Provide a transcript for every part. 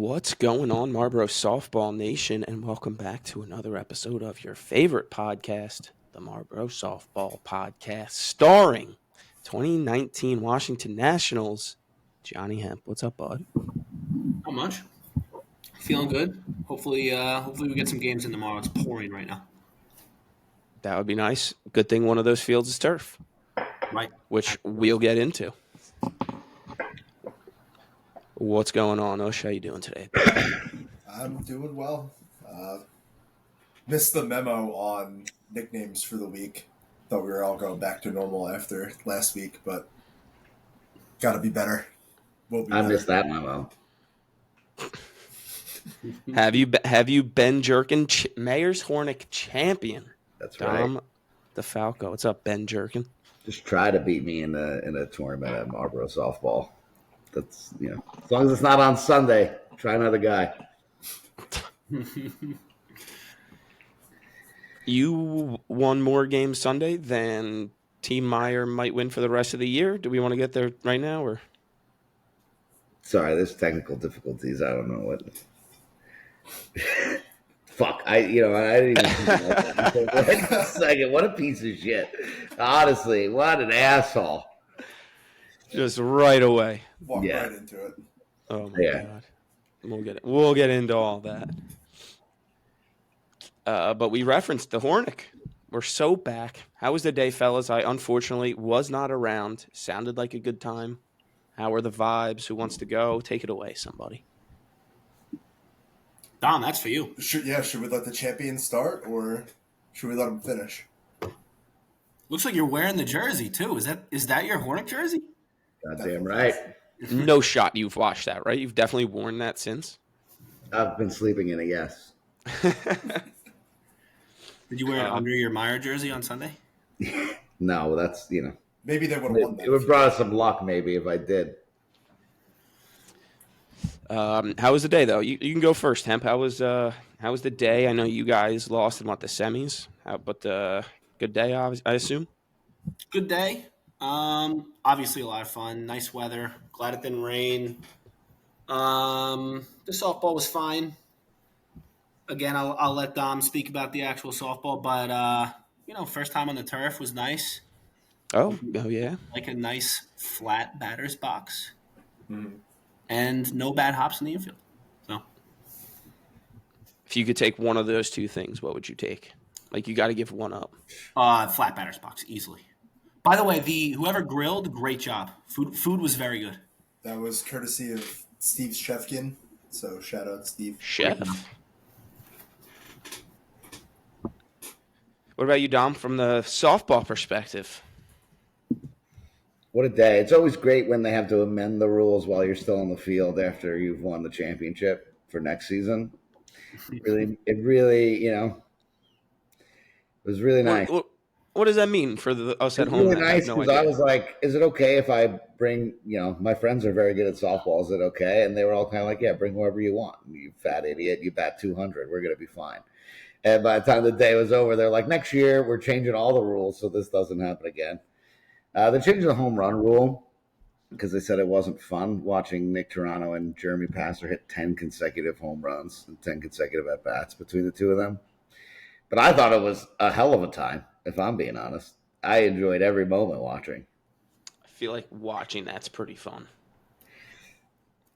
What's going on, Marlboro Softball Nation, and welcome back to another episode of your favorite podcast, the Marlboro Softball Podcast, starring 2019 Washington Nationals, Johnny Hemp. What's up, bud? Not much. Feeling good. Hopefully we get some games in tomorrow. It's pouring right now. That would be nice. Good thing one of those fields is turf, Right. which we'll get into. What's going on, Osh? How you doing today? I'm doing well. Missed the memo on nicknames for the week. Thought we were all going back to normal after last week, but gotta be better. We'll be I better. missed that memo. Have you been Jerkin, Mayor's Hornik champion? That's Dom right. DeFalco. What's up, Ben Jerkin? Just try to beat me in a tournament at Marlboro softball. That's as long as it's not on Sunday. Try another guy. You won more games Sunday than Team Meyer might win for the rest of the year. Do we want to get there right now, or? Sorry, there's technical difficulties. I don't know what. Fuck! I didn't even think about that. Wait a second. What a piece of shit! Honestly, what an asshole. Just right away. Walk right into it. Oh my god. We'll get into all that. But we referenced the Hornik. We're so back. How was the day, fellas? I unfortunately was not around. Sounded like a good time. How are the vibes? Who wants to go? Take it away, somebody. Dom, that's for you. Should we let the champion start, or should we let him finish? Looks like you're wearing the jersey too. Is that your Hornik jersey? Goddamn right. No shot you've watched that, right? You've definitely worn that since. I've been sleeping in it. Yes. Did you wear it under your Meyer jersey on Sunday? No, that's Maybe they would have won that. It would have brought us some luck, maybe, if I did. How was the day, though? You can go first, Hemp. How was the day? I know you guys lost in the semis, but good day, I assume. Good day. Obviously a lot of fun. Nice weather. Glad it didn't rain. The softball was fine. Again, I'll let Dom speak about the actual softball, but first time on the turf was nice. Oh yeah. Like a nice flat batter's box. Mm-hmm. And no bad hops in the infield. So, if you could take one of those two things, what would you take? Like, you got to give one up. Flat batter's box, easily. By the way, whoever grilled, great job. Food was very good. That was courtesy of Steve Shefkin. So shout out Steve. Chef. What about you, Dom, from the softball perspective? What a day. It's always great when they have to amend the rules while you're still on the field after you've won the championship for next season. It really, it was really nice. What does that mean for us at home? Really nice, because I was like, is it okay if I bring, my friends are very good at softball. Is it okay? And they were all kind of like, yeah, bring whoever you want. You fat idiot. You bat 200. We're going to be fine. And by the time the day was over, they're like, next year we're changing all the rules so this doesn't happen again. They changed the home run rule because they said it wasn't fun watching Nick Toronto and Jeremy Passer hit 10 consecutive home runs and 10 consecutive at-bats between the two of them. But I thought it was a hell of a time, if I'm being honest. I enjoyed every moment watching. I feel like watching that's pretty fun.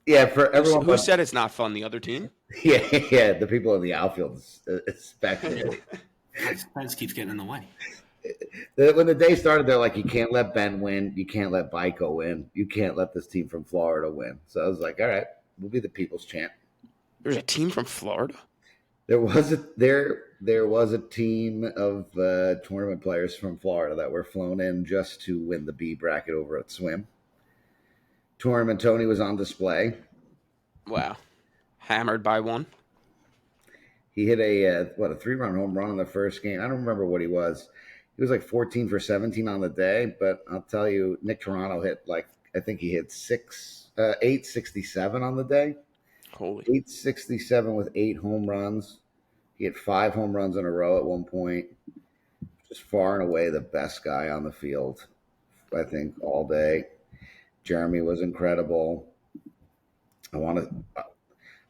Yeah, for everyone. Who said it's not fun? The other team? Yeah, the people in the outfield especially. Fence keeps getting in the way. When the day started, they're like, you can't let Ben win. You can't let Bico win. You can't let this team from Florida win. So I was like, all right, we'll be the people's champ. There's a team from Florida? There was a team of tournament players from Florida that were flown in just to win the B bracket over at Swim. Tournament Tony was on display. Wow. Hammered by one. He hit a 3-run home run in the first game. I don't remember what he was. He was like 14 for 17 on the day, but I'll tell you, Nick Toronto hit I think he hit 867 on the day. Holy. 867 with 8 home runs. He had 5 home runs in a row at one point. Just far and away the best guy on the field, I think, all day. Jeremy was incredible.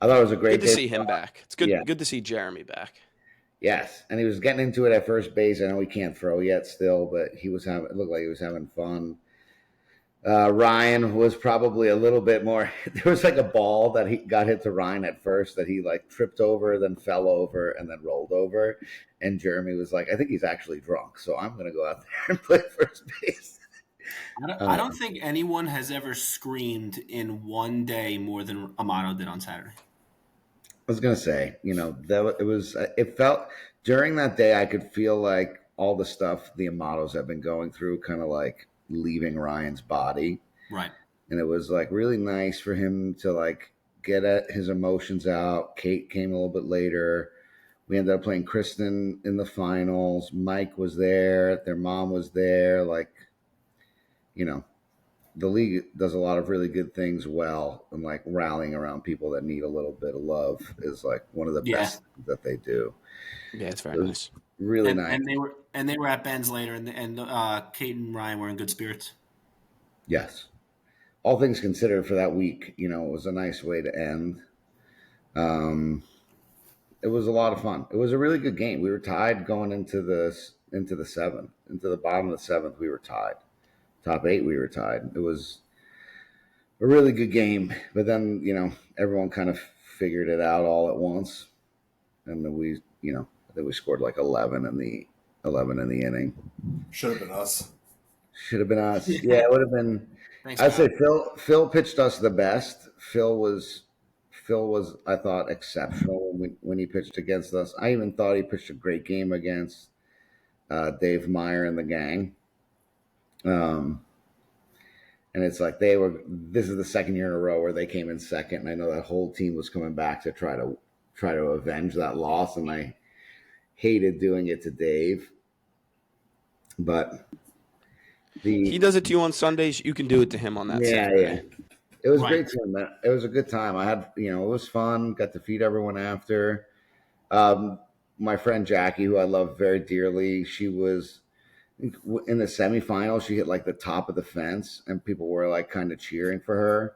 I thought it was a great Good to day. see him back. It's good. Yeah. Good to see Jeremy back. Yes, and he was getting into it at first base. I know he can't throw yet still, but he was having. It looked like he was having fun. Ryan was probably a little bit more. There was like a ball that he got hit to Ryan at first that he like tripped over, then fell over, and then rolled over. And Jeremy was like, "I think he's actually drunk, so I'm going to go out there and play first base." I don't think anyone has ever screamed in one day more than Amato did on Saturday. I was going to say, that it was. It felt during that day I could feel like all the stuff the Amatos have been going through, kind of like leaving Ryan's body. Right. And it was like really nice for him to like get at his emotions out. Kate came a little bit later. We ended up playing Kristen in the finals. Mike was there. Their mom was there. Like, the league does a lot of really good things well, and like rallying around people that need a little bit of love is like one of the best things that they do. Yeah, it's very nice. Really nice. And they were at Ben's later, and Kate and Ryan were in good spirits. Yes. All things considered for that week, it was a nice way to end. It was a lot of fun. It was a really good game. We were tied going into the seventh, into the bottom of the seventh. We were tied. Top 8, we were tied. It was a really good game, but then everyone kind of figured it out all at once, and then we I think we scored like 11 in the inning. Should have been us. Should have been us. Yeah, it would have been. Thanks, I'd Scott. say Phil pitched us the best. Phil was I thought exceptional when he pitched against us. I even thought he pitched a great game against Dave Meyer and the gang. And it's like this is the second year in a row where they came in second, and I know that whole team was coming back to try to avenge that loss, and I hated doing it to Dave. But he does it to you on Sundays. You can do it to him on that Saturday. Yeah. It was great to him. It was a good time. I had, it was fun. Got to feed everyone after. My friend Jackie, who I love very dearly, she was in the semifinal. She hit like the top of the fence, and people were like kind of cheering for her.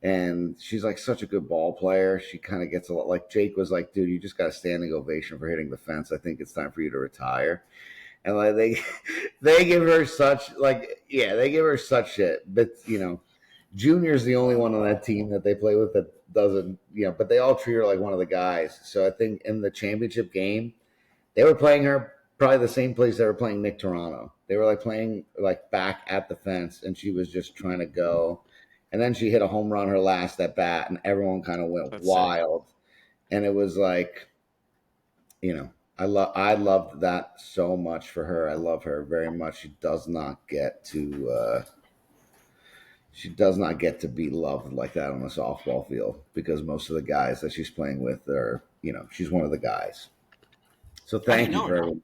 And she's like such a good ball player. She kind of gets a lot. Like Jake was like, "Dude, you just got a standing ovation for hitting the fence. I think it's time for you to retire." And like they give her such they give her such shit. But Junior's the only one on that team that they play with that doesn't, but they all treat her like one of the guys. So I think in the championship game, they were playing her probably the same place they were playing Nick Toronto. They were like playing like back at the fence, and she was just trying to go. And then she hit a home run her last at bat, and everyone kind of went wild. And it was like, I loved that so much for her. I love her very much. She does not get to be loved like that on a softball field, because most of the guys that she's playing with are, she's one of the guys. So thank you for everyone.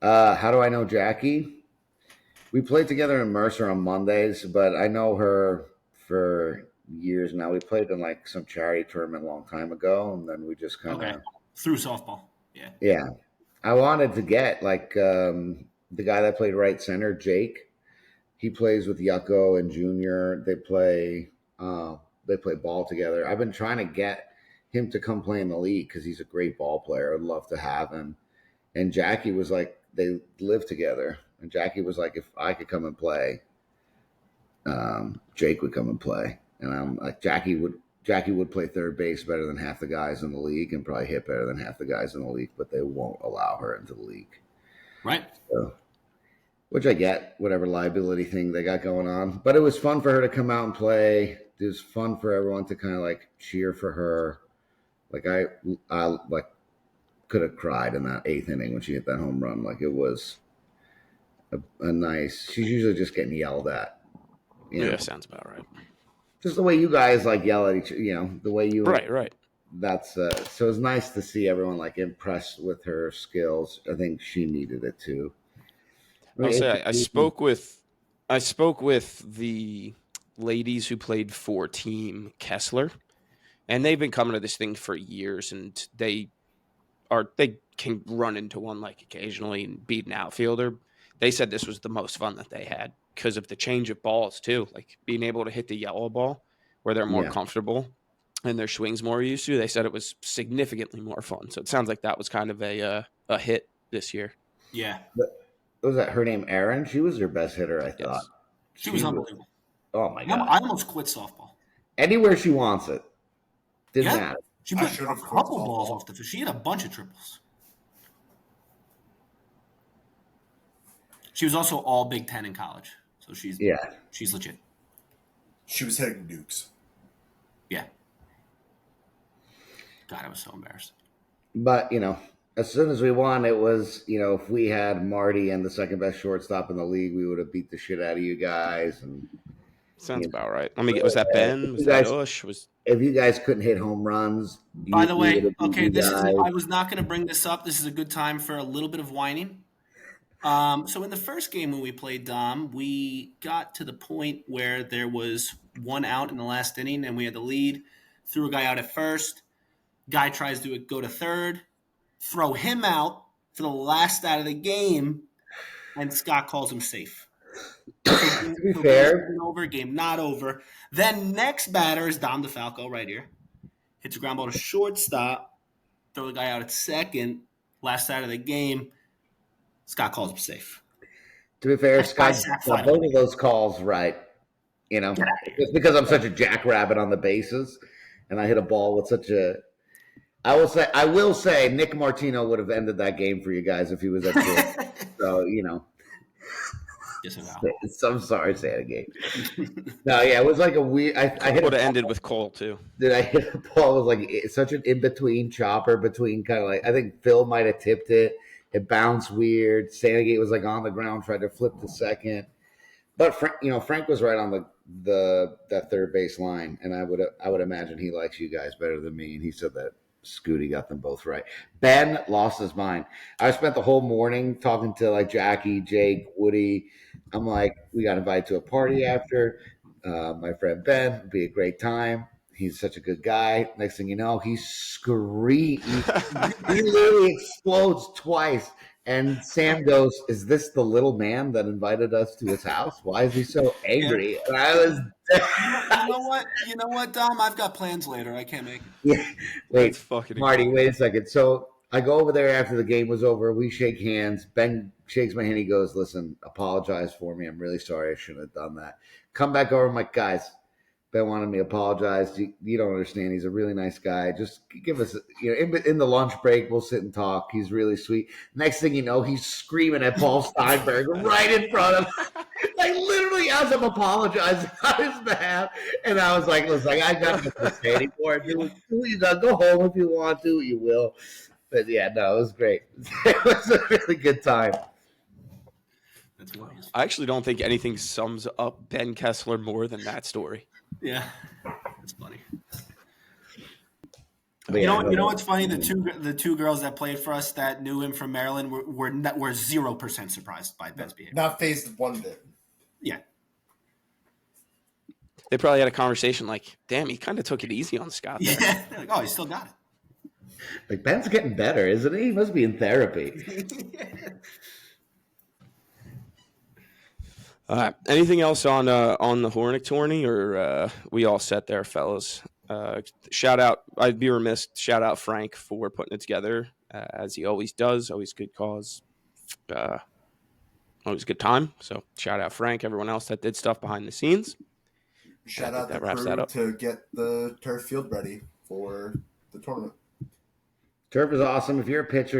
How do I know Jackie? We played together in Mercer on Mondays, but I know her for years now. We played in like some charity tournament a long time ago, and then we just kind of through softball. Yeah. Yeah. I wanted to get like the guy that played right center, Jake. He plays with Yucko and Junior. They play ball together. I've been trying to get him to come play in the league because he's a great ball player. I'd love to have him. And Jackie was like, they live together. And Jackie was like, if I could come and play, Jake would come and play. And I'm like, Jackie would play third base better than half the guys in the league and probably hit better than half the guys in the league, but they won't allow her into the league. Right. So, which I get, whatever liability thing they got going on. But it was fun for her to come out and play. It was fun for everyone to kind of like cheer for her. Like I like could have cried in that 8th inning when she hit that home run. Like it was a nice. She's usually just getting yelled at. Yeah, sounds about right. Just the way you guys like yell at each, the way you right. That's so it's nice to see everyone like impressed with her skills. I think she needed it too. I'll say I spoke with the ladies who played for Team Kessler, and they've been coming to this thing for years, and they can run into one like occasionally and beat an outfielder. They said this was the most fun that they had because of the change of balls too, like being able to hit the yellow ball where they're more comfortable. and their swings more used to. They said it was significantly more fun. So it sounds like that was kind of a hit this year. Yeah, What was that? Her name Erin? She was your best hitter, I thought. Yes. she was unbelievable. Oh my I god! almost quit softball. Anywhere she wants it, didn't Yeah, matter. she I put should a have quit couple balls softball. off the field. She had a bunch of triples. She was also all Big Ten in college, so she's Yeah, legit. She was hitting nukes. Yeah. God, I was so embarrassed. but as soon as we won, it was if we had Marty and the second best shortstop in the league, we would have beat the shit out of you guys. And Sounds you about right. Let me get. Was that Ben? if Was you that guys Ush? Was if you guys couldn't hit home runs, By the we would way, have beat okay, you this is. guys. I was not going to bring this up. This is a good time for a little bit of whining. So in the first game when we played Dom, we got to the point where there was one out in the last inning, and we had the lead. Threw a guy out at first. Guy tries to go to third. Throw him out for the last out of the game, and Scott calls him safe. To be So fair, game over, game not over. Then next batter is Dom DeFalco right here. Hits a ground ball to shortstop. Throw the guy out at second. Last out of the game. Scott calls him safe. Scott sack got fly. both of those calls right. Get out of here. It's because I'm such a jackrabbit on the bases, and I hit a ball with such a. I will say, Nick Martino would have ended that game for you guys if he was at short. So Yes, I know. I'm sorry, say it again. No, yeah, it was like a weird. I hit would have a ended with Cole too. Did I hit a ball? It was like such an in between chopper between kind of like I think Phil might have tipped it. It bounced weird. Sandgate was like on the ground, tried to flip to second, but Frank was right on that third base line, and I would imagine he likes you guys better than me, and he said that Scooty got them both right. Ben lost his mind. I spent the whole morning talking to like Jackie, Jake, Woody. I'm like, we got invited to a party after. My friend Ben, it'd be a great time. He's such a good guy. Next thing you know, he screams. He literally explodes twice. And Sam goes, "Is this the little man that invited us to his house? Why is he so angry?" And I was, You know what, Dom? I've got plans later. I can't make it. yeah. Wait, That's fucking Marty, incredible. wait a second. So I go over there after the game was over. We shake hands. Ben shakes my hand. He goes, "Listen, apologize for me. I'm really sorry. I shouldn't have done that." Come back over. I'm like, guys, Ben wanted me to apologize. You don't understand. He's a really nice guy. Just give us, in the lunch break, we'll sit and talk. He's really sweet. Next thing you know, he's screaming at Paul Steinberg right in front of him. Like literally as I'm apologizing on his behalf. And I was like, listen, I got nothing to say anymore. Do you go home if you want to, you will. But yeah, no, it was great. It was a really good time. That's funny. I actually don't think anything sums up Ben Kessler more than that story. Yeah, that's funny. But You yeah, know what's funny? The two girls that played for us that knew him from Maryland were 0% surprised by Ben's behavior. Not phased one bit. Yeah, They probably had a conversation like, "Damn, he kind of took it easy on Scott there." yeah. They're like, oh, he still got it. like Ben's getting better, isn't he? He must be in therapy. Anything else on the Hornik tourney, or we all set there, fellas? Shout out! I'd be remiss. Shout out Frank for putting it together as he always does. Always good cause. Always good time. So shout out Frank. Everyone else that did stuff behind the scenes. Shout out the that wraps that crew up. to get the turf field ready for the tournament. Turf is awesome. If you're a pitcher,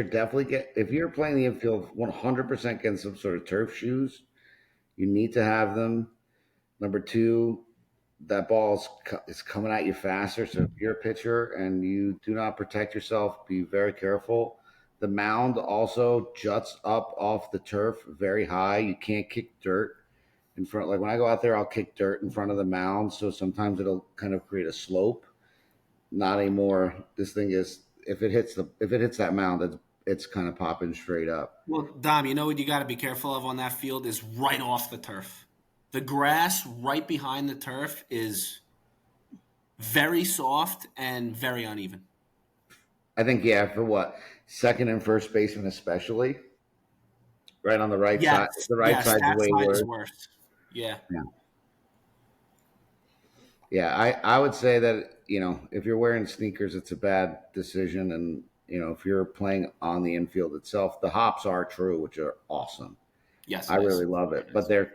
if you're playing the infield, 100% get some sort of turf shoes. You need to have them. Number two, that ball is coming at you faster. So if you're a pitcher and you do not protect yourself, be very careful. The mound also juts up off the turf very high. You can't kick dirt in front. Like when I go out there, I'll kick dirt in front of the mound. So sometimes it'll kind of create a slope. Not anymore. This thing is if it hits that mound, it's kind of popping straight up. Well, Dom, you know what you got to be careful of on that field is right off the turf. The grass right behind the turf is very soft and very uneven. I think, for what? Second and first baseman especially. Right on the right side. The right side's that way side worse. is worse. Yeah. Yeah, I would say that, if you're wearing sneakers, it's a bad decision. And, if you're playing on the infield itself, the hops are true, which are awesome. Yes, I it really is. love it. It But is.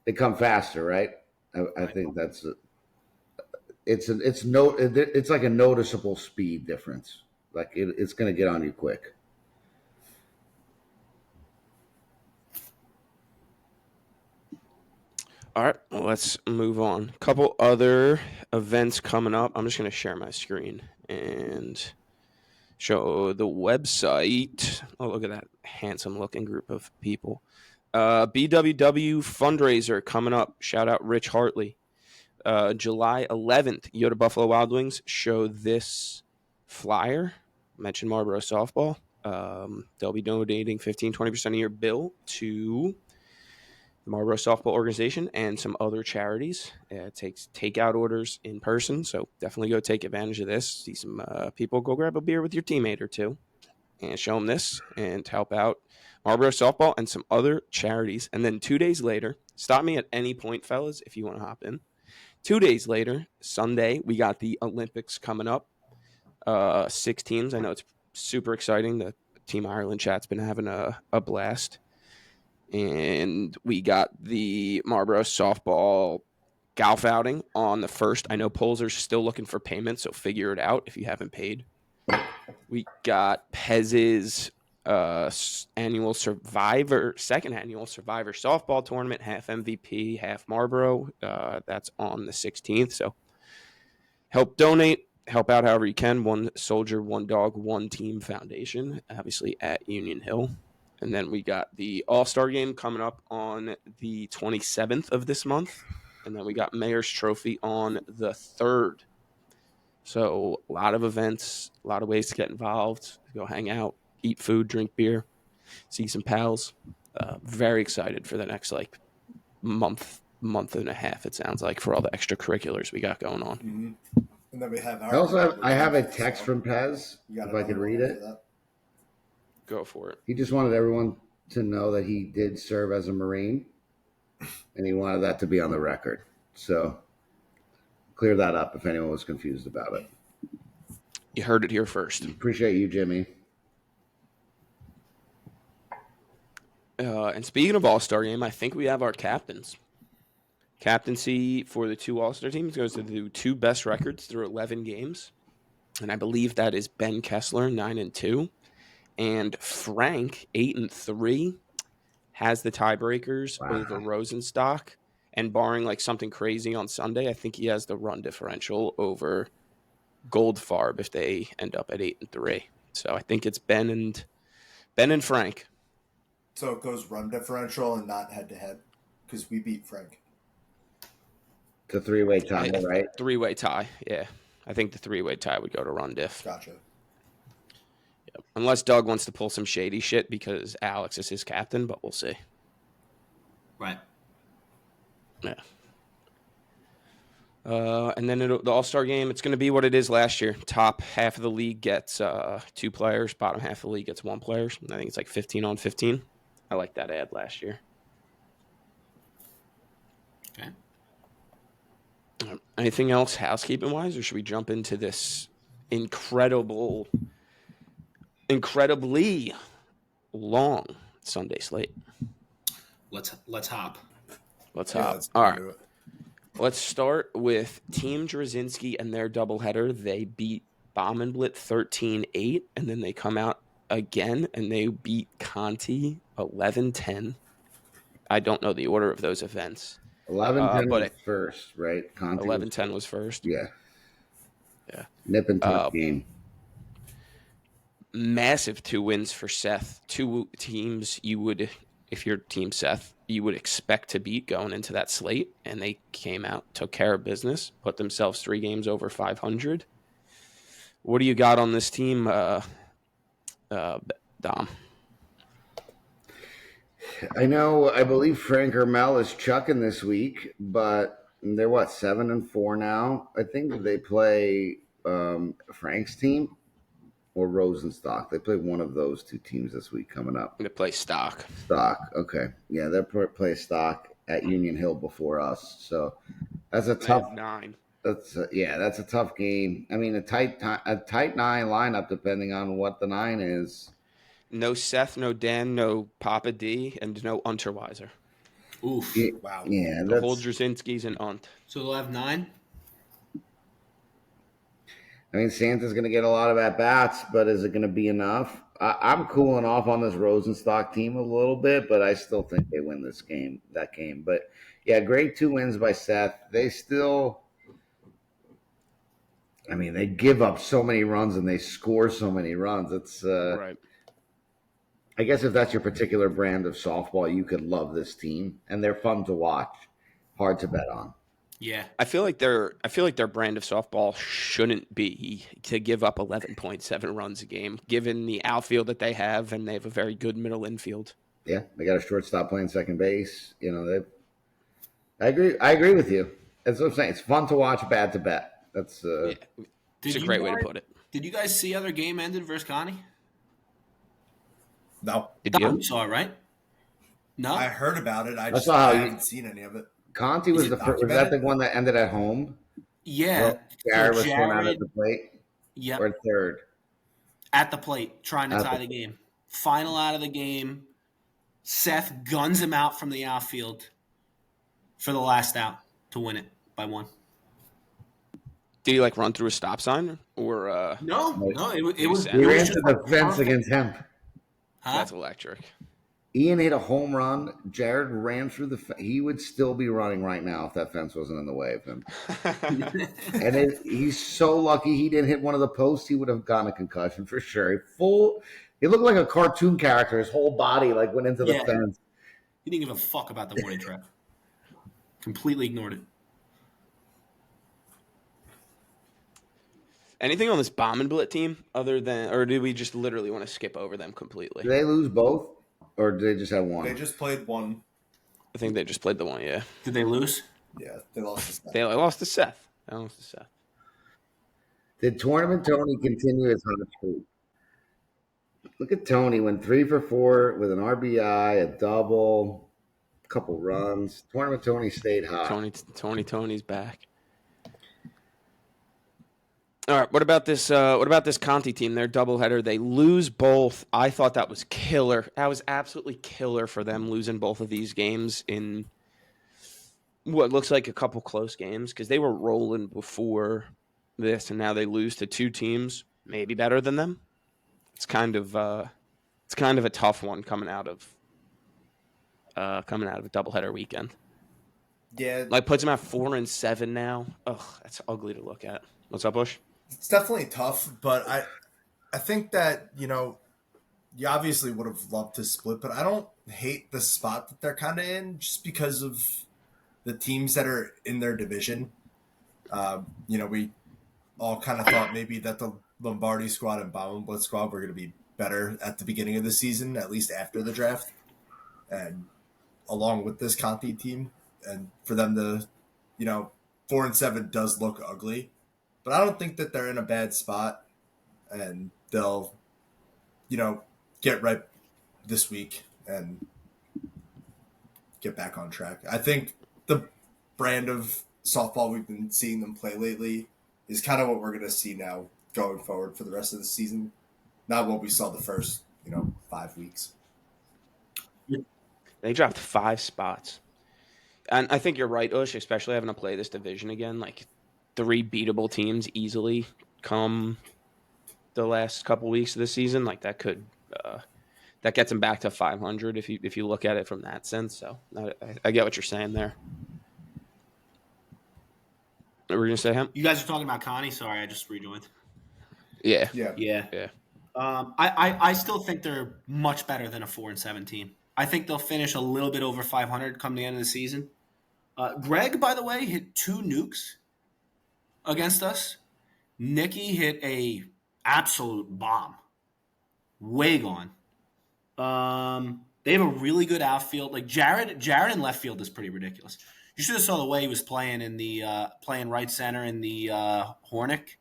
they come faster, right? I Right. think it's like a noticeable speed difference. Like it's going to get on you quick. All right, well, let's move on. A couple other events coming up. I'm just going to share my screen and show the website. Oh, look at that handsome looking group of people. BWW fundraiser coming up. Shout out Rich Hartley. July 11th, you go to Buffalo Wild Wings, show this flyer. Mention Marlboro softball. They'll be donating 15-20% of your bill to the Marlboro Softball Organization and some other charities. It takes takeout orders in person, so definitely go take advantage of this. See some people. Go grab a beer with your teammate or two and show them this and help out Marlboro Softball and some other charities. And then 2 days later, stop me at any point, fellas, if you want to hop in. 2 days later, Sunday, we got the Olympics coming up. 6 teams. I know it's super exciting. The Team Ireland chat's been having a blast. And we got the Marlboro softball golf outing on the 1st. I know polls are still looking for payment, so figure it out if you haven't paid. We got Pez's second annual Survivor softball tournament, half MVP, half Marlboro. That's on the 16th. So help donate, help out however you can. One soldier, one dog, one team foundation, obviously at Union Hill. And then we got the All-Star game coming up on the 27th of this month. And then we got Mayor's Trophy on the 3rd. So a lot of events, a lot of ways to get involved. Go hang out, eat food, drink beer, see some pals. Very excited for the next month and a half, it sounds like, for all the extracurriculars we got going on. Mm-hmm. And then we have I have a text from Pez, if I could read it. Go for it. He just wanted everyone to know that he did serve as a Marine, and he wanted that to be on the record. So clear that up if anyone was confused about it. You heard it here first. Appreciate you, Jimmy. And speaking of All-Star game, I think we have our captains. Captaincy for the 2 All-Star teams goes to the 2 best records through 11 games. And I believe that is Ben Kessler, 9-2. And Frank, 8-3, has the tiebreakers over Rosenstock. And barring something crazy on Sunday, I think he has the run differential over Goldfarb if they end up at 8-3. So I think it's Ben and Frank. So it goes run differential and not head to head because we beat Frank. It's a 3-way tie, right? 3-way tie, yeah. I think the 3-way tie would go to run diff. Gotcha. Yep. Unless Doug wants to pull some shady shit because Alex is his captain, but we'll see. Right. Yeah. And then the All-Star game, it's going to be what it is last year. Top half of the league gets 2 players. Bottom half of the league gets 1 player. I think it's 15 on 15. I like that ad last year. Okay. Anything else housekeeping-wise, or should we jump into this incredibly long Sunday slate? Let's hop. Let's hop. All right. Let's start with Team Drzynski and their doubleheader. They beat Baumenblit 13-8, and then they come out again, and they beat Conti 11-10. I don't know the order of those events. 11-10 was first, right? Conti 11-10 was first. Yeah. Yeah. Nip and tuck game. Massive 2 wins for Seth. 2 teams you would, if you're Team Seth, you would expect to beat going into that slate, and they came out, took care of business, put themselves 3 games over 500. What do you got on this team, Dom? I believe Frank Hermel is chucking this week, but they're 7-4 now. I think that they play Frank's team or Rosenstock. They play one of those 2 teams this week coming up. They play Stock. Okay. Yeah, they play Stock at Union Hill before us. So that's a tough 9. That's that's a tough game. I mean, a tight 9 lineup, depending on what the 9 is. No Seth, no Dan, no Papa D, and no Unterweiser. Oof. Yeah, Wow. The whole Drzinskis and Unt. So they'll have 9? I mean, Santa's going to get a lot of at bats, but is it going to be enough? I'm cooling off on this Rosenstock team a little bit, but I still think they win that game. But yeah, great 2 wins by Seth. They still, I mean, they give up so many runs and they score so many runs. It's, Right. I guess if that's your particular brand of softball, you could love this team, and they're fun to watch, hard to bet on. Yeah. I feel like their brand of softball shouldn't be to give up 11.7 runs a game, given the outfield that they have, and they have a very good middle infield. Yeah, they got a shortstop playing second base. You know, I agree with you. That's what I'm saying. It's fun to watch, bad to bet. That's It's a great way to put it. Did you guys see other game ended versus Connie? No. Did you? You saw it, right? No. I heard about it. I haven't seen any of it. Conti was the first. Was that the one that ended at home? Yeah. Jared was thrown out at the plate. Yep. Or third. At the plate, trying to tie the game. Final out of the game. Seth guns him out from the outfield for the last out to win it by 1. Did he run through a stop sign or? No. It was. He ran to the fence against Hemp. Huh? That's electric. Ian hit a home run. Jared ran through the fence. He would still be running right now if that fence wasn't in the way of him. And he's so lucky he didn't hit one of the posts. He would have gotten a concussion for sure. He looked like a cartoon character. His whole body went into the fence. He didn't give a fuck about the warning track. Completely ignored it. Anything on this bomb and blit team other than, or do we just literally want to skip over them completely? Did they lose both, or did they just have one? They just played one. I think they just played the one. Yeah. Did they lose? Yeah, they lost to Seth. They lost to Seth. Did Tournament Tony continue his hot streak? Look at Tony, went 3 for 4 with an RBI, a double, a couple runs. Tournament Tony stayed hot. Tony's back. All right, what about this? What about this Conti team? Their doubleheader, they lose both. I thought that was killer. That was absolutely killer for them, losing both of these games in what looks like a couple close games, because they were rolling before this, and now they lose to 2 teams maybe better than them. It's kind of a tough one coming out of a doubleheader weekend. Yeah, Puts them at 4-7 now. Ugh, that's ugly to look at. What's up, Bush? it's definitely tough, but I think that, you obviously would have loved to split, but I don't hate the spot that they're kind of in just because of the teams that are in their division. We all kind of thought maybe that the Lombardi squad and Bomb and Blitz squad were going to be better at the beginning of the season, at least after the draft, and along with this Conti team, and for them to, 4-7 does look ugly. But I don't think that they're in a bad spot, and they'll, get right this week and get back on track. I think the brand of softball we've been seeing them play lately is kind of what we're going to see now going forward for the rest of the season. Not what we saw the first, 5 weeks. They dropped 5 spots. And I think you're right, Ush, especially having to play this division again. 3 beatable teams easily come the last couple weeks of the season. That could that gets them back to 500 if you look at it from that sense. So I get what you're saying there. What were you gonna say, Hemp? You guys are talking about Connie. Sorry, I just rejoined. Yeah. I still think they're much better than a 4-7 team. I think they'll finish a little bit over 500 come the end of the season. Greg, by the way, hit 2 nukes against us. Nikki hit a absolute bomb. Way gone. They have a really good outfield. Jared in left field is pretty ridiculous. You should have saw the way he was playing in the playing right center in the Hornik.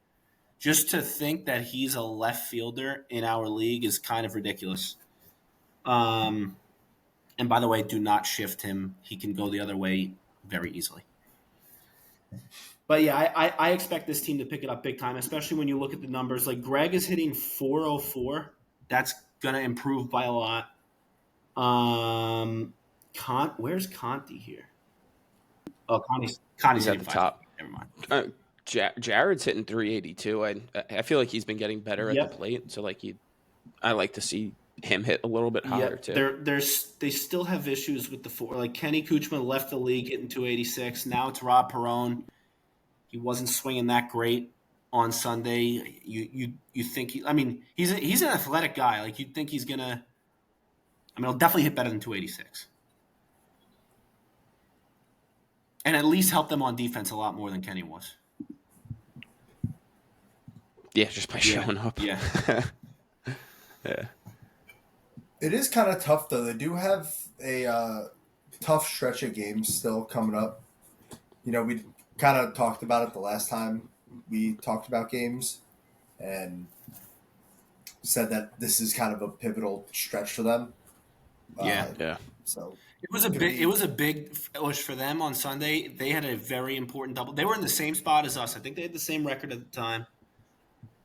Just to think that he's a left fielder in our league is kind of ridiculous. And by the way, do not shift him. He can go the other way very easily. But yeah, I expect this team to pick it up big time, especially when you look at the numbers. Like Greg is hitting 404. That's gonna improve by a lot. Where's Conti here? Oh, Conti's He's at hitting the 5. top. Never mind. Jared's hitting 382. I feel like he's been getting better at the Yep. plate. So like I like to see him hit a little bit higher too. They still have issues with the four. Like Kenny Kuchma left the league hitting 286. Now it's Rob Perone. He wasn't swinging that great on Sunday. You think he's an athletic guy. Like you'd think he's gonna. He'll definitely hit better than 286, and at least help them on defense a lot more than Kenny was. Yeah, just by showing up. Yeah. Yeah. It is kind of tough, though. They do have a tough stretch of games still coming up. We kind of talked about it the last time we talked about games and said that this is kind of a pivotal stretch for them. Yeah. So It was a big push for them on Sunday. They had a very important double. They were in the same spot as us. I think they had the same record at the time.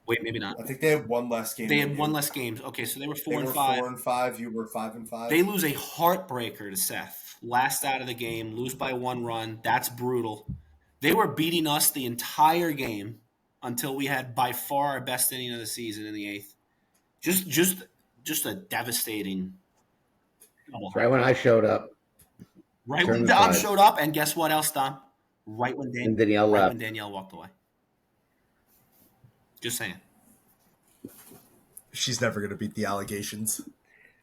Wait, maybe not. I think they had one less game. They had one less games. Okay, so they were 4-5. They were 4-5. You were 5-5. They lose a heartbreaker to Seth. Last out of the game, lose by 1 run. That's brutal. They were beating us the entire game until we had by far our best inning of the season in the 8th. Just a devastating. Right when I showed up. Right when Dom showed up, and guess what else, Dom? Right when Danielle left. When Danielle walked away. Just saying. She's never going to beat the allegations.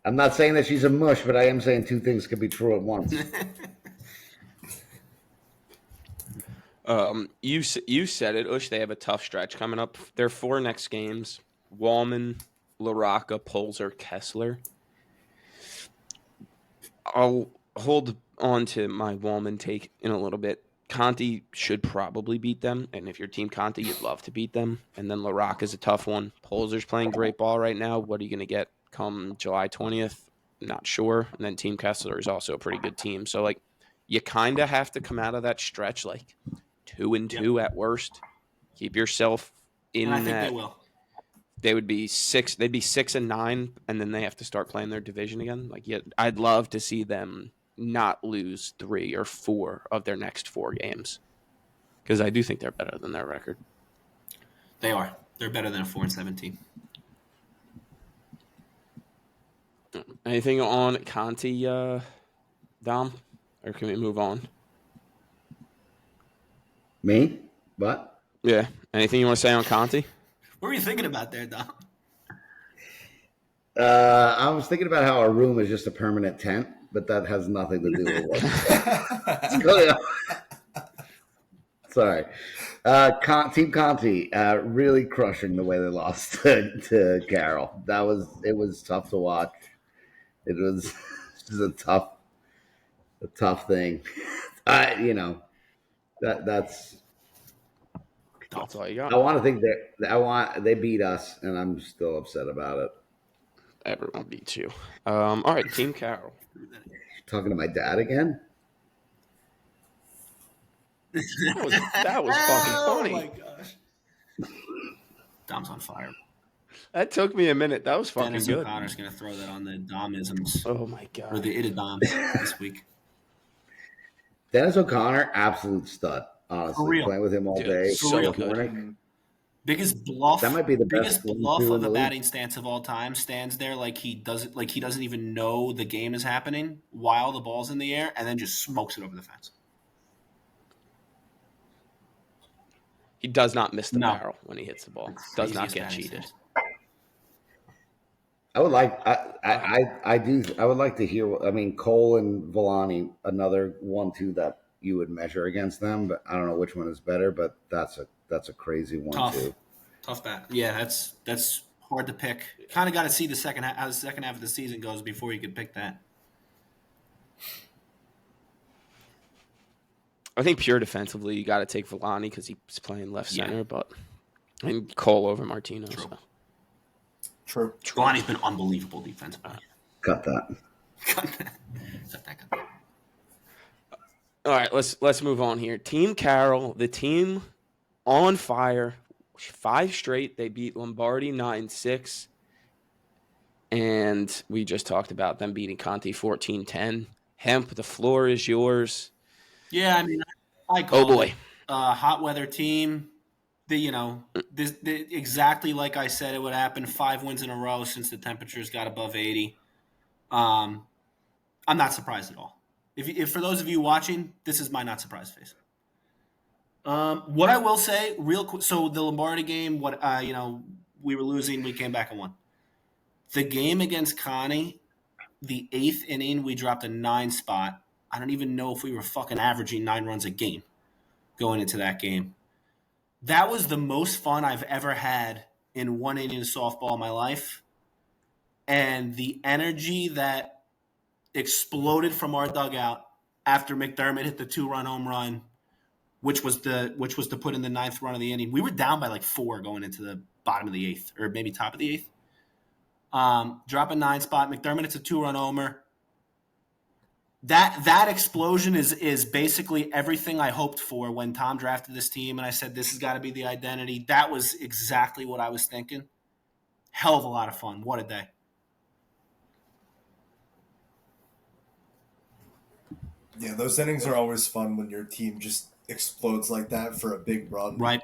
I'm not saying that she's a mush, but I am saying two things could be true at once. You said it, Ush. They have a tough stretch coming up. Their 4 next games: Wallman, LaRocca, Polzer, Kessler. I'll hold on to my Wallman take in a little bit. Conti should probably beat them, and if you're Team Conti, you'd love to beat them. And then LaRocca is a tough one. Polzer's playing great ball right now. What are you going to get come July 20th? Not sure. And then Team Kessler is also a pretty good team. So, like, you kind of have to come out of that stretch, like, 2-2 at worst. Keep yourself in and I think that. they will. They would be 6. They'd be 6-9, and then they have to start playing their division again. Like, yeah, I'd love to see them not lose 3 or 4 of their next 4 games, because I do think they're better than their record. They are. They're better than a 4-17. Anything on Conti, Dom, or can we move on? Me? What? Yeah. Anything you want to say on Conti? What were you thinking about there, Dom? I was thinking about how our room is just a permanent tent, but that has nothing to do with what's going on. Sorry. Team Conti really crushing the way they lost to Carroll. It was tough to watch. It was just a tough thing. That's all you got. I want to think they beat us, and I'm still upset about it. Everyone beats you. All right, Team Carroll. You're talking to my dad again? That was fucking funny. Oh my gosh. Dom's on fire. That took me a minute. That was fucking Dennis good. O'Connor's going to throw that on the Domisms. Oh my god. Or the Itadoms this week. Dennis O'Connor, absolute stud. Honestly, playing with him all day. So good. Hornik. Biggest bluff. That might be the biggest best bluff of a league. batting stance of all time. Stands there like he doesn't even know the game is happening while the ball's in the air, and then just smokes it over the fence. He does not miss the barrel when he hits the ball. Does not get Craziest cheated. stance. I would like. I would like to hear. I mean, Cole and Villani, another 1-2 that you would measure against them, but I don't know which one is better. But that's a crazy one too. Tough bat. Yeah, that's hard to pick. Kind of got to see the second how the second half of the season goes before you could pick that. I think pure defensively, you got to take Villani because he's playing left center, but and Cole over Martino. True. So. True. Villani's been unbelievable defensively. Cut that. Cut that. All right, let's move on here. Team Carroll, the team on fire. 5 straight. They beat Lombardi 9-6. And we just talked about them beating Conti 14-10. Hemp, the floor is yours. Yeah, I mean, I Oh called boy. it. Hot weather team. Exactly like I said it would happen. 5 wins in a row since the temperatures got above 80. I'm not surprised at all. If for those of you watching, this is my not surprised face. What I will say, real quick. So the Lombardi game, we were losing. We came back and won. The game against Connie, the 8th inning, we dropped a 9 spot. I don't even know if we were fucking averaging 9 runs a game going into that game. That was the most fun I've ever had in one inning of softball in my life. And the energy that exploded from our dugout after McDermott hit the 2-run home run, which was to put in the 9th run of the inning. We were down by like 4 going into the bottom of the 8th, or maybe top of the 8th. Drop a 9 spot. McDermott hits a 2-run homer. That explosion is basically everything I hoped for when Tom drafted this team, and I said this has got to be the identity. That was exactly what I was thinking. Hell of a lot of fun. What a day. Yeah, those innings are always fun when your team just explodes like that for a big run. Right.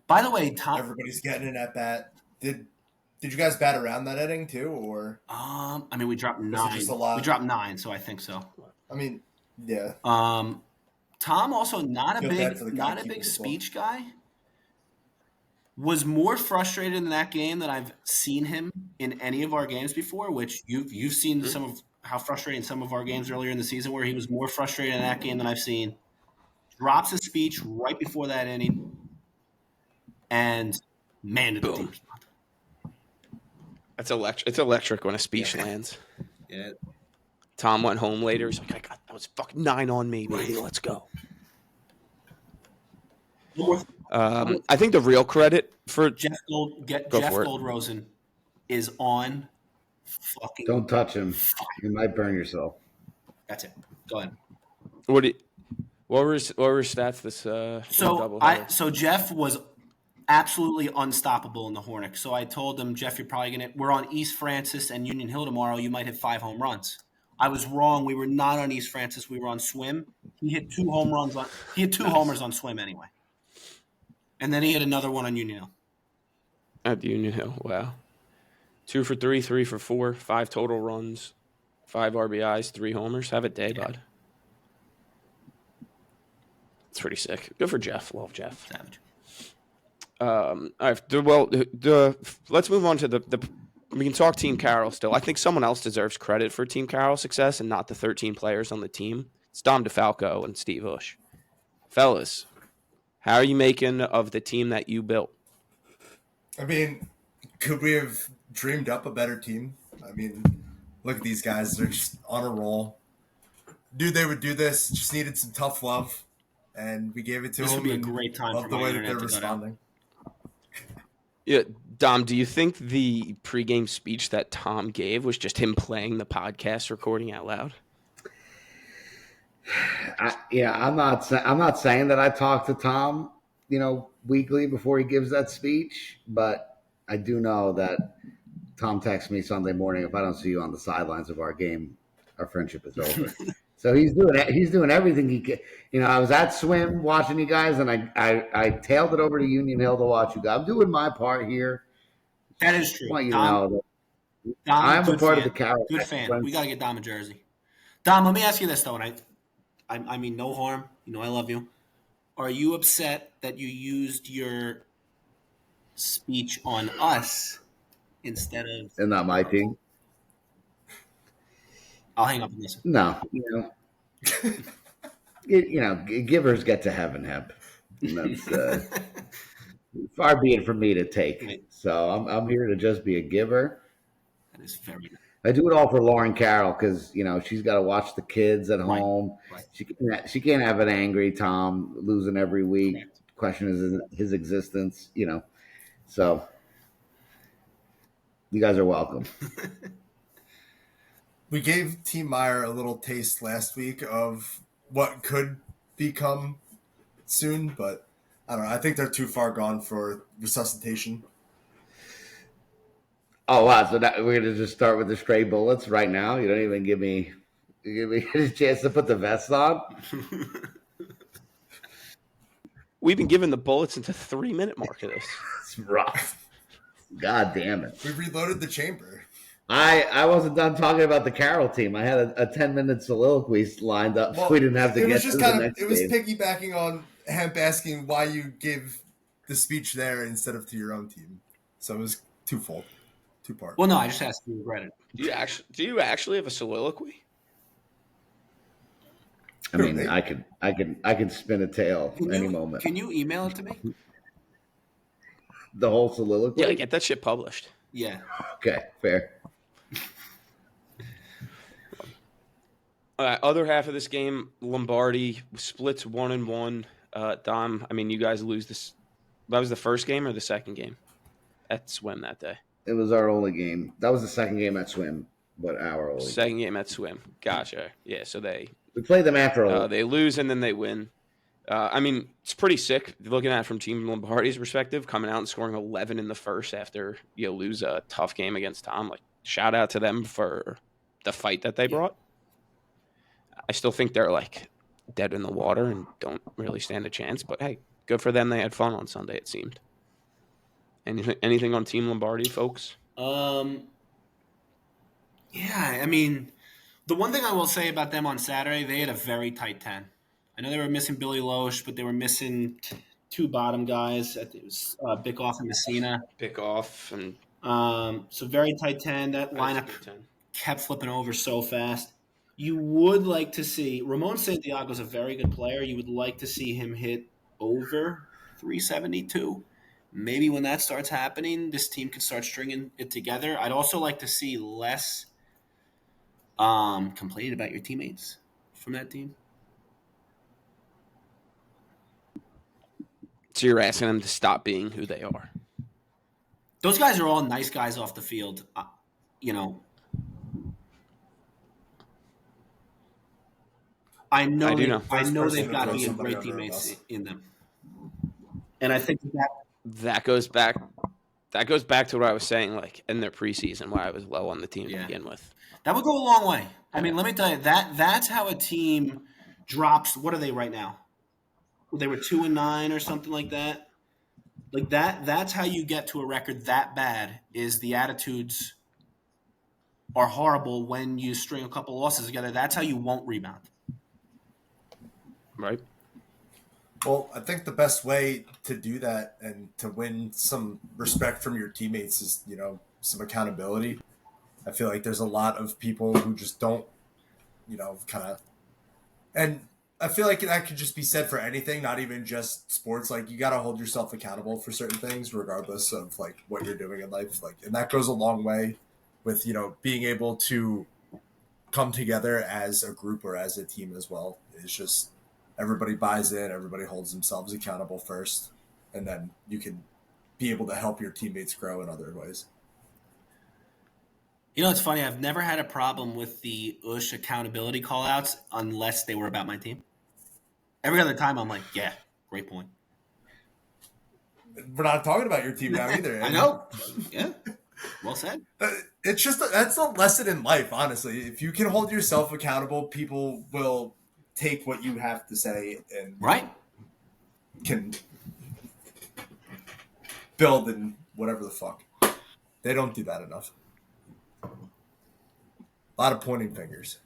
By the way, Tom. Everybody's getting an at bat. Did you guys bat around that inning too, or? I mean, we dropped 9. Just a lot? We dropped 9, so I think so. I mean, yeah. Tom also not a Feel big speech guy. Was more frustrated in that game than I've seen him in any of our games before. Which you've seen some of how frustrating some of our games earlier in the season, where he was more frustrated in that game than I've seen. Drops a speech right before that inning, and man, did the team respond. That's electric. It's electric when a speech lands. Yeah. Tom went home later. He's like, that was fucking 9 on me, baby. Let's go. I think the real credit for Jeff Goldrosen is on fucking. Don't touch him. You might burn yourself. That's it. Go ahead. What were his stats this So Jeff was absolutely unstoppable in the Hornik. So I told him, Jeff, we're on East Francis and Union Hill tomorrow. You might hit 5 home runs. I was wrong. We were not on East Francis. We were on Swim. He hit 2 home runs he had 2 homers on Swim anyway. And then he hit another one on Union Hill. At Union Hill, wow. 2 for 3, 3 for 4, 5 total runs, 5 RBIs, 3 homers. Have a day, bud. It's pretty sick. Good for Jeff. Love Jeff. Savage. All right. Well, let's move on to we can talk Team Carroll still. I think someone else deserves credit for Team Carroll's success and not the 13 players on the team. It's Dom DeFalco and Steve Hush. Fellas, how are you making of the team that you built? I mean, could we have dreamed up a better team? I mean, look at these guys. They're just on a roll. Knew they would do this. Just needed some tough love. And we gave it to them. This would be a great time for the my way that internet they're to cut out. responding. Yeah, Dom, do you think the pregame speech that Tom gave was just him playing the podcast recording out loud? I'm not saying that I talk to Tom, weekly before he gives that speech, but I do know that Tom texts me Sunday morning, if I don't see you on the sidelines of our game, our friendship is over. So he's doing everything he can. I was at Swim watching you guys, and I tailed it over to Union Hill to watch you guys. I'm doing my part here. That is true. I want you to know that Dom, I'm a part of the Carroll. Good fan. We got to get Dom a jersey. Dom, let me ask you this, though, and I mean no harm. I love you. Are you upset that you used your speech on us instead of... And not my team? I'll hang up and listen. No, givers get to heaven, Hemp. That's far be it from me to take. So I'm here to just be a giver. That is very nice. I do it all for Lauren Carroll because she's got to watch the kids at home. Right. She can't have an angry Tom losing every week. Right. Question his existence. So you guys are welcome. We gave Team Meyer a little taste last week of what could become soon, but I don't know. I think they're too far gone for resuscitation. Oh wow! So that, we're gonna just start with the stray bullets right now. You don't even give me a chance to put the vest on. We've been given the bullets into 3-minute mark of this. It's rough. God damn it! We reloaded the chamber. I wasn't done talking about the Carroll team. I had a 10-minute soliloquy lined up, so we didn't have to it get was to just the kind of next it was game. piggybacking on Hemp asking why you give the speech there instead of to your own team. So it was twofold, two-part. Well, no, I just asked if you regret it. Do you actually have a soliloquy? I mean, I can spin a tale any moment. Can you email it to me? The whole soliloquy. Yeah, get that shit published. Yeah. Okay, fair. Other half of this game, Lombardi splits 1-1. Dom, I mean, you guys lose this. That was the first game or the second game at Swim that day? It was our only game. That was the second game at Swim, but our only Second game at Swim. Gotcha. Yeah, so we played them after they lose and then they win. I mean, it's pretty sick looking at it from Team Lombardi's perspective, coming out and scoring 11 in the first after you lose a tough game against Tom. Like, shout out to them for the fight that they brought. I still think they're like dead in the water and don't really stand a chance, but hey, good for them. They had fun on Sunday, it seemed. Anything on Team Lombardi, folks? Yeah, I mean, the one thing I will say about them on Saturday, they had a very tight 10. I know they were missing Billy Loesch, but they were missing two bottom guys. It was Bickoff and Messina. Bickoff and so very tight 10. That lineup kept flipping over so fast. You would like to see Ramon Santiago is a very good player. You would like to see him hit over 372. Maybe when that starts happening, this team can start stringing it together. I'd also like to see less complaining about your teammates from that team. So you're asking them to stop being who they are. Those guys are all nice guys off the field. I know they've got to be great teammates in them. And I think that goes back to what I was saying, like in their preseason, why I was low on the team to begin with. That would go a long way. I mean, let me tell you, that's how a team drops. What are they right now? They were 2-9 or something like that. Like that's how you get to a record that bad, is the attitudes are horrible when you string a couple losses together. That's how you won't rebound. Right. Well, I think the best way to do that and to win some respect from your teammates is, some accountability. I feel like there's a lot of people who just don't, kind of, and I feel like that could just be said for anything, not even just sports. Like, you got to hold yourself accountable for certain things, regardless of like what you're doing in life. Like, and that goes a long way with, being able to come together as a group or as a team as well. It's just, everybody buys in, everybody holds themselves accountable first, and then you can be able to help your teammates grow in other ways. It's funny. I've never had a problem with the USH accountability call-outs unless they were about my team. Every other time, I'm like, yeah, great point. We're not talking about your team now either. I know. Yeah. Well said. It's just, that's a lesson in life, honestly. If you can hold yourself accountable, people will take what you have to say and can build in whatever the fuck. They don't do that enough. A lot of pointing fingers.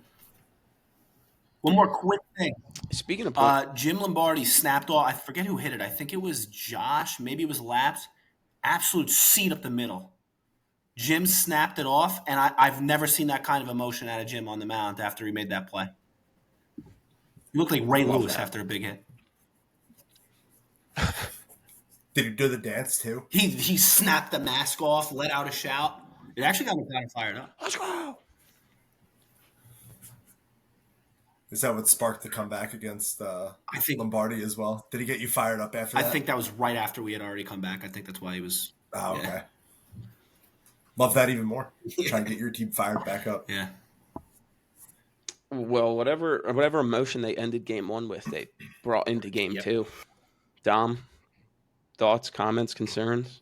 One more quick thing. Speaking of Jim Lombardi snapped off. I forget who hit it. I think it was Josh. Maybe it was Laps. Absolute seat up the middle. Jim snapped it off, and I've never seen that kind of emotion out of Jim on the mound after he made that play. He looked like Ray Lewis after a big hit. Did he do the dance too? He snapped the mask off, let out a shout. It actually got me kind of fired up. Let's go. Is that what sparked the comeback against Lombardi as well? Did he get you fired up after that? I think that was right after we had already come back. I think that's why he was. Oh, okay. Yeah. Love that even more. Try and get your team fired back up. Yeah. Well, whatever emotion they ended game one with, they brought into game Yep. two. Dom, thoughts, comments, concerns?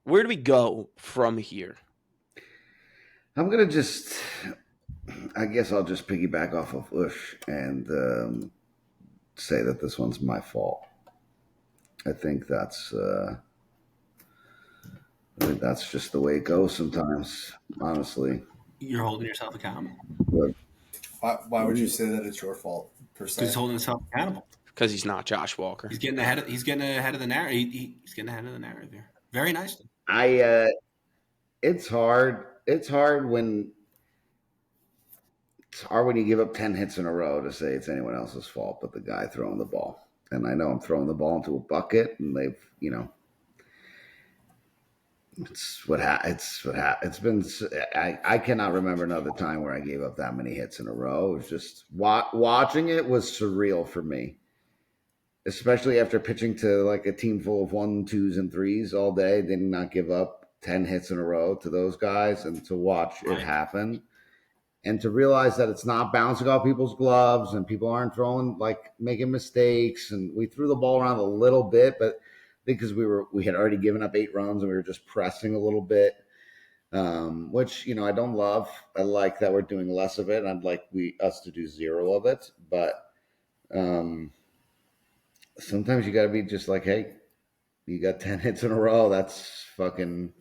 Where do we go from here? I'm gonna just, I guess I'll just piggyback off of Ush and say that this one's my fault. I think that's just the way it goes sometimes, honestly. You're holding yourself accountable But Why would you say that it's your fault per because se? he's holding himself accountable. Because he's not Josh Walker. He's getting ahead of the narrative. He's getting ahead of the narrative here. Very nicely. It's hard. It's hard when you give up 10 hits in a row to say it's anyone else's fault but the guy throwing the ball. And I know I'm throwing the ball into a bucket, and they've, it's been. I cannot remember another time where I gave up that many hits in a row. It was just watching it was surreal for me, especially after pitching to like a team full of 1, 2s, and 3s all day. Did not give up 10 hits in a row to those guys, and to watch it happen. And to realize that it's not bouncing off people's gloves and people aren't throwing, like, making mistakes. And we threw the ball around a little bit, but because we had already given up 8 runs and we were just pressing a little bit, which, I don't love. I like that we're doing less of it. I'd like us to do 0 of it. But sometimes you got to be just like, hey, you got 10 hits in a row. That's fucking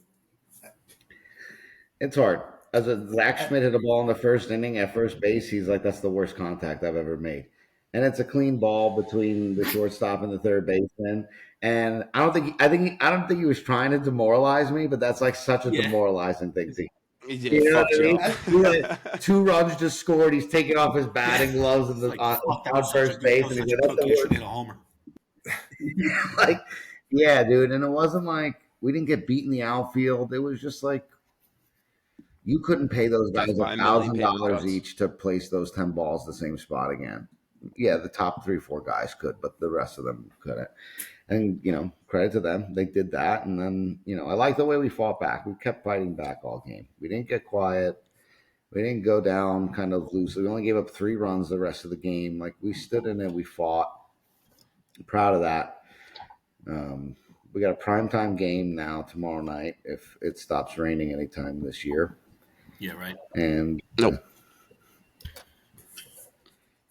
– it's hard. As Zach Schmidt hit a ball in the first inning at first base, he's like, that's the worst contact I've ever made. And it's a clean ball between the shortstop and the third baseman. And I don't think he was trying to demoralize me, but that's like such a demoralizing thing to You know what I mean? 2 runs just scored. He's taking off his batting gloves on first base, and he's like, you should hit a homer. Like, yeah, dude. And it wasn't like we didn't get beat in the outfield. It was just like, you couldn't pay those guys $1,000 each to place those 10 balls the same spot again. Yeah, the top 3, 4 guys could, but the rest of them couldn't. And, credit to them. They did that. And then, I like the way we fought back. We kept fighting back all game. We didn't get quiet. We didn't go down kind of loosely. We only gave up 3 runs the rest of the game. Like, we stood in it. We fought. I'm proud of that. We got a primetime game now tomorrow night if it stops raining anytime this year. Yeah, right. And nope.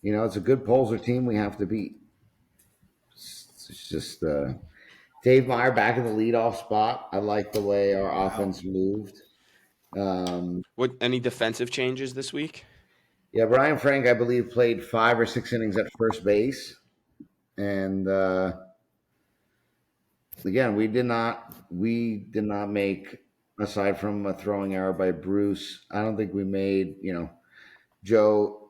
It's a good Polzer team we have to beat. It's just Dave Meyer back in the leadoff spot. I like the way our offense moved. Any defensive changes this week? Yeah, Brian Frank, I believe, played 5 or 6 innings at first base. And again, we did not make, aside from a throwing error by Bruce, I don't think we made, Joe,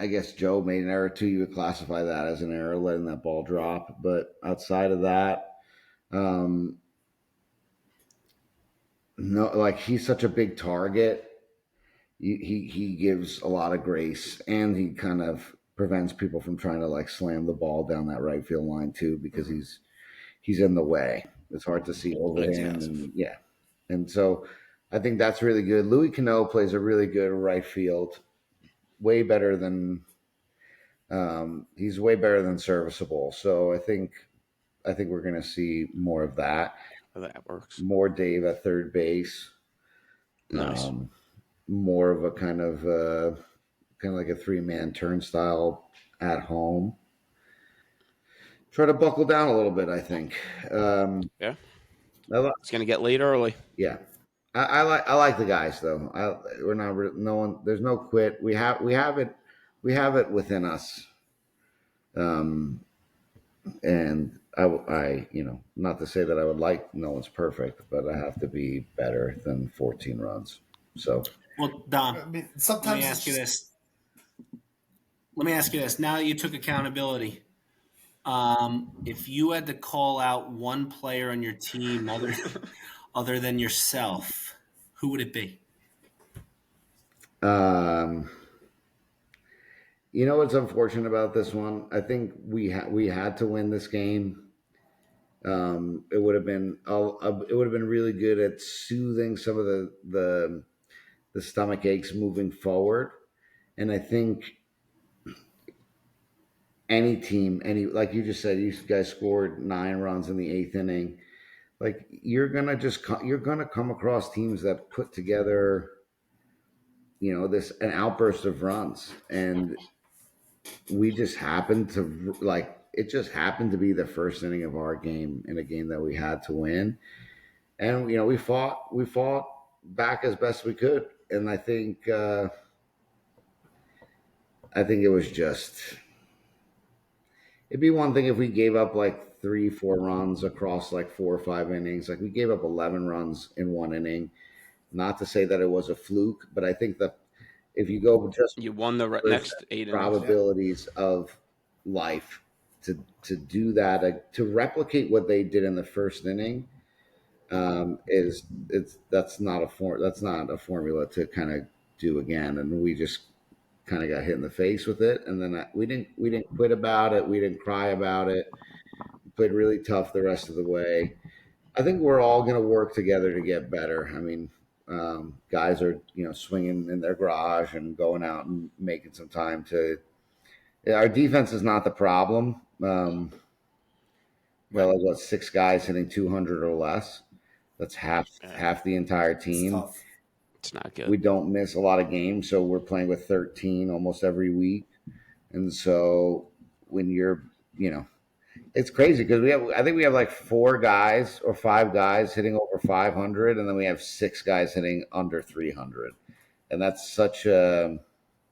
I guess Joe made an error too. You would classify that as an error, letting that ball drop. But outside of that, no, like, he's such a big target. He gives a lot of grace, and he kind of prevents people from trying to, like, slam the ball down that right field line too, because he's in the way. It's hard to see over him, and and so I think that's really good. Louis Cano plays a really good right field, way better than he's way better than serviceable. So I think we're going to see more of that. That works. More Dave at third base. Nice. More of a kind of like a 3-man turnstile at home. Try to buckle down a little bit, I think. Yeah. It's going to get late early. Yeah. I like the guys though. We're not no one. There's no quit. We have it within us. And I not to say that I would like no one's perfect, but I have to be better than 14 runs. So, well, Dom, I mean, sometimes let me ask you this. Now that you took accountability, if you had to call out one player on your team other than yourself, who would it be? What's unfortunate about this one? I think we had to win this game. It would have been really good at soothing some of the stomach aches moving forward. And I think any team, like you just said, you guys scored 9 runs in the 8th inning. Like you're gonna come across teams that put together, an outburst of runs, and we just happened to it just happened to be the first inning of our game in a game that we had to win, and we fought back as best we could, and I think it was just. It'd be one thing if we gave up like 3, 4 runs across like 4 or 5 innings. Like we gave up 11 runs in one inning. Not to say that it was a fluke, but I think that if you go just You won the next 8 innings. probabilities of life to do that, to replicate what they did in the first inning, that's not a formula to kind of do again. And we just kind of got hit in the face with it, and then we didn't quit about it. We didn't cry about it. We played really tough the rest of the way. I think we're all going to work together to get better. I mean, guys are swinging in their garage and going out and making some time to. Our defense is not the problem. Well, like 6 guys hitting 200 or less. That's half the entire team. It's not good. We don't miss a lot of games, so we're playing with 13 almost every week. And so when you're, it's crazy because I think we have like 4 guys or 5 guys hitting over 500, and then we have 6 guys hitting under 300. And that's such a.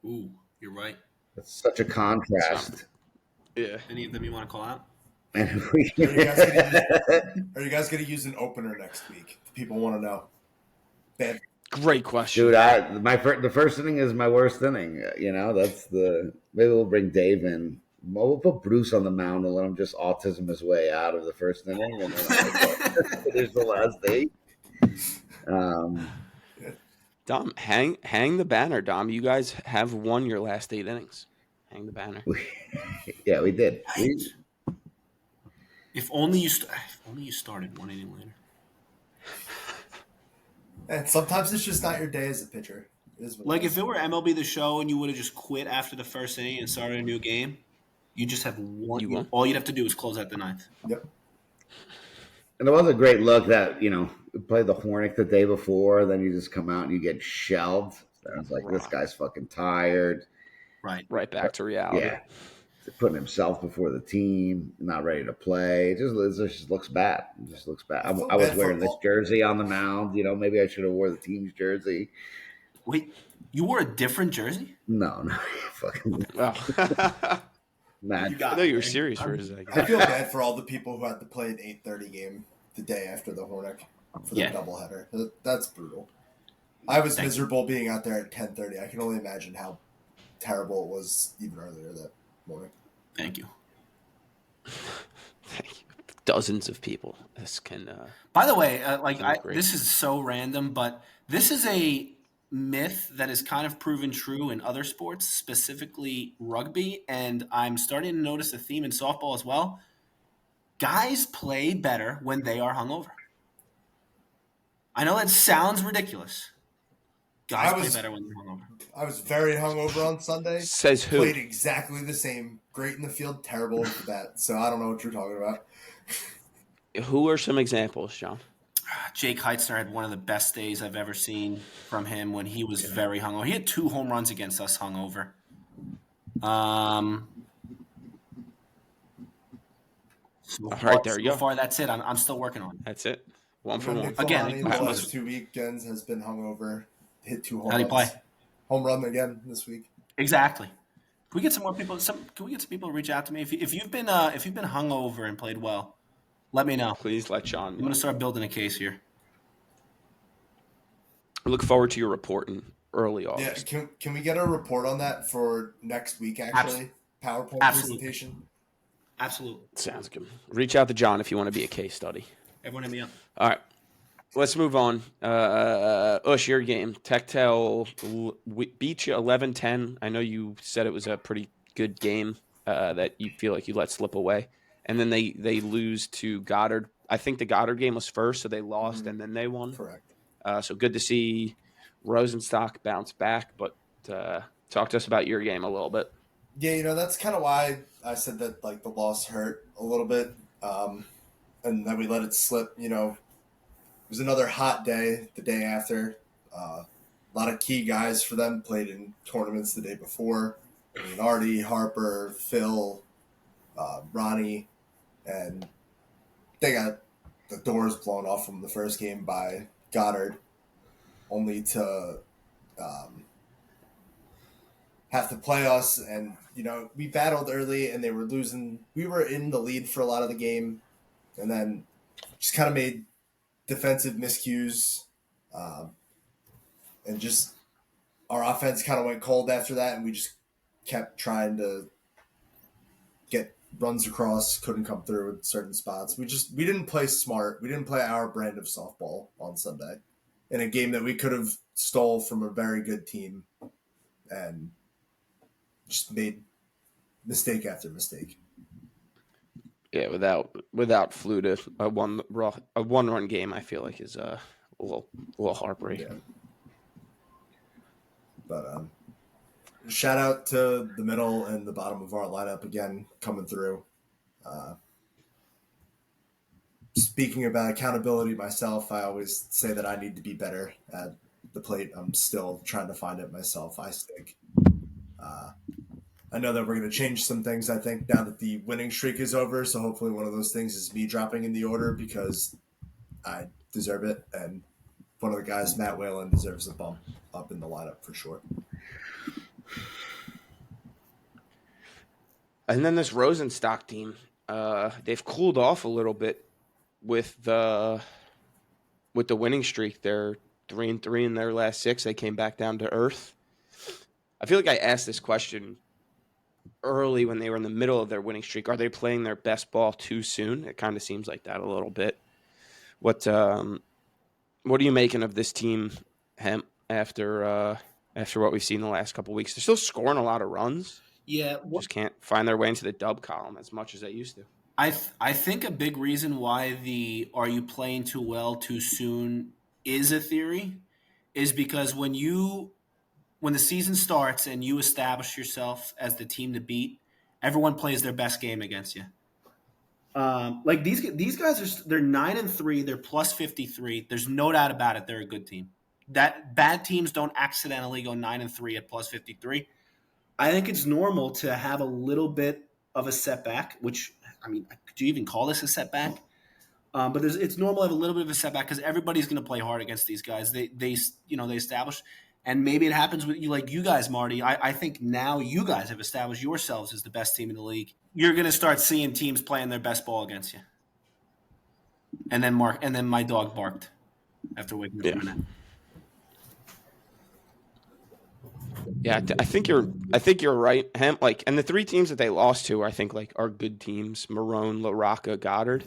Ooh, you're right. That's such a contrast. Yeah. Any of them you want to call out? Are you guys going to use an opener next week? People want to know. Ben. Great question, dude. The first inning is my worst inning. Maybe we'll bring Dave in. We'll put Bruce on the mound and let him just autism his way out of the first inning, and then finish the last 8. Dom, hang the banner, Dom. You guys have won your last 8 innings. Hang the banner. Yeah, we did. If only you started 1 inning later. And sometimes it's just not your day as a pitcher. Like if it were MLB The Show and you would have just quit after the first inning and started a new game, you just have one. All you'd have to do is close out the 9th. Yep. And it was a great look that we played the Hornik the day before. Then you just come out and you get shelled. I was like, this guy's fucking tired. Right back to reality. Yeah. Putting himself before the team, not ready to play. It just looks bad. It just looks bad. I was wearing this jersey on the mound. Maybe I should have wore the team's jersey. Wait, you wore a different jersey? No, fucking. I know you were serious for a second. I feel bad for all the people who had to play an 8:30 game the day after the Hornik for the doubleheader. That's brutal. I was miserable being out there at 10:30. I can only imagine how terrible it was even earlier that morning. Thank you. Thank you. Dozens of people. This can. By the way, this is so random, but this is a myth that is kind of proven true in other sports, specifically rugby, and I'm starting to notice a theme in softball as well. Guys play better when they are hungover. I know that sounds ridiculous. Guys play better when they're hungover. I was very hungover on Sunday. Says who? Played exactly the same. Great in the field, terrible at the bat. So I don't know what you're talking about. Who are some examples, John? Jake Heitzner had one of the best days I've ever seen from him when he was very hungover. He had 2 home runs against us hungover. All right, there you go. So far, that's it. I'm still working on it. That's it. 1 for 1. Again, the last 2 weekends has been hungover. Hit 2 home runs. How do you play? Home run again this week. Exactly. Can we get some more people? Can we get some people to reach out to me if you've been hungover and played well? Let me know. Please let Sean know. I'm going to start building a case here. I look forward to your report in early August. Yeah, can we get a report on that for next week, actually? PowerPoint presentation? Absolutely. Sounds good. Reach out to John if you want to be a case study. Everyone hit me up. All right. Let's move on. Ush, your game. Tech-Tel beat you 11-10. I know you said it was a pretty good game that you feel like you let slip away. And then they lose to Goddard. I think the Goddard game was first, so they lost and then they won. Correct. So good to see Rosenstock bounce back, but Talk to us about your game a little bit. Yeah, that's kind of why I said that like the loss hurt a little bit, and then we let it slip. It was another hot day the day after. A lot of key guys for them played in tournaments the day before. I mean, Artie, Harper, Phil, Ronnie, and they got the doors blown off from the first game by Goddard, only to um, have to play us. And we battled early, and they were losing. We were in the lead for a lot of the game, and then just kind of made defensive miscues, and just our offense kind of went cold after that, and we just kept trying to get runs across, couldn't come through in certain spots. We didn't play smart. We didn't play our brand of softball on Sunday in a game that we could have stole from a very good team, and just made mistake after mistake. Yeah, without Fluta, a one run game, I feel like is a little heartbreaking. Yeah. But shout out to the middle and the bottom of our lineup again coming through. Speaking about accountability myself, I always say that I need to be better at the plate. I'm still trying to find it myself. I stink. I know that we're going to change some things, I think, now that the winning streak is over. So hopefully one of those things is me dropping in the order because I deserve it. And one of the guys, Matt Whalen, deserves a bump up in the lineup for sure. And then this Rosenstock team, they've cooled off a little bit with the winning streak. They're 3-3 in their last 6. They came back down to earth. I feel like I asked this question early when they were in the middle of their winning streak. Are they playing their best ball too soon? It kind of seems like that a little bit. What are you making of this team, Hemp, after what we've seen the last couple of weeks? They're still scoring a lot of runs. Yeah, Just can't find their way into the dub column as much as they used to. I think a big reason why the "are you playing too well too soon" is a theory is because when the season starts and you establish yourself as the team to beat, everyone plays their best game against you. Like these guys they're 9-3, they're plus 53. There's no doubt about it. They're a good team. That bad teams don't accidentally go 9-3 at plus 53. I think it's normal to have a little bit of a setback, which I mean, could you even call this a setback? But it's normal to have a little bit of a setback because everybody's going to play hard against these guys. They establish, and maybe it happens with you, like you guys, Marty. I think now you guys have established yourselves as the best team in the league. You're going to start seeing teams playing their best ball against you. And then my dog barked after waking up from that. Yeah, I think you're right, Hemp. Like, and the 3 teams that they lost to, I think, like, are good teams: Marone, LaRocca, Goddard.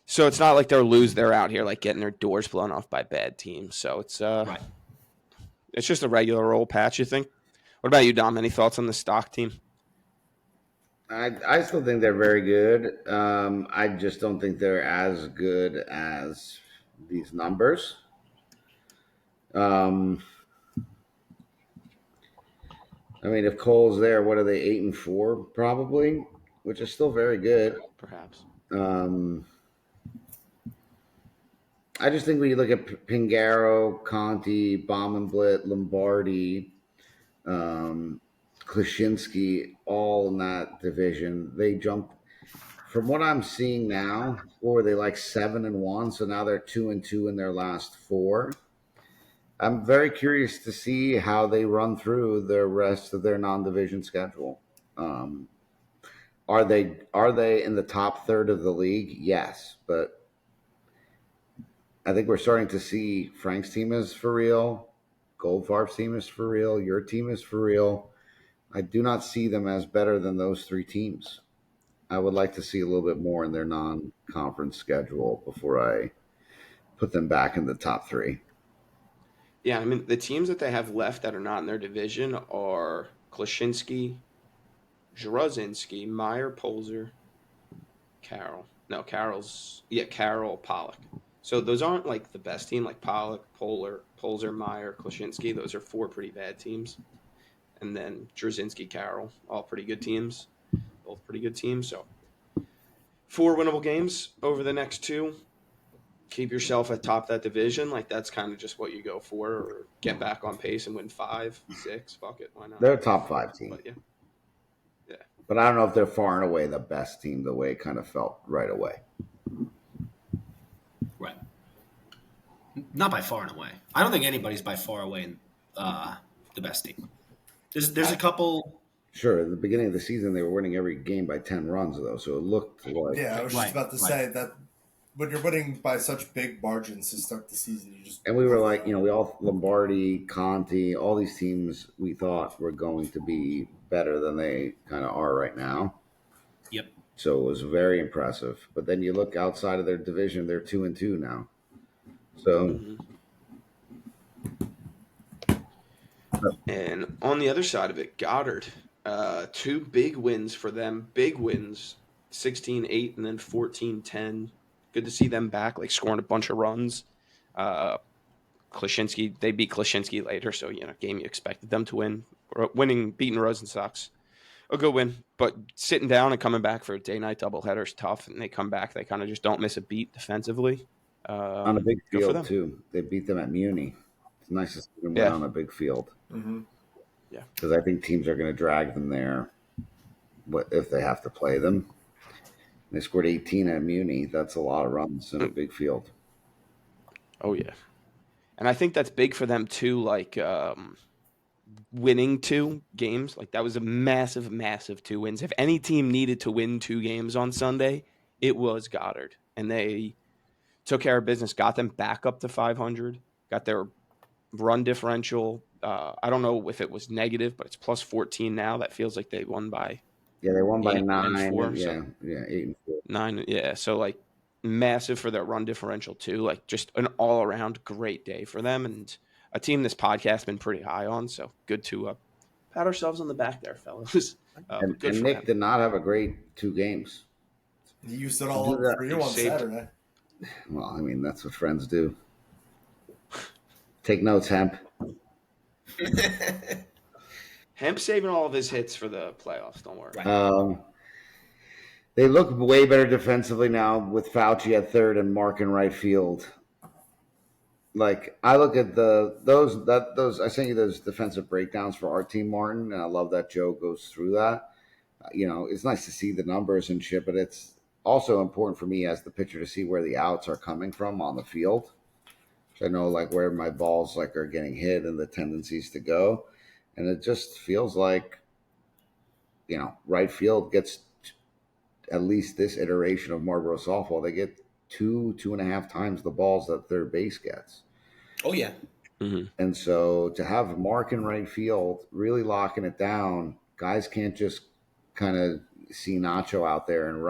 So it's not like they're out here like getting their doors blown off by bad teams. So it's Right. It's just a regular old patch, you think? What about you, Dom? Any thoughts on the stock team? I still think they're very good. I just don't think they're as good as these numbers. I mean, if Cole's there, what are they, 8-4 probably, which is still very good. Perhaps. I just think when you look at Pingaro, Conti, Baumenblit, Lombardi, Klashinsky, all in that division, they jumped. From what I'm seeing now, what were they, like 7-1? So now they're 2-2 in their last 4. I'm very curious to see how they run through the rest of their non-division schedule. Are they in the top third of the league? Yes, but I think we're starting to see Frank's team is for real, Goldfarb's team is for real, your team is for real. I do not see them as better than those 3 teams. I would like to see a little bit more in their non-conference schedule before I put them back in the top 3. Yeah, I mean, the teams that they have left that are not in their division are Klashinsky, Zdrazinski, Meyer, Polzer, Carroll. No, Carroll, Pollock. So those aren't like the best team, like Pollock, Polzer, Meyer, Klashinsky. Those are 4 pretty bad teams. and then Drzezinski, Carroll, all pretty good teams. Both pretty good teams. So 4 winnable games over the next 2. Keep yourself at top of that division. Like, that's kind of just what you go for, or get back on pace and win 5, 6. Fuck it, why not? They're a top 5 team. But yeah. But I don't know if they're far and away the best team the way it kind of felt right away. Right. Not by far and away. I don't think anybody's by far away the best team. There's a couple. Sure, at the beginning of the season, they were winning every game by 10 runs, though. So it looked like. Yeah, I was just about to say that when you're winning by such big margins to start the season, you just. And we were like, we all, Lombardi, Conti, all these teams we thought were going to be better than they kind of are right now. Yep. So it was very impressive. But then you look outside of their division, they're 2-2 now. So. And on the other side of it, Goddard, 2 big wins for them. Big wins, 16-8 and then 14-10. Good to see them back, like scoring a bunch of runs. Klashinsky, they beat Klashinsky later, so game you expected them to win. Beating Rosen sucks. A good win, but sitting down and coming back for a day-night doubleheader is tough, and they come back, they kind of just don't miss a beat defensively. On a big field, too. They beat them at Muni. It's nice to see them win on a big field. Mm-hmm. Yeah. Because I think teams are going to drag them there if they have to play them. They scored 18 at Muni. That's a lot of runs in a big field. Oh, yeah. And I think that's big for them, too, like winning 2 games. Like, that was a massive, massive 2 wins. If any team needed to win 2 games on Sunday, it was Goddard. And they took care of business, got them back up to 500, got their run differential. I don't know if it was negative, but it's plus 14 now. That feels like they won by. Yeah, they won by 9. 4, 8 and 4. 9. Yeah, so like massive for their run differential too. Like just an all around great day for them, and a team this podcast been pretty high on. So good to pat ourselves on the back there, fellas. And Nick did not have a great 2 games. He used it all for you on Saturday. Well, I mean, that's what friends do. Take notes, Hemp. Hemp saving all of his hits for the playoffs. Don't worry. They look way better defensively now with Fauci at third and Mark in right field. Like, I look at those. I sent you those defensive breakdowns for our team, Martin, and I love that Joe goes through that. It's nice to see the numbers and shit, but it's also important for me as the pitcher to see where the outs are coming from on the field. I know like where my balls like are getting hit and the tendencies to go. And it just feels like, right field gets at least this iteration of Marlboro softball. They get 2.5 times the balls that third base gets. Oh, yeah. Mm-hmm. And so to have Mark in right field really locking it down, guys can't just kind of see Nacho out there and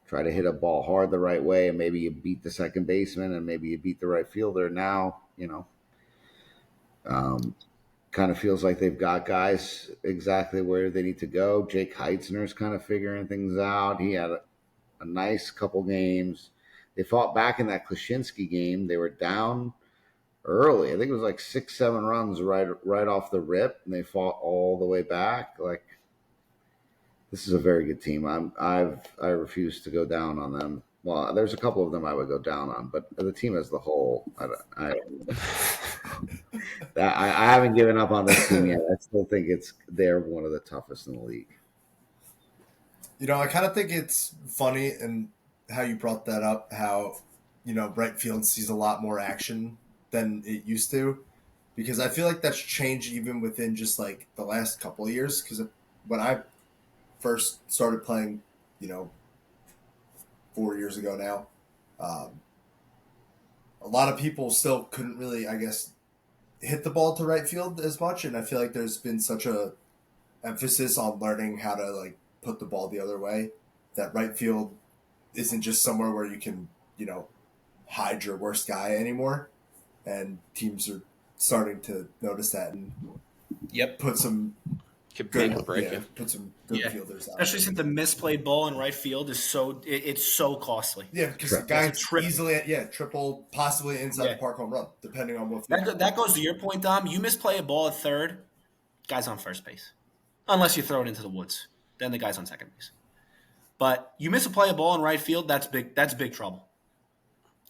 try to hit a ball hard the right way, and maybe you beat the second baseman and maybe you beat the right fielder. Now, kind of feels like they've got guys exactly where they need to go. Jake Heitzner's kind of figuring things out. He had a nice couple games. They fought back in that Klashinsky game. They were down early. I think it was like 6-7 runs right off the rip, and they fought all the way back. Like, this is a very good team. I refuse to go down on them. Well, there's a couple of them I would go down on, but the team as the whole, I haven't given up on this team yet. I still think they're one of the toughest in the league. I kind of think it's funny and how you brought that up, how, right field sees a lot more action than it used to, because I feel like that's changed even within just like the last couple of years. Because when I first started playing, 4 years ago now, a lot of people still couldn't really, I guess, hit the ball to right field as much. And I feel like there's been such a emphasis on learning how to like put the ball the other way, that right field isn't just somewhere where you can, hide your worst guy anymore. And teams are starting to notice that and put some Could good, make or break it. put some good fielders out. Especially since the misplayed ball in right field is it's so costly. Yeah, because the guy easily triple, possibly inside the park home run, depending on what. That goes to your point, Dom. You misplay a ball at third, guy's on first base. Unless you throw it into the woods. Then the guy's on second base. But you miss a play of ball in right field, that's big trouble.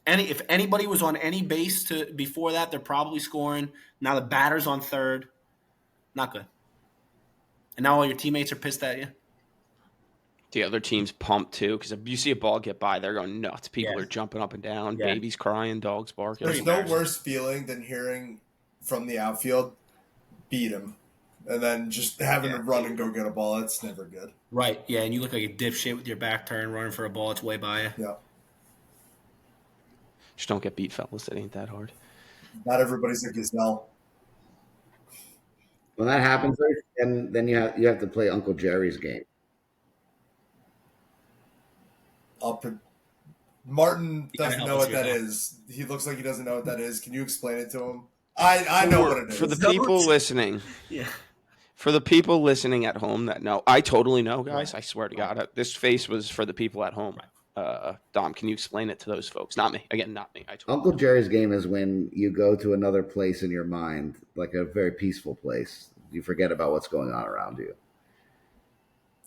If anybody was on any base before that, they're probably scoring. Now the batter's on third. Not good. And now all your teammates are pissed at you. The other team's pumped too, because if you see a ball get by, they're going nuts. People are jumping up and down, babies crying, dogs barking. There's no worse feeling than hearing from the outfield, beat him, and then just having to run and go get a ball. That's never good. Right, yeah, and you look like a dipshit with your back turned, running for a ball. It's way by you. Yeah. Just don't get beat, fellas. It ain't that hard. Not everybody's a gazelle. When that happens, then you have to play Uncle Jerry's game. Martin doesn't know what that is. He looks like he doesn't know what that is. Can you explain it to him? I know what it is. For the people listening. Yeah. For the people listening at home that know, I totally know, guys. I swear to God. This face was for the people at home. Dom, can you explain it to those folks? Not me. Again, not me. Uncle Jerry's game is when you go to another place in your mind, like a very peaceful place. You forget about what's going on around you.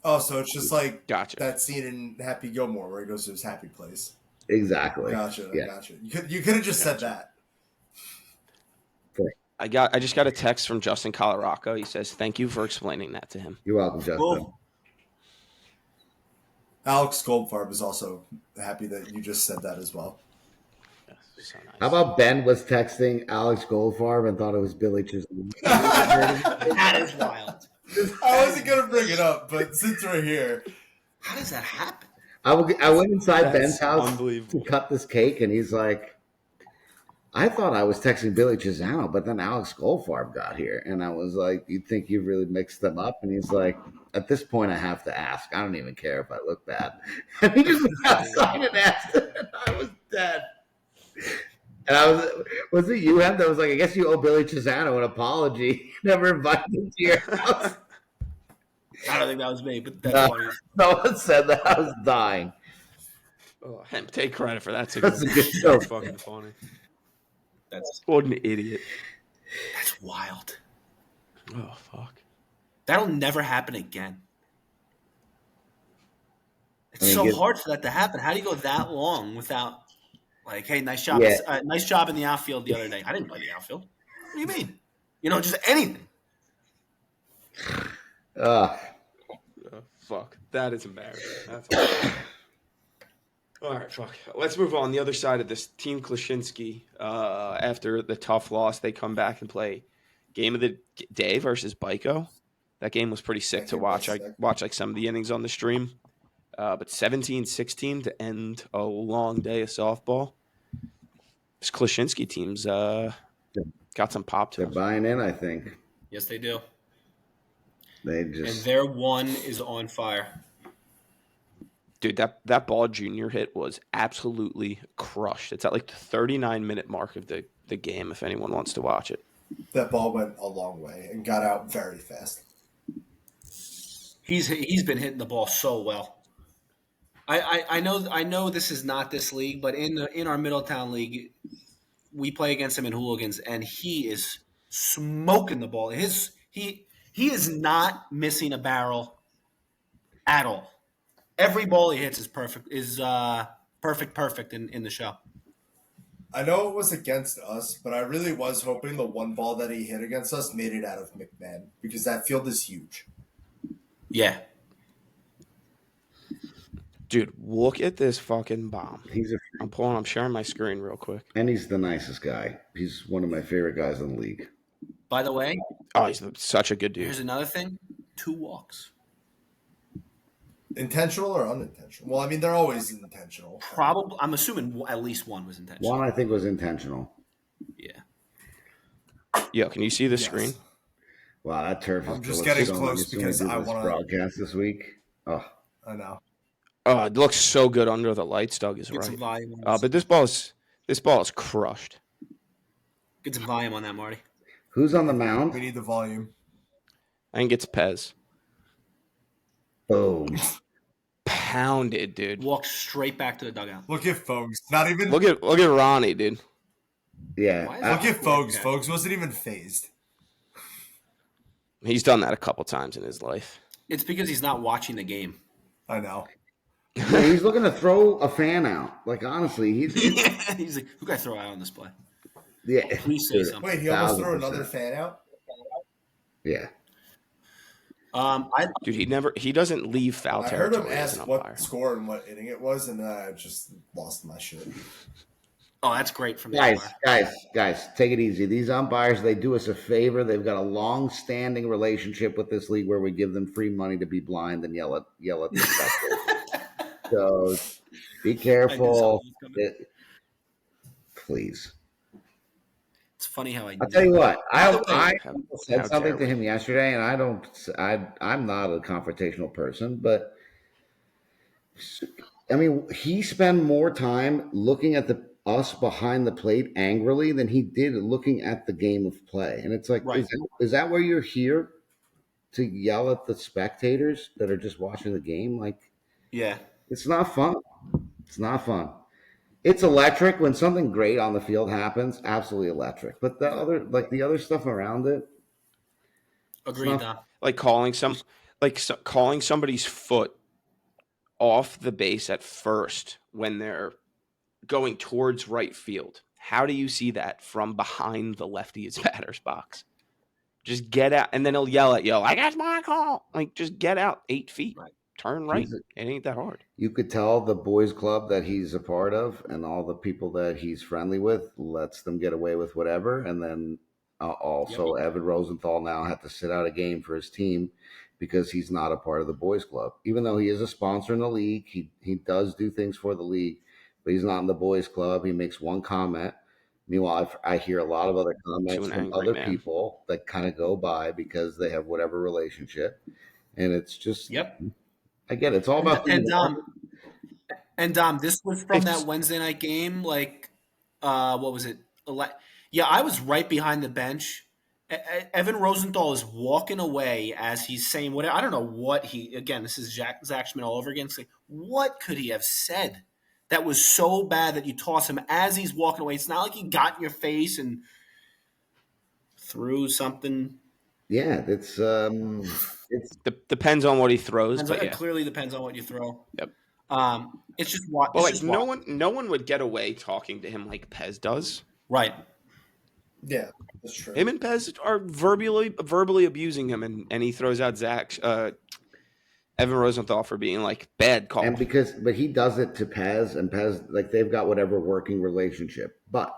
Oh, so it's just like Gotcha. that scene in Happy Gilmore where he goes to his happy place. Exactly. Gotcha. Yeah. Gotcha. You could have just said that. I just got a text from Justin Colaraco. He says, "Thank you for explaining that to him." You're welcome, Justin. Cool. Alex Goldfarb is also happy that you just said that as well. Yes, so nice. How about Ben was texting Alex Goldfarb and thought it was Billy Chisholm? That is wild. I wasn't going to bring it up, but since we're here. How does that happen? I went inside That's Ben's house unbelievable. to cut this cake, and he's like, I thought I was texting Billy Chisano, but then Alex Goldfarb got here. And I was like, you think you really mixed them up? And he's like, at this point, I have to ask. I don't even care if I look bad. And he just went outside and asked, and I was dead. And was it you, Em, that was like, I guess you owe Billy Chisano an apology. Never invited him to your house. I don't think that was me, but that's funny. No one said that. I was dying. Oh, take credit for that. That's a good show. That's fucking funny. What an idiot. That's wild. Oh, fuck. That'll never happen again. It's I mean, so hard for that to happen. How do you go that long without, like, hey, nice job. Yeah. Nice job in the outfield the other day. I didn't play the outfield. What do you mean? Just anything. Fuck. That is embarrassing. That's awesome. All right, fuck. Let's move on. The other side of this, Team Klaczynski, after the tough loss, they come back and play game of the day versus Byko. That game was pretty sick to watch. I watched like some of the innings on the stream. But 17-16 to end a long day of softball. This Klaczynski team's got some pop to They're them. buying in, I think. Yes, they do. And their one is on fire. Dude, that ball Junior hit was absolutely crushed. It's at like the 39-minute mark of the game if anyone wants to watch it. That ball went a long way and got out very fast. He's been hitting the ball so well. I know this is not this league, but in our Middletown league, we play against him in hooligans, and he is smoking the ball. He is not missing a barrel at all. Every ball he hits is perfect. Perfect in the show. I know it was against us, but I really was hoping the one ball that he hit against us made it out of McMahon because that field is huge. Yeah. Dude, look at this fucking bomb. I'm I'm sharing my screen real quick. And he's the nicest guy. He's one of my favorite guys in the league. By the way, he's such a good dude. Here's another thing: 2 walks. Intentional or unintentional? Well, I mean, they're always intentional. Probably, I'm assuming at least one was intentional. One, I think, was intentional. Yeah. Yo, can you see the screen? Wow, that turf is. I'm just getting close because I want to broadcast this week. Oh, I know. Oh, it looks so good under the lights. Doug is Get some right. volume But this ball is crushed. Get some volume on that, Marty. Who's on the mound? We need the volume. I think it's Pez. Boom. Pounded, dude. Walk straight back to the dugout. Look at Fogs. Not even. Look at Ronnie, dude. Yeah. Look at Fogs. Fogs wasn't even phased. He's done that a couple times in his life. It's because he's not watching the game. I know. Yeah, he's looking to throw a fan out. Like honestly, He's like, who can I throw out on this play? yeah. Please say something. Wait, he almost threw 1000%. another fan out? Yeah. Dude, he doesn't leave foul I heard territory him as an ask umpire. what score and what inning it was, and I just lost my shit. Oh, that's great from the umpire. Guys, take it easy. These umpires, they do us a favor. They've got a long-standing relationship with this league where we give them free money to be blind and yell at the spectators. So be careful. Please. It's funny how I'll tell you what. I said How something dare to we. him yesterday, and I'm not a confrontational person, but I mean, he spent more time looking at us behind the plate angrily than he did looking at the game of play. And it's like, Right. is that where you're here to yell at the spectators that are just watching the game? Like, Yeah. it's not fun. It's not fun. It's electric when something great on the field happens. Absolutely electric. But the other stuff around it. Agreed, Dom. Like calling somebody's foot off the base at first when they're going towards right field. How do you see that from behind the lefty's batter's box? Just get out, and then he'll yell at you, I got my call. Like, just get out 8 feet. Right. Turn right. It ain't that hard. You could tell the boys club that he's a part of and all the people that he's friendly with lets them get away with whatever. And then also Evan Rosenthal now had to sit out a game for his team because he's not a part of the boys club. Even though he is a sponsor in the league, he does do things for the league, but he's not in the boys club. He makes one comment. Meanwhile, I hear a lot of other comments from other people that kind of go by because they have whatever relationship. And it's just, I get it. It's all about and Dom, this was from that Wednesday night game. Like, what was it? Yeah, I was right behind the bench. Evan Rosenthal is walking away as he's saying what I don't know what he. Again, this is Zach Schmidt all over again. It's like, what could he have said that was so bad that you toss him as he's walking away? It's not like he got in your face and threw something. Yeah, it's depends on what he throws. But it clearly depends on what you throw. Yep. It's just no one would get away talking to him like Pez does. Right. Yeah, that's true. Him and Pez are verbally abusing him, and he throws out Evan Rosenthal for being like bad call. And but he does it to Pez, and Pez, like, they've got whatever working relationship. But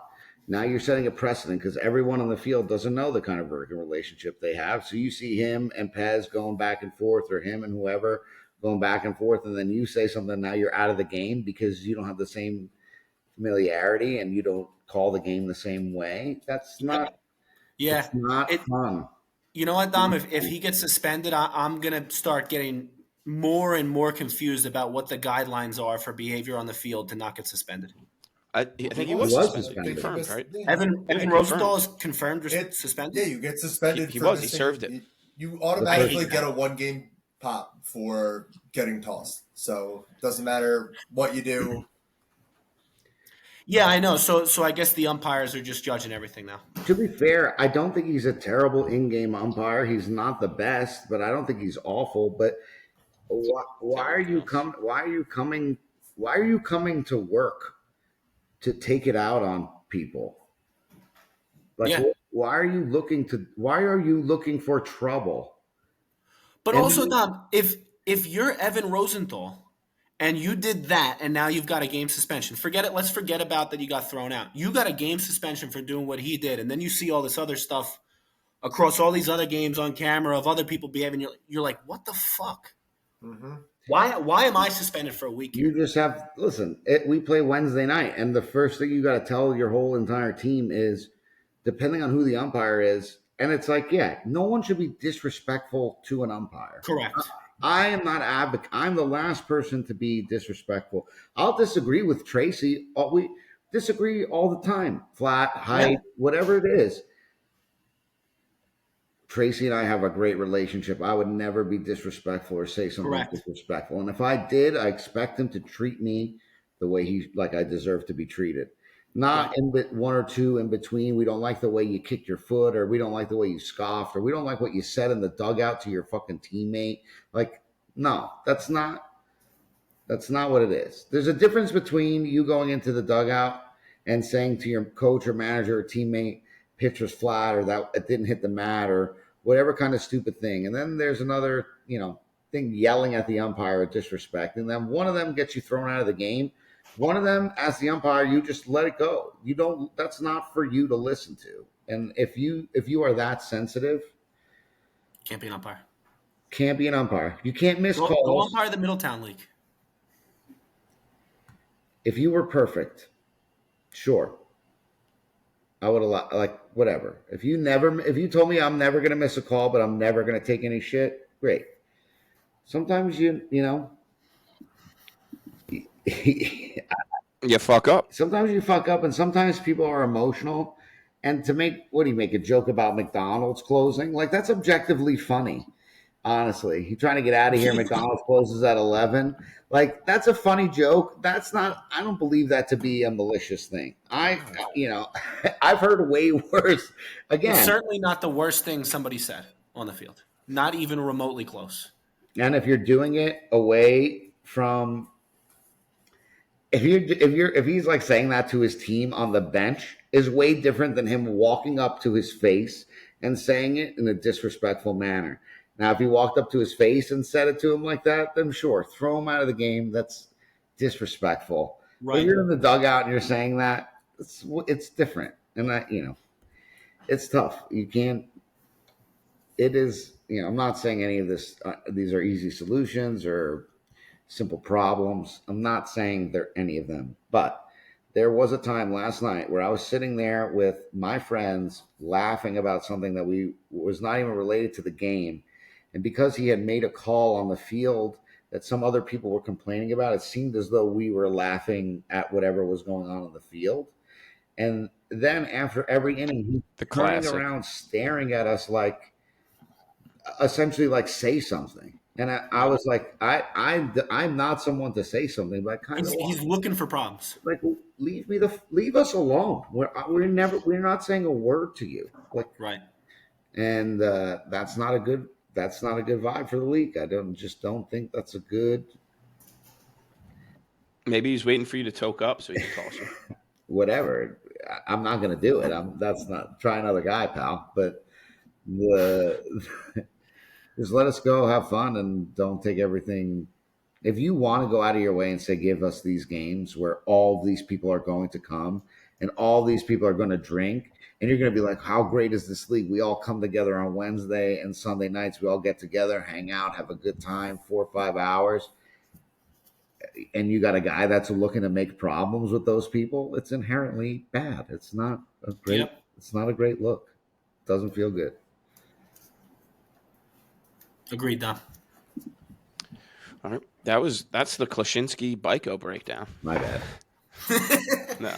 now you're setting a precedent because everyone on the field doesn't know the kind of working relationship they have. So you see him and Pez going back and forth, or him and whoever going back and forth, and then you say something, now you're out of the game because you don't have the same familiarity and you don't call the game the same way. That's not fun. You know what, Dom? If he gets suspended, I'm going to start getting more and more confused about what the guidelines are for behavior on the field to not get suspended. I think he was suspended. Confirmed, right? Evan Rosenthal is confirmed suspended? Yeah, you get suspended. He served it. You automatically get a 1-game pop for getting tossed. So it doesn't matter what you do. Yeah, I know. So I guess the umpires are just judging everything now. To be fair, I don't think he's a terrible in-game umpire. He's not the best, but I don't think he's awful. But why are you coming to work to take it out on people? Like, why are you looking for trouble? But also, Dom, if you're Evan Rosenthal and you did that, and now you've got a game suspension. Forget it. Let's forget about that you got thrown out. You got a game suspension for doing what he did, and then you see all this other stuff across all these other games on camera of other people behaving. You're like, what the fuck? Mm-hmm. Why am I suspended for a week? You just have we play Wednesday night, and the first thing you got to tell your whole entire team is, depending on who the umpire is, and it's like, no one should be disrespectful to an umpire. Correct. I am not advocate. I'm the last person to be disrespectful. I'll disagree with Tracy. We disagree all the time. Flat, height, whatever it is. Tracy and I have a great relationship. I would never be disrespectful or say something disrespectful. And if I did, I expect him to treat me the way I deserve to be treated. Not in one or two in between. We don't like the way you kicked your foot, or we don't like the way you scoffed, or we don't like what you said in the dugout to your fucking teammate. Like, no, that's not what it is. There's a difference between you going into the dugout and saying to your coach or manager or teammate, pitch was flat, or that it didn't hit the mat, or whatever kind of stupid thing. And then there's another, thing yelling at the umpire with disrespect. And then one of them gets you thrown out of the game. One of them, as the umpire, you just let it go. You don't. That's not for you to listen to. And if you are that sensitive, Can't be an umpire. Can't be an umpire. You can't miss calls. Go umpire the Middletown League. If you were perfect, sure, I would allow, whatever. If you told me I'm never gonna miss a call, but I'm never gonna take any shit, great. Sometimes you fuck up. Sometimes you fuck up, and sometimes people are emotional. And to make a joke about McDonald's closing? Like, that's objectively funny. Honestly, you're trying to get out of here. McDonald's closes at 11. Like, that's a funny joke. That's not. I don't believe that to be a malicious thing. I've heard way worse. Again, it's certainly not the worst thing somebody said on the field. Not even remotely close. And if you're doing it away from, if he's like saying that to his team on the bench, is way different than him walking up to his face and saying it in a disrespectful manner. Now, if he walked up to his face and said it to him like that, then sure, throw him out of the game. That's disrespectful. Right. If you're in the dugout and you're saying that, it's different. And that, it's tough. You can't, it is, I'm not saying any of this, these are easy solutions or simple problems. I'm not saying they're any of them, but there was a time last night where I was sitting there with my friends laughing about something that was not even related to the game. And because he had made a call on the field that some other people were complaining about, it seemed as though we were laughing at whatever was going on the field. And then after every inning, he's turning around, staring at us like, essentially like, say something. And I was like, I'm not someone to say something, but he's looking for problems. Like, leave us alone. We're not saying a word to you. Like, right. And that's not a good vibe for the league. I don't think that's a good. Maybe he's waiting for you to toke up so he can toss you. Whatever. I'm not going to do it. That's not, try another guy, pal. But just let us go, have fun, and don't take everything. If you want to go out of your way and say, give us these games where all these people are going to come and all these people are going to drink, and you're going to be like, how great is this league? We all come together on Wednesday and Sunday nights. We all get together, hang out, have a good time, 4 or 5 hours. And you got a guy that's looking to make problems with those people. It's inherently bad. It's not a great. Yep. It's not a great look. It doesn't feel good. Agreed, Don. All right. That's the Klaczynski Byko breakdown. My bad. No.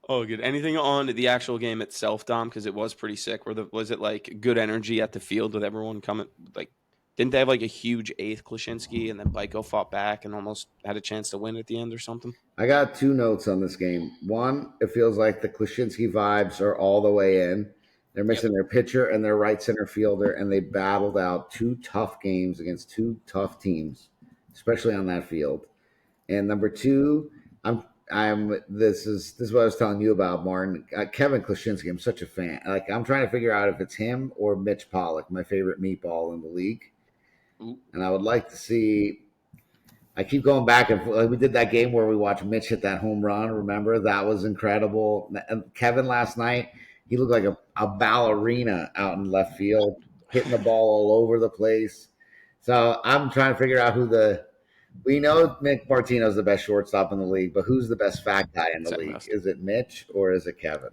Oh, good. Anything on the actual game itself, Dom? Because it was pretty sick. Was it like good energy at the field with everyone coming? Like, didn't they have like a huge eighth Klaczynski, and then Byko fought back and almost had a chance to win at the end or something? I got 2 notes on this game. One, it feels like the Klaczynski vibes are all the way in. They're missing their pitcher and their right center fielder, and they battled out 2 tough games against 2 tough teams, especially on that field. And number 2, this is what I was telling you about, Martin. Kevin Klaczynski, I'm such a fan. Like, I'm trying to figure out if it's him or Mitch Pollock, my favorite meatball in the league. And I would like to see. I keep going back, and we did that game where we watched Mitch hit that home run. Remember, that was incredible. And Kevin last night, he looked like a ballerina out in left field, hitting the ball all over the place. So I'm trying to figure out we know Nick Martino's the best shortstop in the league, but who's the best fat guy in the league? Is it Mitch or is it Kevin?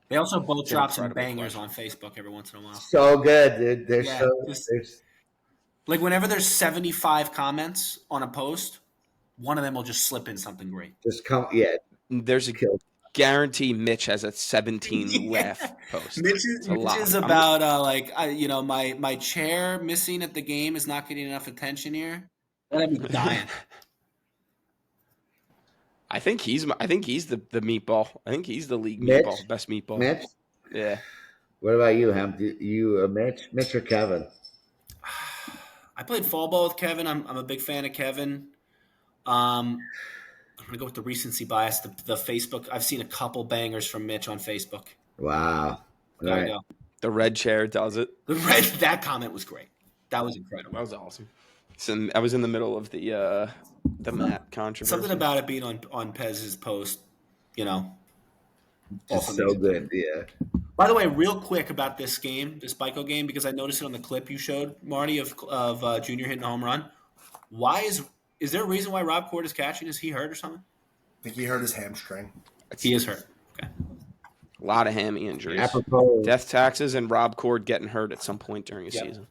They also both drop some bangers on Facebook every once in a while. So good, dude. Like, whenever there's 75 comments on a post, one of them will just slip in something great. There's a guarantee Mitch has a 17 laugh post. Mitch is about my chair missing at the game is not getting enough attention here. And I'm dying. I think he's the meatball. I think he's the league Mitch? meatball, best meatball. Mitch? Yeah. What about you, Hem? Mitch or Kevin? I played fall ball with Kevin. I'm a big fan of Kevin. I'm gonna go with the recency bias. The Facebook. I've seen a couple bangers from Mitch on Facebook. Wow. Gotta Right. go. The red chair does it. That comment was great. That was incredible. That was awesome. So I was in the middle of the Matt controversy. Something about it being on Pez's post, Just also so makes it good. Yeah. By the way, real quick about this game, this Bico game, because I noticed it on the clip you showed, Marty, of Junior hitting a home run. Why is there a reason why Rob Cord is catching? Is he hurt or something? I think he hurt his hamstring. He is hurt. Okay. A lot of hammy injuries. Apropos, Death taxes and Rob Cord getting hurt at some point during a season.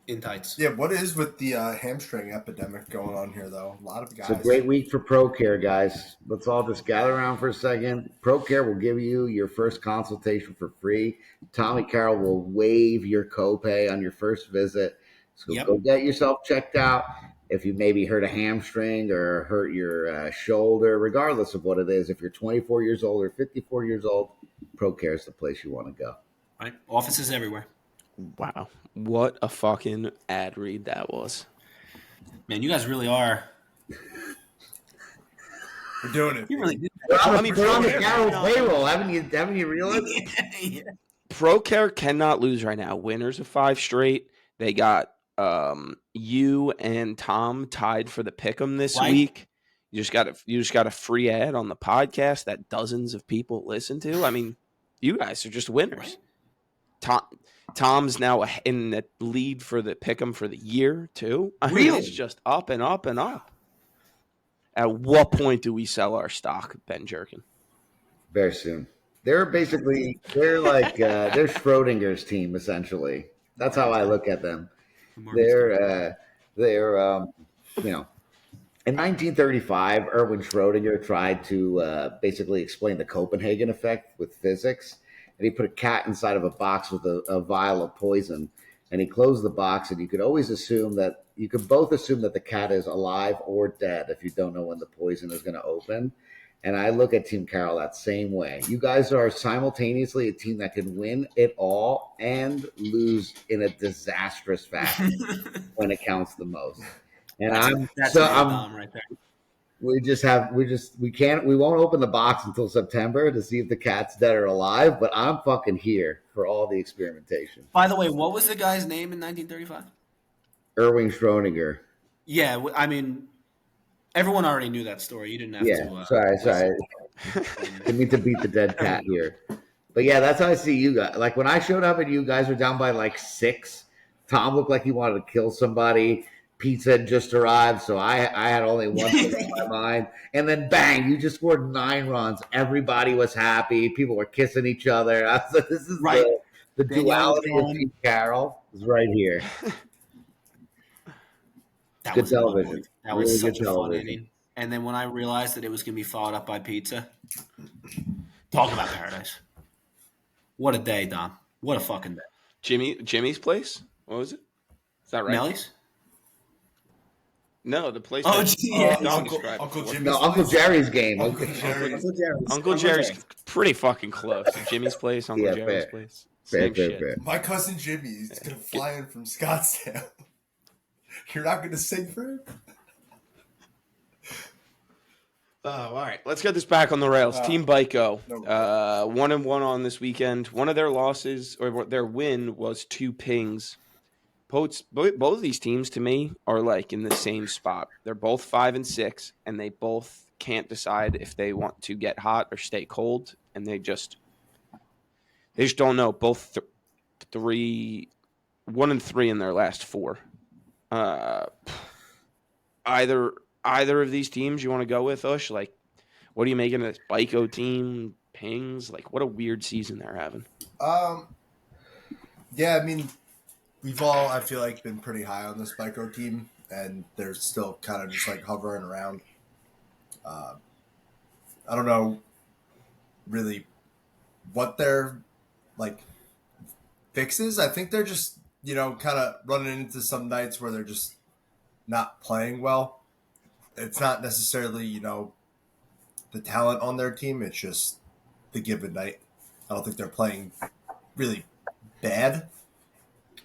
In tights. Yeah, what is with the hamstring epidemic going on here, though? A lot of guys. it's a great week for ProCare, guys. Let's all just gather around for a second. ProCare will give you your first consultation for free. Tommy Carroll will waive your copay on your first visit. So go get yourself checked out. If you maybe hurt a hamstring or hurt your shoulder, regardless of what it is, if you're 24 years old or 54 years old, ProCare is the place you want to go. Right. Offices everywhere. Wow. What a fucking ad read that was. Man, you guys really are. We're doing it. You really did. We're on the Carroll payroll. Haven't you realized? Yeah. ProCare cannot lose right now. Winners of 5 straight. They got you and Tom tied for the pick'em this week. You just got a free ad on the podcast that dozens of people listen to. I mean, you guys are just winners. Right. Tom's now in the lead for the pick'em for the year too. I mean, it's just up and up and up. At what point do we sell our stock, Ben Jerkin? Very soon. They're like they're Schrodinger's team essentially. That's how I look at them. They're in 1935, Erwin Schrodinger tried to basically explain the Copenhagen effect with physics, and he put a cat inside of a box with a vial of poison, and he closed the box, and you could both assume that the cat is alive or dead if you don't know when the poison is going to open. And I look at Team Carroll that same way. You guys are simultaneously a team that can win it all and lose in a disastrous fashion when it counts the most. And that's right there. We won't open the box until September to see if the cat's dead or alive, but I'm fucking here for all the experimentation. By the way, what was the guy's name in 1935? Erwin Schrodinger. Yeah, I mean, everyone already knew that story. You didn't have to. Sorry. Didn't mean to beat the dead cat here. But yeah, that's how I see you guys. Like when I showed up and you guys were down by like 6, Tom looked like he wanted to kill somebody. Pizza had just arrived, so I had only one thing in my mind. And then bang, you just scored 9 runs. Everybody was happy. People were kissing each other. I was like, this is right. The duality of Team Carroll is right here. That good was television. That was really such a fun inning. And then when I realized that it was going to be followed up by pizza, talk about paradise. What a day, Dom. What a fucking day. Jimmy's place? What was it? Is that right? Melly's? No, the place. Oh, yeah. Uncle Jimmy's. No, Uncle Jerry's game. Uncle Jerry's pretty fucking close. Jimmy's place, Uncle Jerry's place. Same shit. Fair. My cousin Jimmy is going to fly in from Scottsdale. You're not going to sing for him? Oh, all right. Let's get this back on the rails. Team Bico, 1-1 on this weekend. One of their losses or their win was 2 pings. Both of these teams, to me, are like in the same spot. They're both 5-6, and they both can't decide if they want to get hot or stay cold, and they just don't know. Both 1-3 in their last 4. Either of these teams you want to go with, Ush? Like, what are you making of this Bico team? Pings? Like, what a weird season they're having. Yeah, I mean, we've all, I feel like, been pretty high on this Bico team, and they're still kind of just, like, hovering around. I don't know really what their, like, fixes. I think they're just, kind of running into some nights where they're just not playing well. It's not necessarily, the talent on their team. It's just the given night. I don't think they're playing really bad.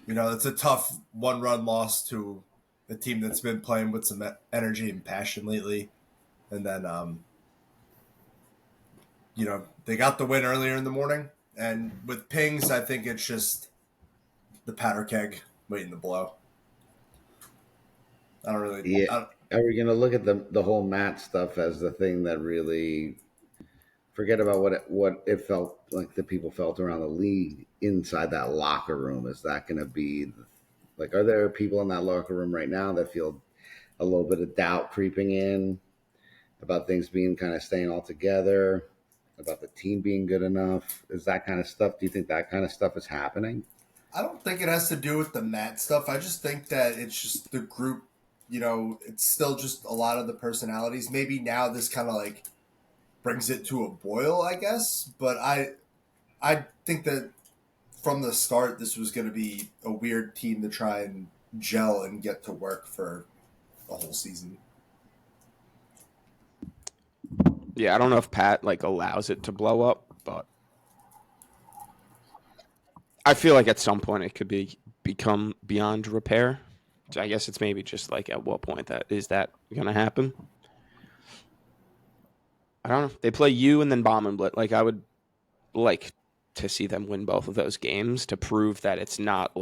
It's a tough one-run loss to a team that's been playing with some energy and passion lately. And then, they got the win earlier in the morning. And with Pings, I think it's just the powder keg waiting to blow. I don't really. Yeah. Are we going to look at the whole Matt stuff as the thing that really forget about what it felt like the people felt around the league inside that locker room? Is that going to be like, are there people in that locker room right now that feel a little bit of doubt creeping in about things being kind of staying all together, about the team being good enough? Is that kind of stuff? Do you think that kind of stuff is happening? I don't think it has to do with the Matt stuff. I just think that it's just the group, it's still just a lot of the personalities. Maybe now this kind of like brings it to a boil, I guess. But I think that from the start, this was going to be a weird team to try and gel and get to work for the whole season. Yeah, I don't know if Pat allows it to blow up, but I feel like at some point it could become beyond repair. So I guess it's maybe just at what point that going to happen? I don't know. They play you and then Bomb and Blit. I would like to see them win both of those games to prove that it's not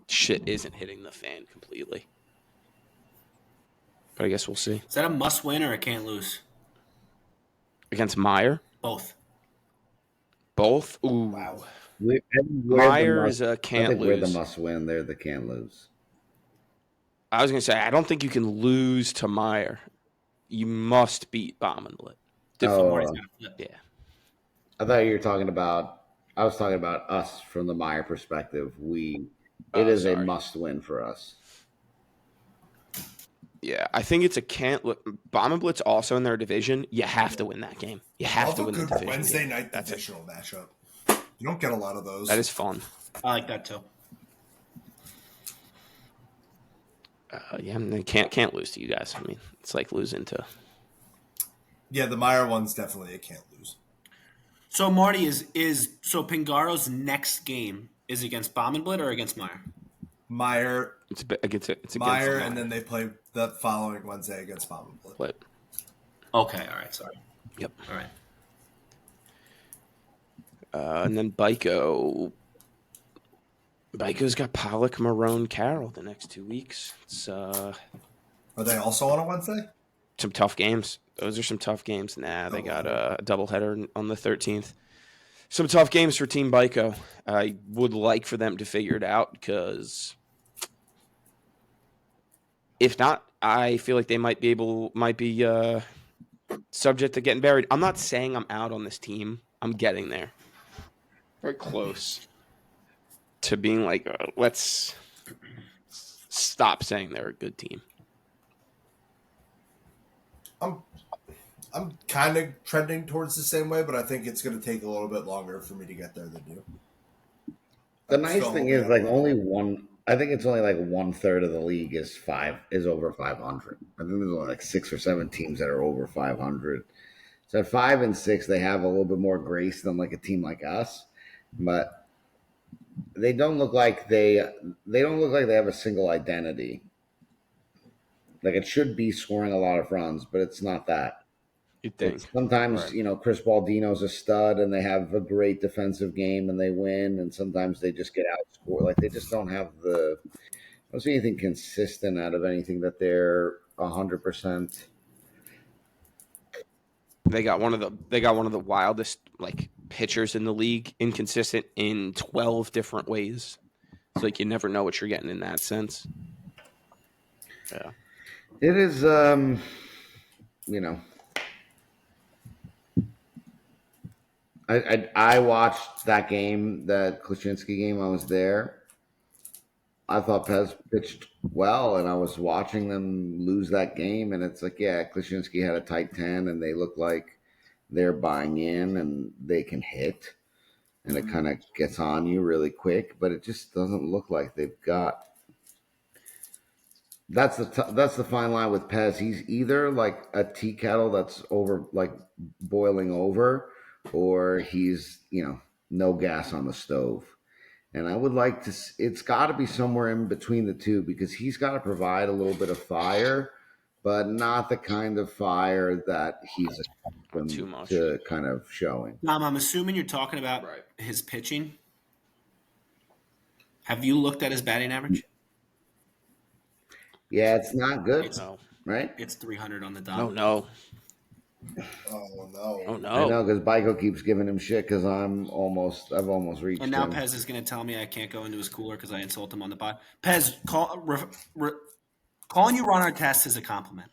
shit isn't hitting the fan completely. But I guess we'll see. Is that a must win or a can't lose? Against Meyer? Both. Both? Ooh. Wow. Meyer is a can't I think lose. we're the must win. They're the can't lose. I was going to say, I don't think you can lose to Meyer. You must beat Bomb and Blit. Yeah. I thought you were talking about. I was talking about us from the Meyer perspective. It is a must win for us. Yeah, I think it's a can't. Bomb and Blitz also in their division. You have to win that game. You have to win the division. Wednesday night divisional matchup. You don't get a lot of those. That is fun. I like that too. Yeah, they can't lose to you guys. I mean, it's like losing to. Yeah, the Meyer one's definitely a can't lose. So Marty so Pingaro's next game is against Bomb and Blit or against Meyer? Meyer. It's against Meyer, and then they play the following Wednesday against Bomb and Blit. Okay, all right, sorry. Yep. All right. And then Byko's got Pollock, Marone, Carroll the next 2 weeks. It's Are they also on a Wednesday? Some tough games. Those are some tough games. They got a doubleheader on the 13th. Some tough games for Team Byko. I would like for them to figure it out because if not, I feel like they might be subject to getting buried. I'm not saying I'm out on this team. I'm getting there. Very close to being let's stop saying they're a good team. I'm kind of trending towards the same way, but I think it's going to take a little bit longer for me to get there than you. The nice thing is only one. I think it's only 1/3 of the league is over 500. I think there's only 6 or 7 teams that are over 500. So at 5 and 6, they have a little bit more grace than a team like us, but they don't look like they have a single identity. It should be scoring a lot of runs, but it's not that. You'd think. Sometimes, right. Chris Baldino's a stud and they have a great defensive game and they win, and sometimes they just get outscored. They just don't have I don't see anything consistent out of anything that they're 100%. They got one of the wildest pitchers in the league, inconsistent in 12 different ways. It's you never know what you're getting in that sense. Yeah. It is, I watched that game, that Klaczynski game. I was there. I thought Pez pitched well, and I was watching them lose that game, and it's Klaczynski had a tight 10, and they look like they're buying in, and they can hit, and it kind of gets on you really quick, but it just doesn't look like they've got that's the fine line with Pez. He's either like a tea kettle that's boiling over, or he's no gas on the stove. And I would like to. It's got to be somewhere in between the two because he's got to provide a little bit of fire, but not the kind of fire that he's Too accustomed much. to kind of showing. I'm assuming you're talking about his pitching. Have you looked at his batting average? Yeah, it's not good, right? It's 300 on the dot. Oh no. Oh no. Oh no. I know because Byko keeps giving him shit because I've almost reached. And now him. Pez is going to tell me I can't go into his cooler because I insult him on the pod. Pez, calling you Ron Artest is a compliment.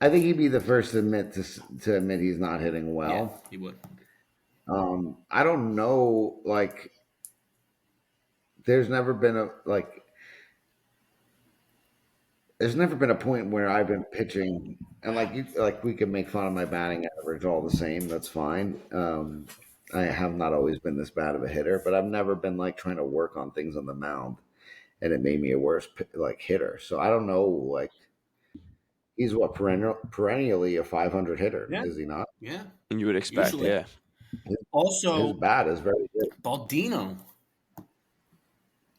I think he'd be the first to admit he's not hitting well. Yeah, he would. I don't know. Like, there's never been a point where I've been pitching and we can make fun of my batting average all the same. That's fine. I have not always been this bad of a hitter, but I've never been like trying to work on things on the mound, and it made me a worse hitter. So I don't know. Like, he's perennially a 500 hitter, is he not? Yeah, and you would expect, usually. yeah. Also, his bat is very good. Baldino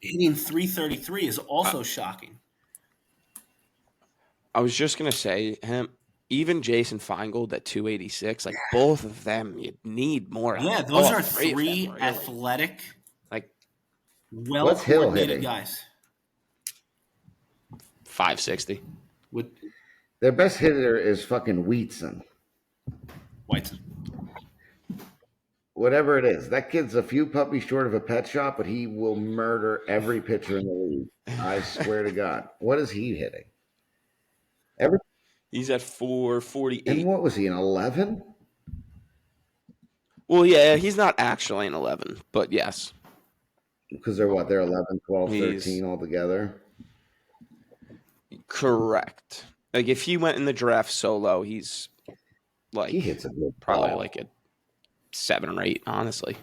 hitting 333 is also shocking. I was just gonna say him. Even Jason Feingold at 286, like both of them, you need more. Yeah, those are three three of them, really. athletic, like well-coordinated guys. 560. Their best hitter is fucking Wheatson. Whiteson. Whatever it is, that kid's a few puppies short of a pet shop, but he will murder every pitcher in the league. I swear to God. What is he hitting? He's at 448. And what was he, an 11? Well, yeah, he's not actually an 11, but yes. Because they're 11, 12, 13 altogether? Correct. Like, if he went in the draft solo, he's like he hits a good probably ball. like a 7 or 8, honestly.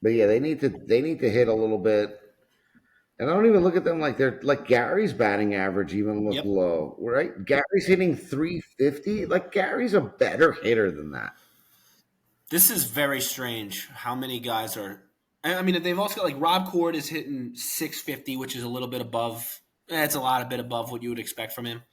But yeah, they need to hit a little bit. And I don't even look at them like they're like Gary's batting average even look low, right? Gary's hitting 350. Like, Gary's a better hitter than that. This is very strange how many guys are. I mean, they've also got like Rob Cord is hitting 650, which is a little bit above. It's a bit above what you would expect from him.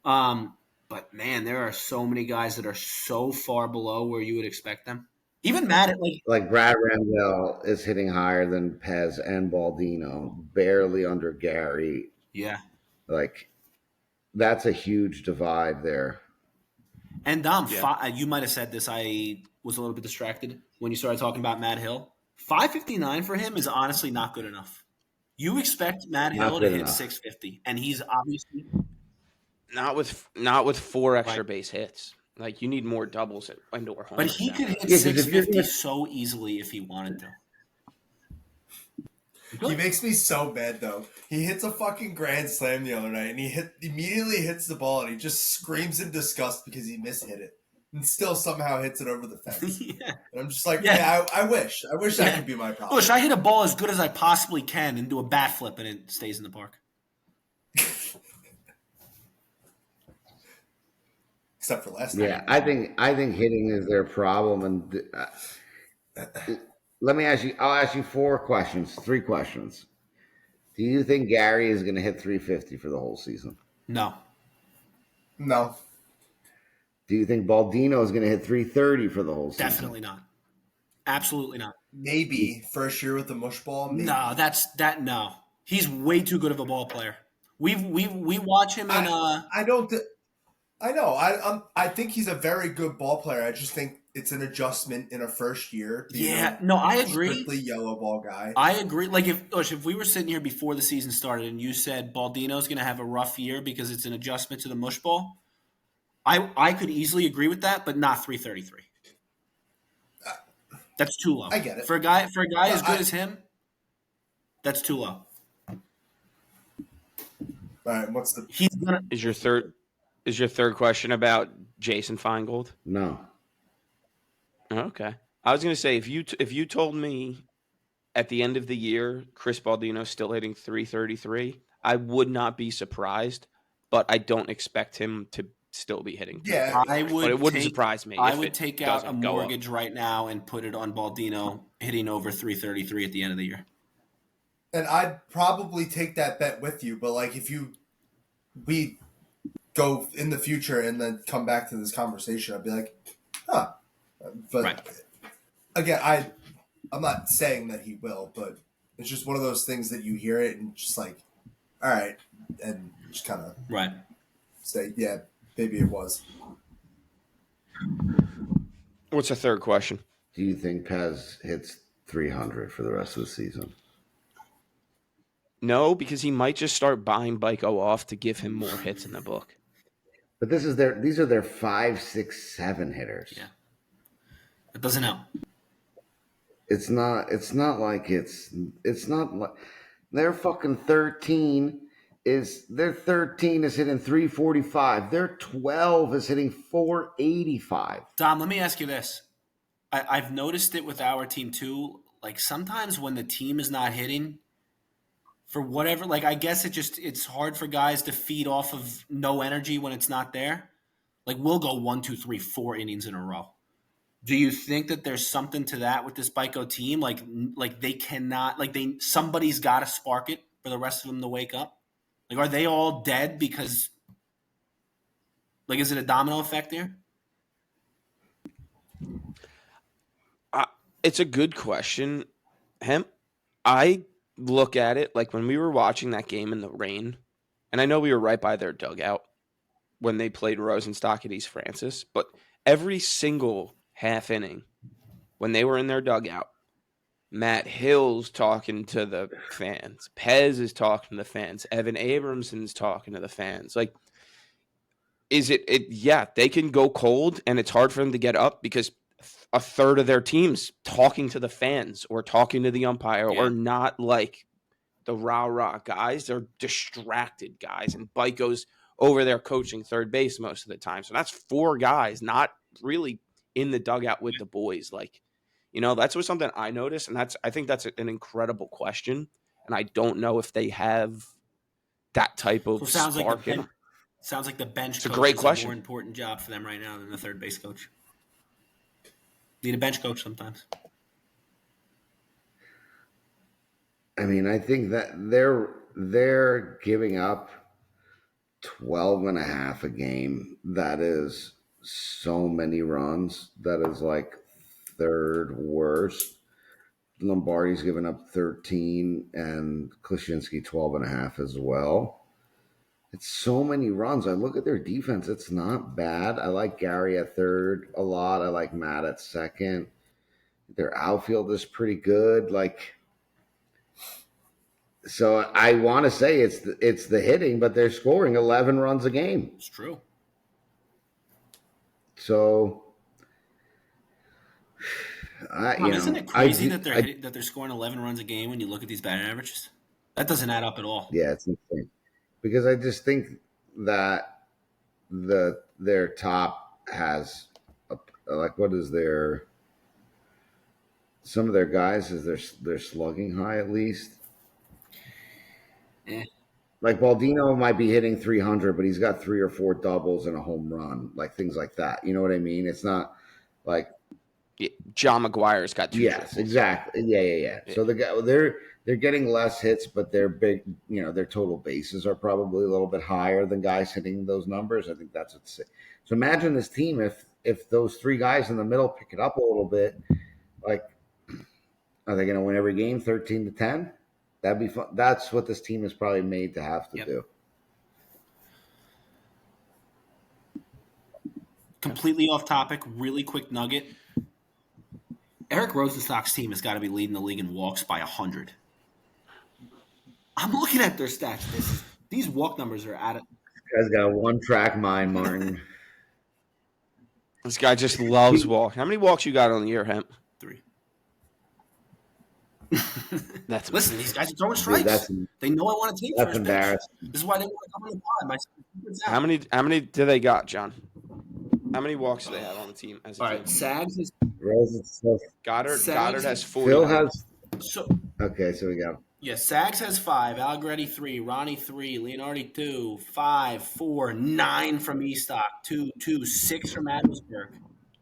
But man, there are so many guys that are so far below where you would expect them. Even Matt at like Brad Randall is hitting higher than Pez and Baldino, barely under Gary. Yeah, like that's a huge divide there. And you might have said this. I was a little bit distracted when you started talking about Matt Hill. 559 for him is honestly not good enough. You expect Matt Hill to hit 650, and he's obviously not with 4 extra base hits. Like, you need more doubles at indoor home. But he could hit 650 so easily if he wanted to. He makes me so mad, though. He hits a fucking grand slam the other night, and he immediately hits the ball, and he just screams in disgust because he mishit it, and still somehow hits it over the fence. Yeah. And I'm just like, I wish that could be my problem. I hit a ball as good as I possibly can and do a bat flip, and it stays in the park. Except for last night. Yeah, I think hitting is their problem, and let me ask you. I'll ask you 3 questions. Do you think Gary is going to hit 350 for the whole season? No. Do you think Baldino is going to hit 330 for the whole season? Definitely not. Absolutely not. Maybe first year with the mush ball. Maybe. No, no. He's way too good of a ball player. We watch him in. I know. I think he's a very good ball player. I just think it's an adjustment in a first year. I agree. Strictly yellow ball guy. I agree. Like if we were sitting here before the season started and you said Baldino's going to have a rough year because it's an adjustment to the mush ball, I could easily agree with that, but not 333. That's too low. I get it. For a guy as good as him, that's too low. All right, Is your third question about Jason Feingold? No. Okay. I was going to say, if you told me at the end of the year, Chris Baldino's still hitting 333, I would not be surprised, but I don't expect him to still be hitting Yeah, 333. But it wouldn't surprise me I if would it take out a doesn't go up. mortgage right now and put it on Baldino hitting over 333 at the end of the year. and I'd probably take that bet with you. But like, if we go in the future and then come back to this conversation, I'd be like, huh. But Right. again, I'm not saying that he will, but it's just one of those things that you hear it and just like, all right, and just kind of Right. say, yeah, maybe it was. What's the third question? Do you think Pez hits 300 for the rest of the season? No, because he might just start buying Baiko off to give him more hits in the book. But these are their 5, 6, 7 hitters. Yeah. It doesn't help. It's not like their fucking 13 is hitting 345. Their 12 is hitting 485. Dom, let me ask you this. I've noticed it with our team too. Like sometimes when the team is not hitting for whatever, like I guess it's hard for guys to feed off of no energy when it's not there. Like we'll go 1, 2, 3, 4 innings in a row. Do you think that there's something to that with this Baiko team? Like they cannot, like somebody's got to spark it for the rest of them to wake up. Like, are they all dead because, like, is it a domino effect here? It's a good question, Hemp. I look at it like when we were watching that game in the rain, and I know we were right by their dugout when they played Rosenstock at East Francis, but every single half inning when they were in their dugout, Matt Hill's talking to the fans. Pez is talking to the fans. Evan Abramson's talking to the fans. Like, is it yeah, they can go cold and it's hard for them to get up because a third of their team's talking to the fans or talking to the umpire or not like the rah-rah guys. They're distracted guys. And Baiko's over there coaching third base most of the time. So that's 4 guys not really in the dugout with the boys. Like, that's what something I noticed. And I think that's an incredible question. And I don't know if they have that type of spark in them. Sounds like the bench coach is question. a more important job for them right now than the third base coach. Need a bench coach sometimes. I mean, I think that they're giving up 12 and a half a game. That is so many runs. That is like third worst. Lombardi's given up 13 and Klaczynski 12 and a half as well. It's so many runs. I look at their defense. It's not bad. I like Gary at third a lot. I like Matt at second. Their outfield is pretty good. So I want to say it's the hitting, but they're scoring 11 runs a game. It's true. So, isn't it crazy that they're scoring 11 runs a game when you look at these batting averages? That doesn't add up at all. Yeah, it's insane. Because I just think that their top has what is some of their guys is their slugging high at least. Yeah. Like Baldino might be hitting 300, but he's got 3 or 4 doubles and a home run, like things like that. You know what I mean? It's not like John McGuire's got 2 Yes, triples. exactly. Yeah. So they're getting less hits, but their big, their total bases are probably a little bit higher than guys hitting those numbers. I think that's what's. So imagine this team if those 3 guys in the middle pick it up a little bit, like, are they going to win every game 13-10? That'd be fun. That's what this team is probably made to have to do. Completely off topic, really quick nugget. Eric Rosenstock's team has got to be leading the league in walks by 100. I'm looking at their stats. These walk numbers are at it. This guy's got a one-track mind, Martin. This guy just loves walk. How many walks you got on the year, Hemp? 3. Listen, these guys are throwing strikes. They know I want to take that's first embarrassing. base. This is why they want to come in the pod. How many do they got, John? How many walks do they have on the team as a team? Sags is Goddard has 40. Phil has So Okay, so we got yeah, Sags has 5, Allegretti 3, Ronnie 3, Leonardi 2, 5, 4, 9 from Estock, 2, 2, 6 from Adelsberg. how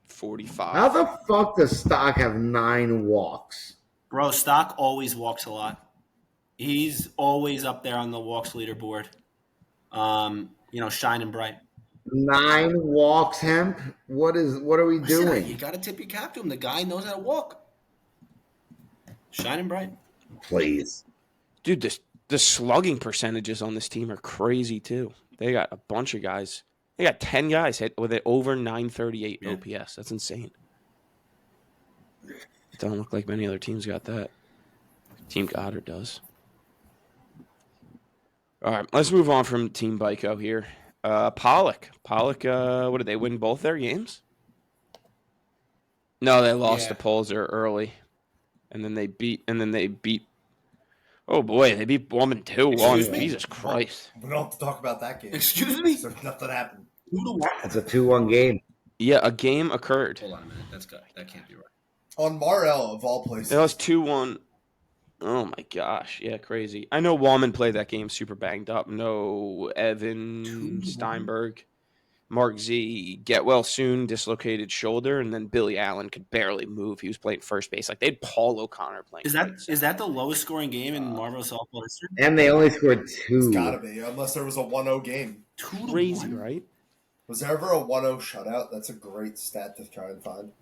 45. the fuck does Stock have 9 walks? Bro, Stock always walks a lot. He's always up there on the walks leaderboard. Shining bright. 9 walks, Hemp. What are we Listen, you doing? got to tip your cap to him. The guy knows how to walk. Shining bright. Please. Dude, the slugging percentages on this team are crazy too. They got a bunch of guys. They got 10 guys hit with it over 938 Yeah. OPS. That's insane. It doesn't look like many other teams got that. Team Goddard does. All right, let's move on from Team Byko here. Pollock. Pollock, what did they win both their games? No, they lost to Polzer early. And then they beat oh boy, they beat Woman 2-1. Excuse me? Jesus Christ. We don't have to talk about that game. Excuse me? So nothing happened. It's a 2-1 game. Yeah, a game occurred. Hold on a minute. That's good. That can't be right. On Marl, of all places. It was 2-1. Oh my gosh. Yeah, crazy. I know Wallman played that game super banged up. No Evan Steinberg. Mark Z, get well soon, dislocated shoulder, and then Billy Allen could barely move. He was playing first base. Like they had Paul O'Connor playing. Is that the lowest scoring game in Marlboro softball history? And they only scored 2. It's gotta be, unless there was a 1-0 game. Crazy, right? Was there ever a 1-0 shutout? That's a great stat to try and find.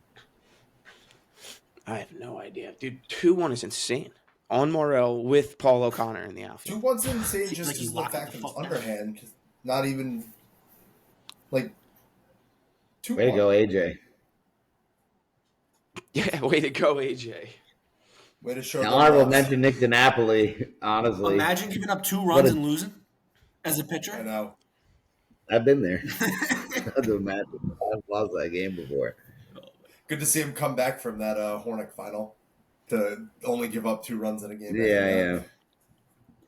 I have no idea. Dude, 2-1 is insane. On Morel with Paul O'Connor in the outfield. 2-1's insane just Like because you of the lock fact the that it's fuck down. underhand. Not even, like, 2-1. Way to go, AJ. Yeah, way to go, AJ. Way to show Now, them I will us. mention Nick DiNapoli, honestly. Imagine giving up 2 runs and losing as a pitcher. I know. I've been there. I have to imagine. I've lost that game before. Good to see him come back from that Hornik final to only give up 2 runs in a game. Yeah.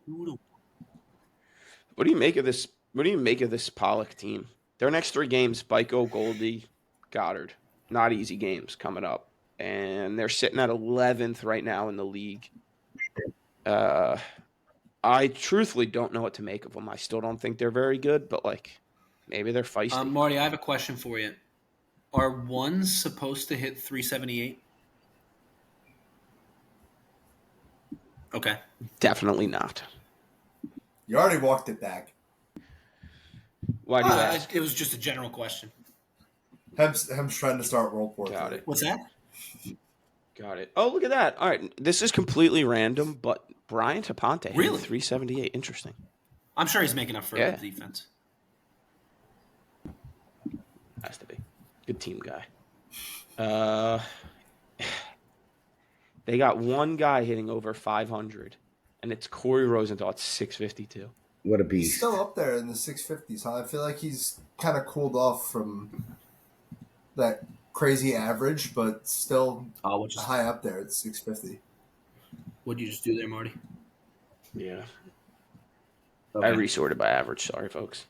What do you make of this? What do you make of this Pollock team? Their next 3 games: Byko, Goldie, Goddard. Not easy games coming up, and they're sitting at 11th right now in the league. I truthfully don't know what to make of them. I still don't think they're very good, but like maybe they're feisty. Marty, I have a question for you. Are ones supposed to hit 378? Okay. Definitely not. You already walked it back. Why do you ask? It was just a general question. Hem's trying to start World War Got III. it. What's that? Got it. Oh, look at that. All right. This is completely random, but Brian Taponte hit Really? 378. Interesting. I'm sure he's making up for Yeah. the defense. Has to be. Good team guy. They got one guy hitting over 500, and it's Corey Rosenthal at 652. What a He's beast. still up there in the 650s, huh? I feel like he's kind of cooled off from that crazy average, but still high up there at 650. What'd you just do there, Marty? Yeah. Okay. I resorted by average. Sorry, folks.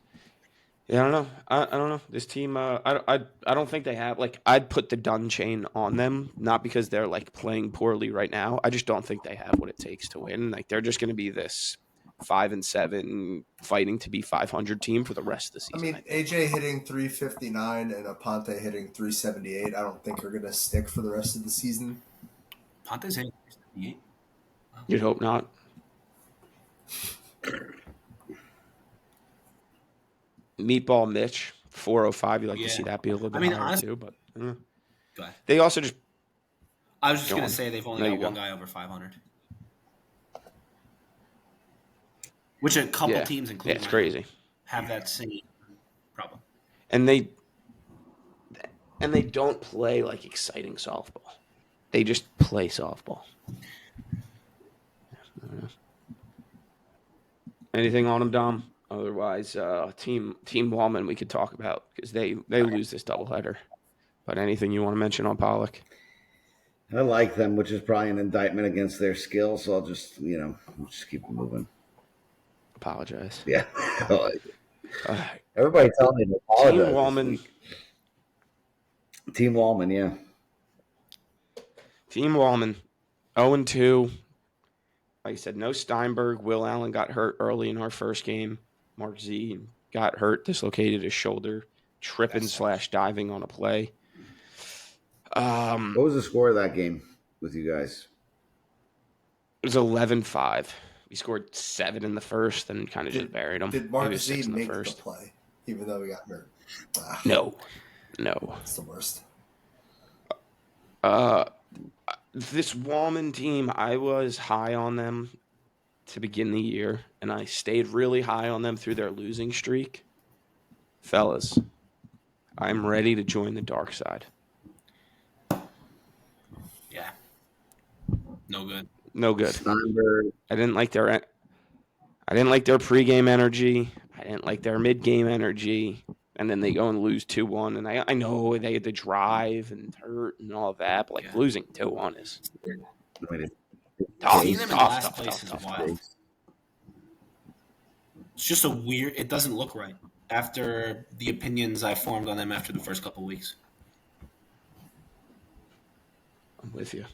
Yeah, I don't know. I don't know. This team, I don't think they have, like, I'd put the Dunn chain on them, not because they're, like, playing poorly right now. I just don't think they have what it takes to win. Like, they're just going to be this 5-7 fighting to be 500 team for the rest of the season. I mean, AJ hitting 359 and Aponte hitting 378, I don't think are going to stick for the rest of the season. Ponte's hitting 378. You'd hope not. Meatball Mitch, 405. You like to see that be a little bit higher honestly, too, but go ahead. they also just. I was just Go going on. to say they've only No, got you one go. guy over 500. Which a couple Yeah, teams, yeah, including it's mine, crazy, have that same problem. and they don't play like exciting softball. They just play softball. Anything on them, Dom? Otherwise, Team Wallman we could talk about because they lose this doubleheader. But anything you want to mention on Pollock? I like them, which is probably an indictment against their skill, so I'll just keep moving. Apologize. Yeah. Uh, Everybody tell me to apologize. Team this Wallman. week. Team Wallman, yeah. Team Wallman. 0-2. Like I said, no Steinberg. Will Allen got hurt early in our first game. Mark Z got hurt, dislocated his shoulder, tripping / diving on a play. What was the score of that game with you guys? It was 11-5. We scored 7 in the first and kind of just buried them. Did Mark Maybe Z 6 in the make first. the play, even though he got hurt? No. It's the worst. This Wallman team, I was high on them to begin the year, and I stayed really high on them through their losing streak. Fellas, I'm ready to join the dark side. Yeah. No good. No good. Steinberg. I didn't like their pregame energy. I didn't like their mid-game energy. And then they go and lose 2-1. And I know they had to drive and hurt and all of that, but like losing 2-1 is tough. Seeing them in last place is wild. It's just a weird. It doesn't look right after the opinions I formed on them after the first couple of weeks. I'm with you.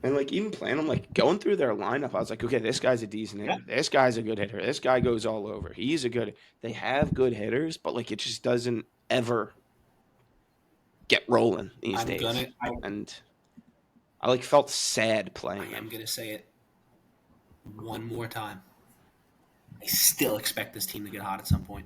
And like even playing them, like going through their lineup, I was like, okay, this guy's a decent hitter. This guy's a good hitter. This guy goes all over. He's a good. They have good hitters, but like it just doesn't ever get rolling these days. And I like felt sad playing. I'm gonna say it one more time. I still expect this team to get hot at some point.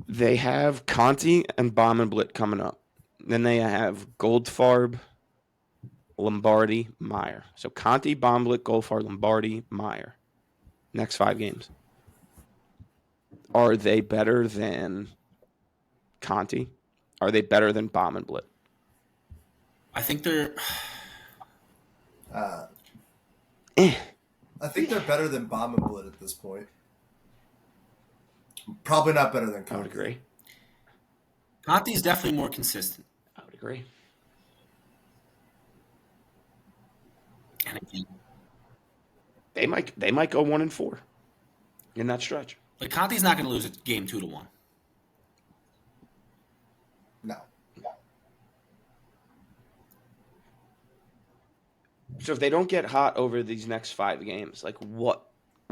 They have Conti and Bommenblit coming up. Then they have Goldfarb, Lombardi, Meyer. So Conti, Bommenblit, Goldfarb, Lombardi, Meyer. Next 5 games. Are they better than Conti? Are they better than Bommenblit? I think they're. I think they're better than Bommenblit at this point. Probably not better than Conti. I would agree. Conti's definitely more consistent. I would agree. And again, they might go 1-4 in that stretch. like Conti's not going to lose a game 2-1. No. So if they don't get hot over these next 5 games, like what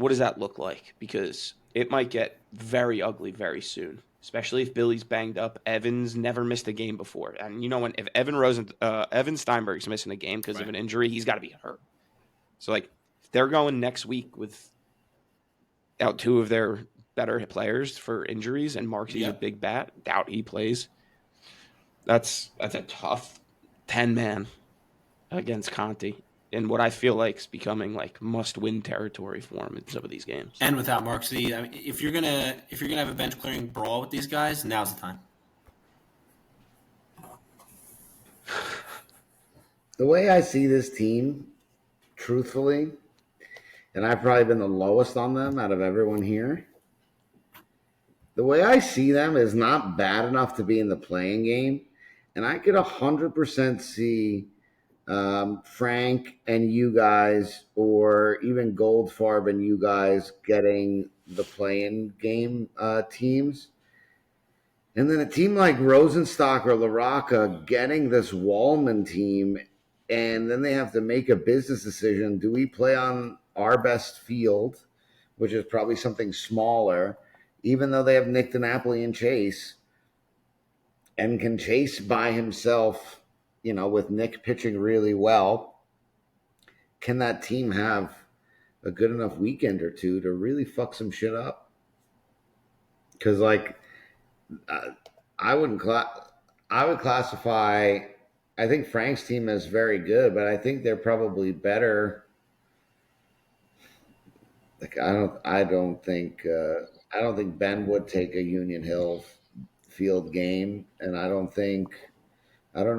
does that look like? Because it might get very ugly very soon, especially if Billy's banged up. Evans never missed a game before. And you know, if Evan Steinberg's missing a game because of an injury, he's got to be hurt. So like if they're going next week without 2 of their better players for injuries and Marksy's a big bat, doubt he plays. That's a tough 10-man against Conti. And what I feel like is becoming like must-win territory for him in some of these games. And without Mark Z, I mean, if you're gonna have a bench clearing brawl with these guys, now's the time. The way I see this team, truthfully, and I've probably been the lowest on them out of everyone here. The way I see them is not bad enough to be in the playing game, and I could 100% see Frank and you guys, or even Goldfarb and you guys getting the play-in game teams. And then a team like Rosenstock or LaRocca getting this Wallman team, and then they have to make a business decision. Do we play on our best field, which is probably something smaller, even though they have Nick DiNapoli and Chase, and can Chase by himself, with Nick pitching really well, can that team have a good enough weekend or two to really fuck some shit up? Because, I would classify. I think Frank's team is very good, but I think they're probably better. Like I don't think Ben would take a Union Hill field game, and I don't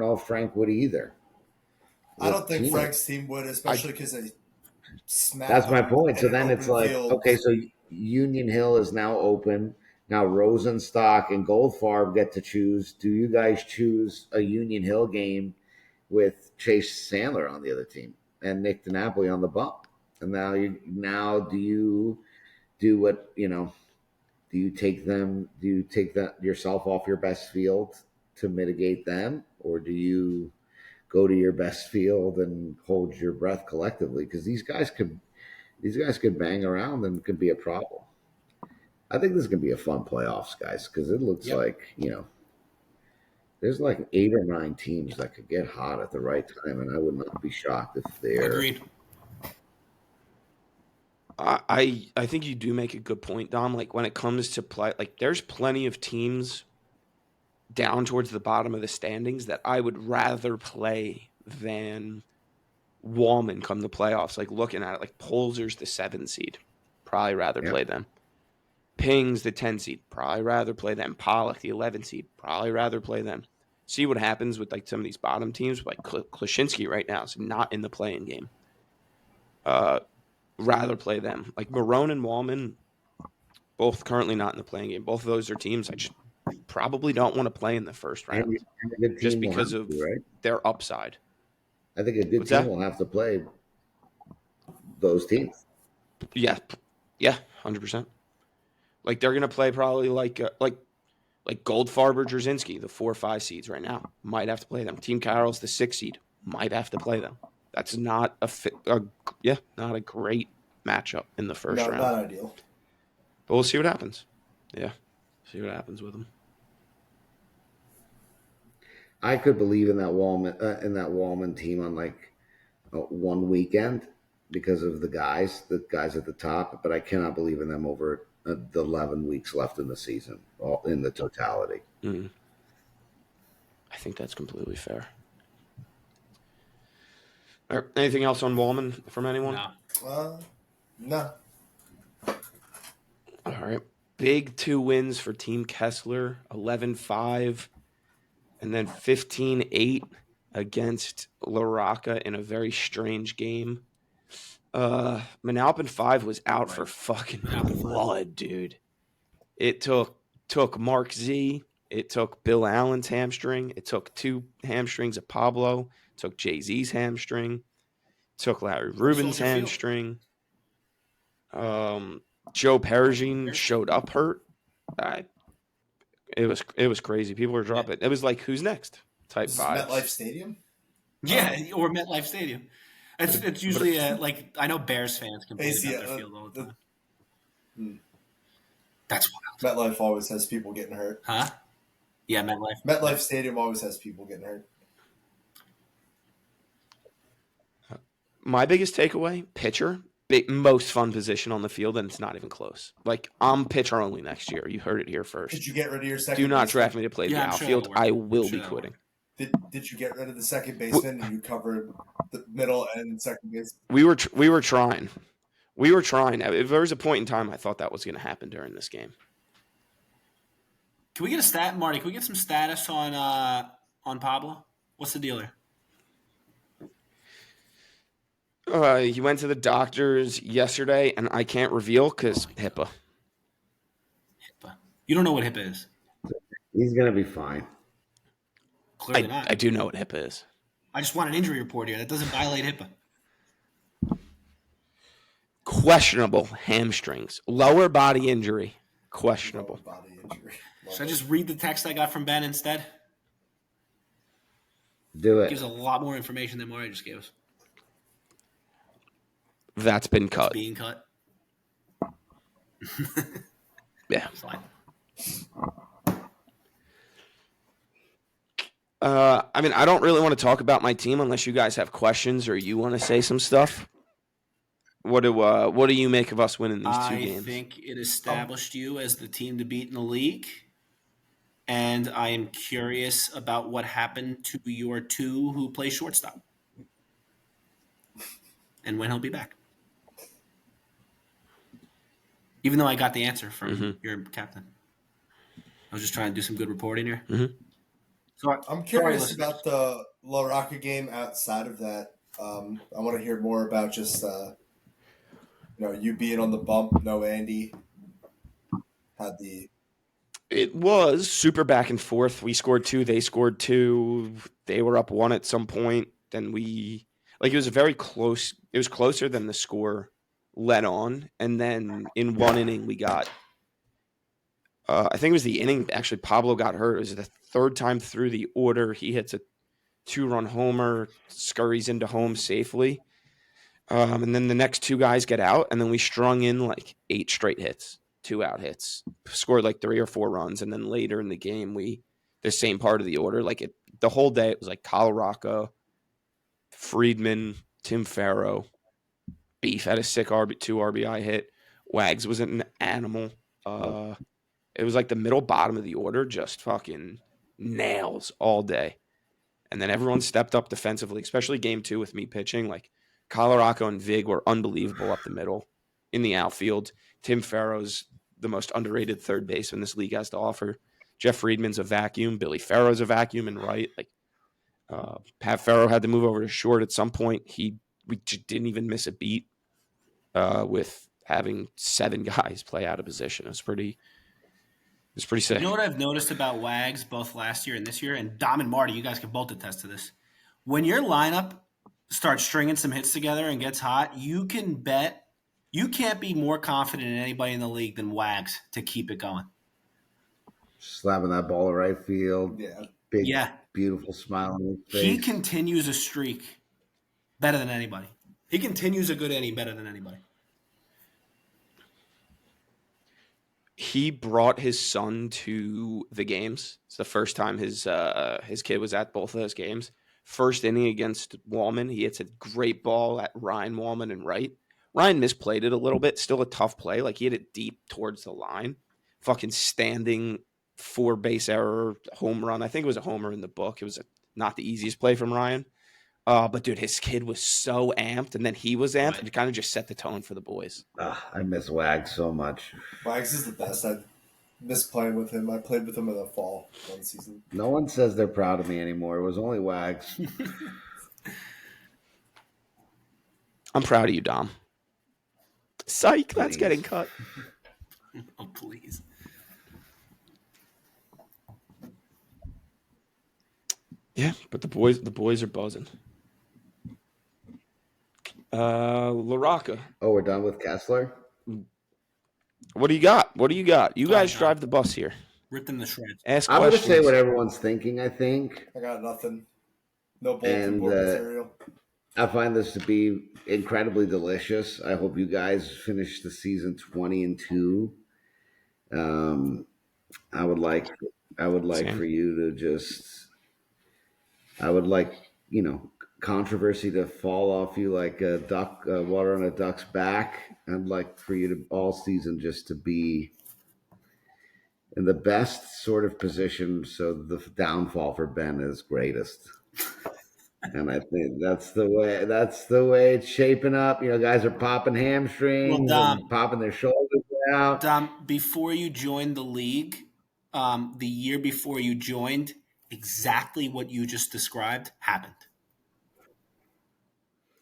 know if Frank would either. I don't think Frank's team would, especially because they smacked. That's my point. So then it's like, okay, so Union Hill is now open. Now Rosenstock and Goldfarb get to choose. Do you guys choose a Union Hill game with Chase Sandler on the other team and Nick DiNapoli on the bump? And now do you do what, do you take yourself off your best field to mitigate them, or do you go to your best field and hold your breath collectively? Because these guys could bang around and could be a problem. I think this is gonna be a fun playoffs, guys, because it looks Yep. like there's like 8 or 9 teams that could get hot at the right time, and I would not be shocked if they're. Agreed. I think you do make a good point, Dom. Like when it comes to play, like there's plenty of teams down towards the bottom of the standings that I would rather play than Wallman come the playoffs. Like looking at it, like Polzer's the 7 seed, probably rather Yep. play them. Ping's the 10 seed, probably rather play them. Pollock, the 11 seed, probably rather play them. See what happens with like some of these bottom teams, like Klashinsky right now is not in the playing game. Rather play them. Like Marone and Wallman, both currently not in the playing game. Both of those are teams I just probably don't want to play in the first round, And a good team just will because have of to, right? their upside. I think a good What's team that? will have to play those teams. Yeah, 100%. Like they're gonna play probably like Goldfarb or Drzinski, the 4 or 5 seeds right now, might have to play them. Team Carroll's the 6 seed, might have to play them. That's not not a great matchup in the first round. Not ideal. But we'll see what happens. Yeah, see what happens with them. I could believe in that Wallman team on like one weekend because of the guys at the top, but I cannot believe in them over the 11 weeks left in the season, all in the totality. Mm. I think that's completely fair. All right, anything else on Wallman from anyone? No. No. All right. Big 2 wins for Team Kessler, 11-5, and then 15-8 against La Rocca in a very strange game. Manalpin 5 was out for fucking blood, dude. It took Mark Z. It took Bill Allen's hamstring. It took 2 hamstrings of Pablo. It took Jay-Z's hamstring. It took Larry Rubin's hamstring. Joe Perugine showed up hurt. It was crazy. People were dropping. It was like, who's next? Type vibes. MetLife Stadium? Yeah, or MetLife Stadium. It's usually like I know Bears fans complain about their field all the time. That's wild. MetLife always has people getting hurt. Huh? Yeah, MetLife. MetLife Stadium always has people getting hurt. My biggest takeaway, pitcher, most fun position on the field, and it's not even close. Like, I'm pitcher only next year. You heard it here first. Did you get rid of your second Do not baseman? draft me to play the outfield. I will be quitting. Did you get rid of the second baseman and you covered the middle and second base? We were trying. If there was a point in time I thought that was going to happen during this game. Can we get a stat, Marty? Can we get some status on Pablo? What's the deal there? He went to the doctors yesterday, and I can't reveal because HIPAA. HIPAA. You don't know what HIPAA is. He's gonna be fine. Clearly not. I do know what HIPAA is. I just want an injury report here. That doesn't violate HIPAA. Questionable hamstrings. Lower body injury. Questionable. Lower body injury. Should I just read the text I got from Ben instead? Do It it. gives a lot more information than Marty just gave us. That's been cut. It's being cut. Yeah. Fine. I mean, I don't really want to talk about my team unless you guys have questions or you want to say some stuff. What do you make of us winning these 2 games? I think it established you as the team to beat in the league. And I am curious about what happened to your 2 who play shortstop. And when he'll be back. Even though I got the answer from your captain. I was just trying to do some good reporting here. Mm-hmm. So I'm curious about the La Rocca game outside of that. I want to hear more about just you being on the bump. No Andy had the. It was super back and forth. We scored 2, they scored 2. They were up 1 at some point. Then it was very close. It was closer than the score led on. And then in 1 inning, we got I think it was the inning. Actually, Pablo got hurt. It was the third time through the order. He hits a 2-run homer, scurries into home safely. And then the next two guys get out, and then we strung in like 8 straight hits, 2-out hits, scored like 3 or 4 runs. And then later in the game, the same part of the order, the whole day, it was like Colorado, Friedman, Tim Farrow, Beef had a sick 2 RBI hit. Wags was an animal. It was like the middle bottom of the order, just fucking nails all day. And then everyone stepped up defensively, especially game 2 with me pitching. Like Colorado and Vig were unbelievable up the middle. In the outfield, Tim Farrow's the most underrated third baseman this league has to offer. Jeff Friedman's a vacuum. Billy Farrow's a vacuum and right. Like Pat Farrow had to move over to short at some point. We just didn't even miss a beat with having 7 guys play out of position. It was pretty sick. You know what I've noticed about Wags both last year and this year, and Dom and Marty, you guys can both attest to this. When your lineup starts stringing some hits together and gets hot, you can bet you can't be more confident in anybody in the league than Wags to keep it going. Slapping that ball to right field. Yeah. Big, beautiful smile on his face. He continues a streak better than anybody. He continues a good inning better than anybody. He brought his son to the games. It's the first time his kid was at both of those games. First inning against Wallman, he hits a great ball at Ryan Wallman and right. Ryan misplayed it a little bit. Still a tough play. Like he hit it deep towards the line. Fucking standing 4 base error home run. I think it was a homer in the book. It was not the easiest play from Ryan. But dude, his kid was so amped, and then he was amped, Right. and it kind of just set the tone for the boys. I miss Wags so much. Wags is the best. I miss playing with him. I played with him in the fall one season. No one says they're proud of me anymore. It was only Wags. I'm proud of you, Dom. Psych, that's Please. getting cut. Oh, please. Yeah, but the boys are buzzing. LaRocca, Oh, we're done with Kessler? what do you got? You guys God. drive the bus here. Ripped in the shreds. Ask I'm going to questions. say what everyone's thinking, I think. I got nothing. No bulletin And, board material. I find this to be incredibly delicious. I hope you guys finish the season 20-2. I would like Same. for you to just. I would like controversy to fall off you like a duck, water on a duck's back. I'd like for you to all season just to be in the best sort of position so the downfall for Ben is greatest. And I think that's the way it's shaping up. Guys are popping hamstrings Well, Dom- and popping their shoulders out. Dom, before you joined the league, the year before you joined, exactly what you just described happened.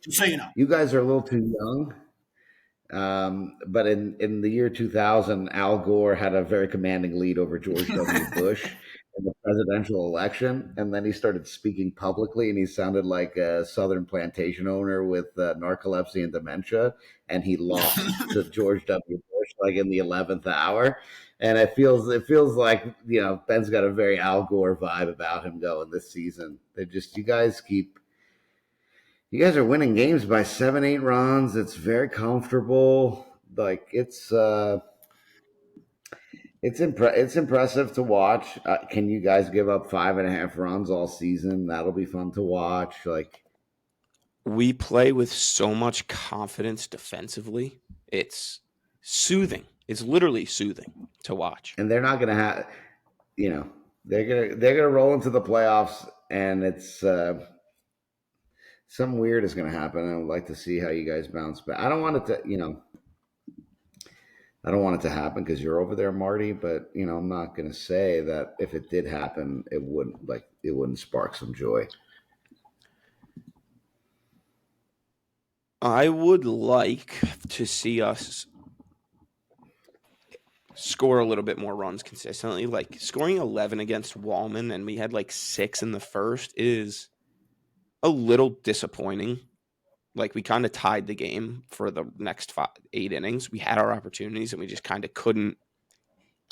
Just so you know. You guys are a little too young. But in the year 2000, Al Gore had a very commanding lead over George W. Bush in the presidential election. And then he started speaking publicly, and he sounded like a Southern plantation owner with narcolepsy and dementia. And he lost to George W. Bush like in the 11th hour. And it feels like, Ben's got a very Al Gore vibe about him going this season. You guys are winning games by 7-8 runs. It's very comfortable. Like it's impressive to watch. Can you guys give up 5.5 runs all season? That'll be fun to watch. Like We play with so much confidence defensively. It's soothing. It's literally soothing to watch. and they're not gonna have, they're gonna roll into the playoffs, and it's something weird is gonna happen. I would like to see how you guys bounce back. I don't want it to happen because you're over there, Marty. But I'm not gonna say that if it did happen, it wouldn't spark some joy. I would like to see us score a little bit more runs consistently. Like scoring 11 against Wallman, and we had like 6 in the first, is a little disappointing. Like we kind of tied the game for the next 8 innings. We had our opportunities, and we just kind of couldn't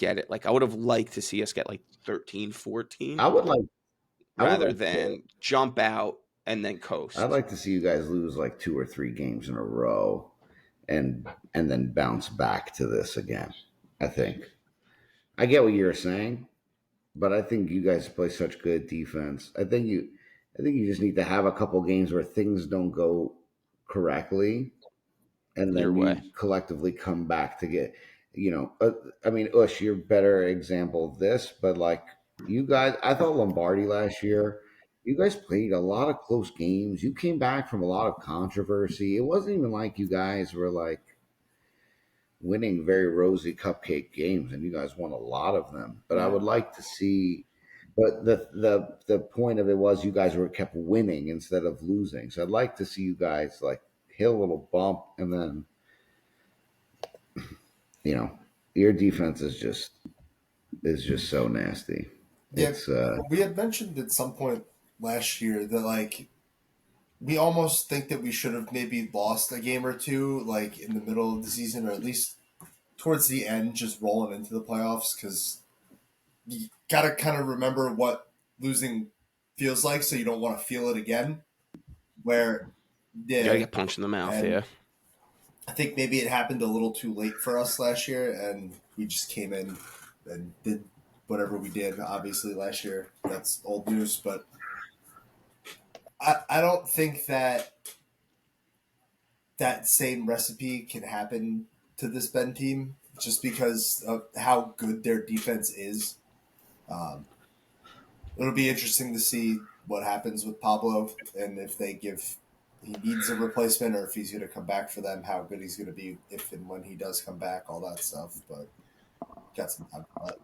get it. Like, I would have liked to see us get like 13, 14 I would like rather to- than jump out and then coast. I'd like to see you guys lose like 2 or 3 games in a row and then bounce back to this again. I think. I get what you're saying, but I think you guys play such good defense. I think you just need to have a couple games where things don't go correctly, and Your then way. you collectively come back to get, I mean, Ush, you're a better example of this, but like you guys, I thought Lombardi last year, you guys played a lot of close games. You came back from a lot of controversy. It wasn't even like you guys were like winning very rosy cupcake games, and you guys won a lot of them. But I would like to see. But the point of it was you guys were kept winning instead of losing. So I'd like to see you guys like hit a little bump, and then your defense is just so nasty. Yeah, It's we had mentioned at some point last year that like we almost think that we should have maybe lost a game or two like in the middle of the season, or at least towards the end, just rolling into the playoffs, because you got to kind of remember what losing feels like, so you don't want to feel it again. Where You gotta get punched in the mouth, and yeah. I think maybe it happened a little too late for us last year, and we just came in and did whatever we did. Obviously, last year, that's old news, but I don't think that same recipe can happen to this Ben team, just because of how good their defense is. It'll be interesting to see what happens with Pablo, and if he needs a replacement, or if he's going to come back for them, how good he's going to be if and when he does come back, all that stuff. But got some time for that.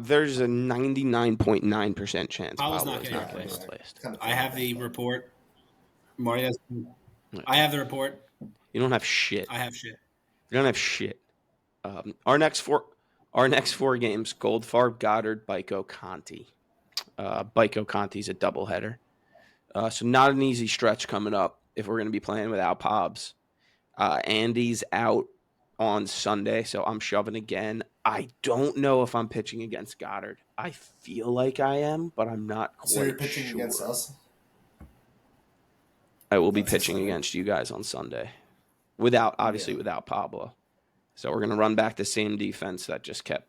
There's a 99.9% chance Pablo's Pablo's not not getting getting replaced. replaced. I have the report. Marty has. I have the report. You don't have shit. I have shit. You don't have shit. Our next four games: Goldfarb, Goddard, Bico, Conti. Bico Conti's a doubleheader. So not an easy stretch coming up if we're going to be playing without Pobs. Andy's out on Sunday, so I'm shoving again. I don't know if I'm pitching against Goddard. I feel like I am, but I'm not quite So you're pitching sure. against us? I will be That's pitching exciting. against you guys on Sunday. Without Pablo. So we're going to run back the same defense that just kept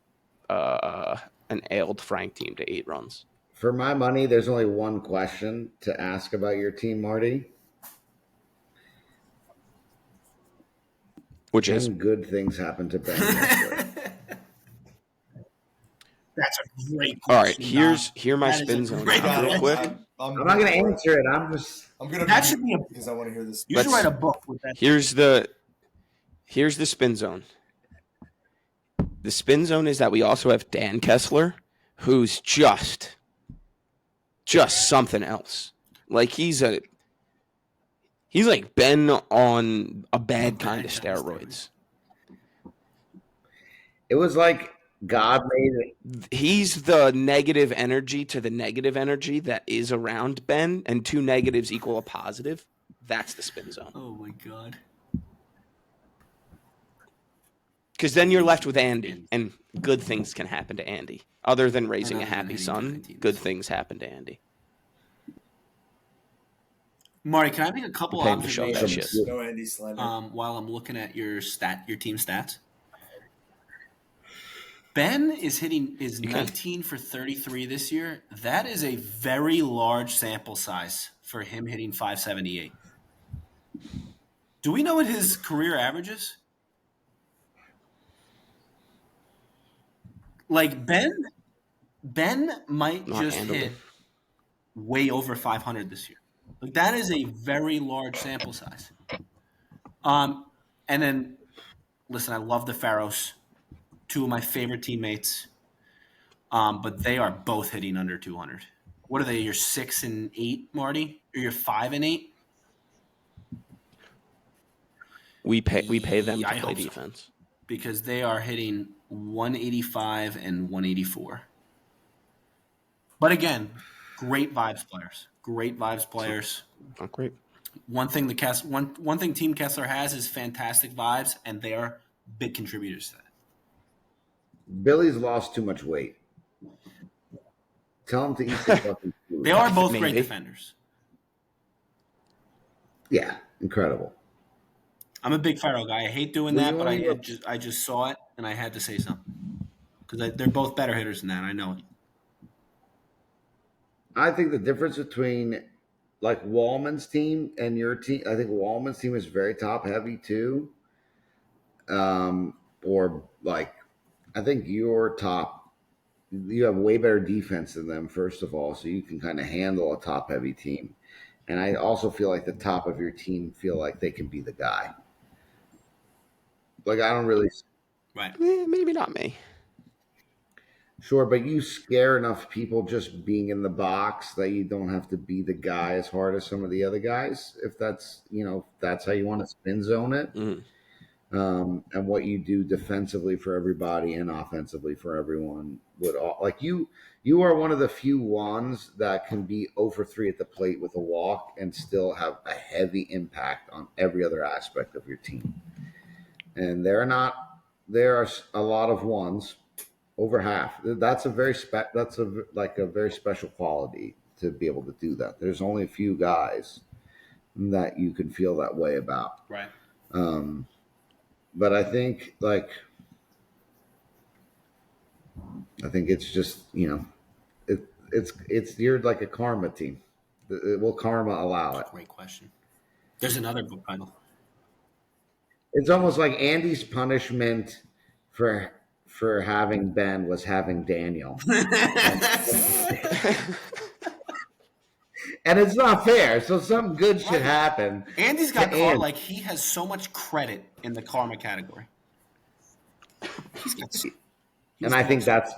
an ailed Frank team to 8 runs. for my money. There's only one question to ask about your team, Marty. Which is good things happen to Ben Kessler? That's a great all right. question. Here my That is spin a zone great now, real question. quick. I'm not going to answer it. I'm going to That should be a. because I want to hear this. You should write a book with that. Here's the spin zone. The spin zone is that we also have Dan Kessler, who's just something else. Like he's like Ben on a bad kind of steroids. It was like God made it. He's the negative energy to the negative energy that is around Ben, and 2 negatives equal a positive. That's the spin zone. Oh my god. Because then you're left with Andy, and good things can happen to Andy. Other than raising a Other than happy hitting son, 19s. good things happen to Andy. Marty, can I make a couple Pay him to show that observations shit. No Andy slander. while I'm looking at your team stats? Ben is 19 for 33 this year. That is a very large sample size for him hitting 578. Do we know what his career average is? Like Ben might Not just handled hit it. way over 500 this year. Like that is a very large sample size. And then listen, I love the Pharaohs, 2 of my favorite teammates. But they are both hitting under 200. What are they? You're 6 and 8, Marty, or you're 5 and 8? We pay them to I play hope so. defense. Because they are hitting 185 and 184. But again, great vibes players. Great vibes players. Not great. One thing one thing Team Kessler has is fantastic vibes, and they are big contributors to that. Billy's lost too much weight. Tell him to eat some fucking food. They are both great Maybe. defenders. Yeah, incredible. I'm a big Farrell guy. I hate doing Well, that, you but only I just saw it and I had to say something because they're both better hitters than that. I know it. I think the difference between like Wallman's team and your team, I think Wallman's team is very top heavy too. Or like, I think your top, you have way better defense than them, first of all, so you can kind of handle a top heavy team. And I also feel like the top of your team feel like they can be the guy. Like, I don't really. Right. Maybe not me. Sure, but you scare enough people just being in the box that you don't have to be the guy as hard as some of the other guys. If that's that's how you want to spin zone it, and what you do defensively for everybody and offensively for everyone would all like you. You are one of the few ones that can be 0 for 3 at the plate with a walk and still have a heavy impact on every other aspect of your team. And there are a lot of ones. Over half. That's a very very special quality to be able to do that. There's only a few guys that you can feel that way about. Right. But I think it's just it's you're like a karma team. Will karma allow it? Great question. There's another book title. It's almost like Andy's punishment for having Ben was having Daniel. And it's not fair. So some good should happen. Andy's got caught like he has so much credit in the karma category. I think that's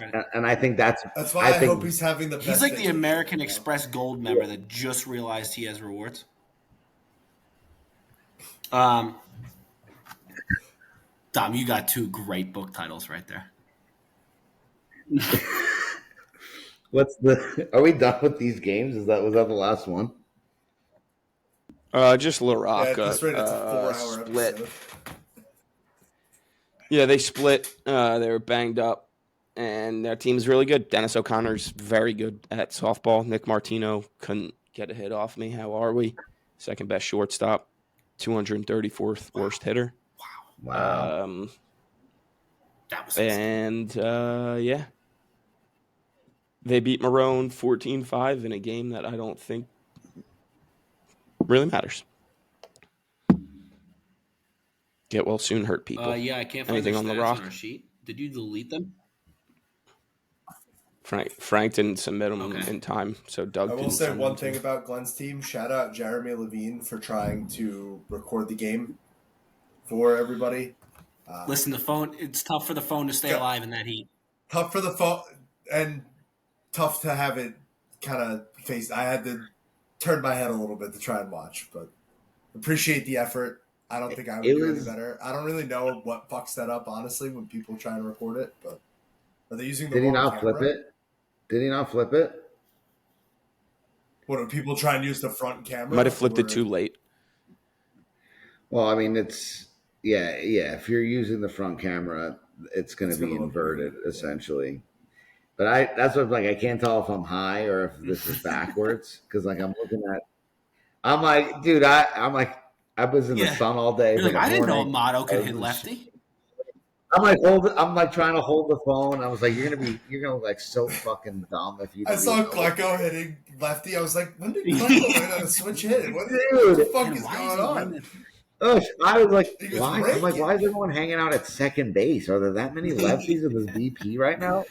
why I hope he's having the best. He's like the American Express Gold member that just realized he has rewards. Dom, you got 2 great book titles right there. Are we done with these games? Was that the last one? Just La Rocca. Yeah, it's a 4-hour split. episode. Yeah, they split. They were banged up, and their team's really good. Dennis O'Connor's very good at softball. Nick Martino couldn't get a hit off me. How are we? Second best shortstop, 234th worst hitter. Wow. That was yeah. They beat Marone 14-5 in a game that I don't think really matters. Get well soon hurt people. yeah, I can't find anything on the rock on our sheet. Did you delete them? Frank didn't submit them in time, so Doug. I will say one thing about Glenn's team. Shout out Jeremy Levine for trying to record the game for everybody. Listen, the phone. It's tough for the phone to stay alive in that heat. Tough for the phone and tough to have it kind of face. I had to turn my head a little bit to try and watch, but appreciate the effort. I don't think I would do any better. I don't really know what fucks that up, honestly, when people try and record it. But are they using the Did he wrong not camera? flip it? Did he not flip it? What do people try and use the front camera? Might have flipped it too late. Well, I mean, it's yeah. If you're using the front camera, it's going to be inverted essentially. But that's what I can't tell if I'm high or if this is backwards because I'm looking at. I'm like, dude, I was in the sun all day. You're like, I didn't know Amato could hit lefty. I'm like trying to hold the phone. I was like, you're gonna look like so fucking dumb if you. I saw Glecko hitting lefty. I was like, when did Glecko learn how to switch hit? What the fuck is going on? I was like, why? I'm like, why is everyone hanging out at second base? Are there that many lefties in this BP right now?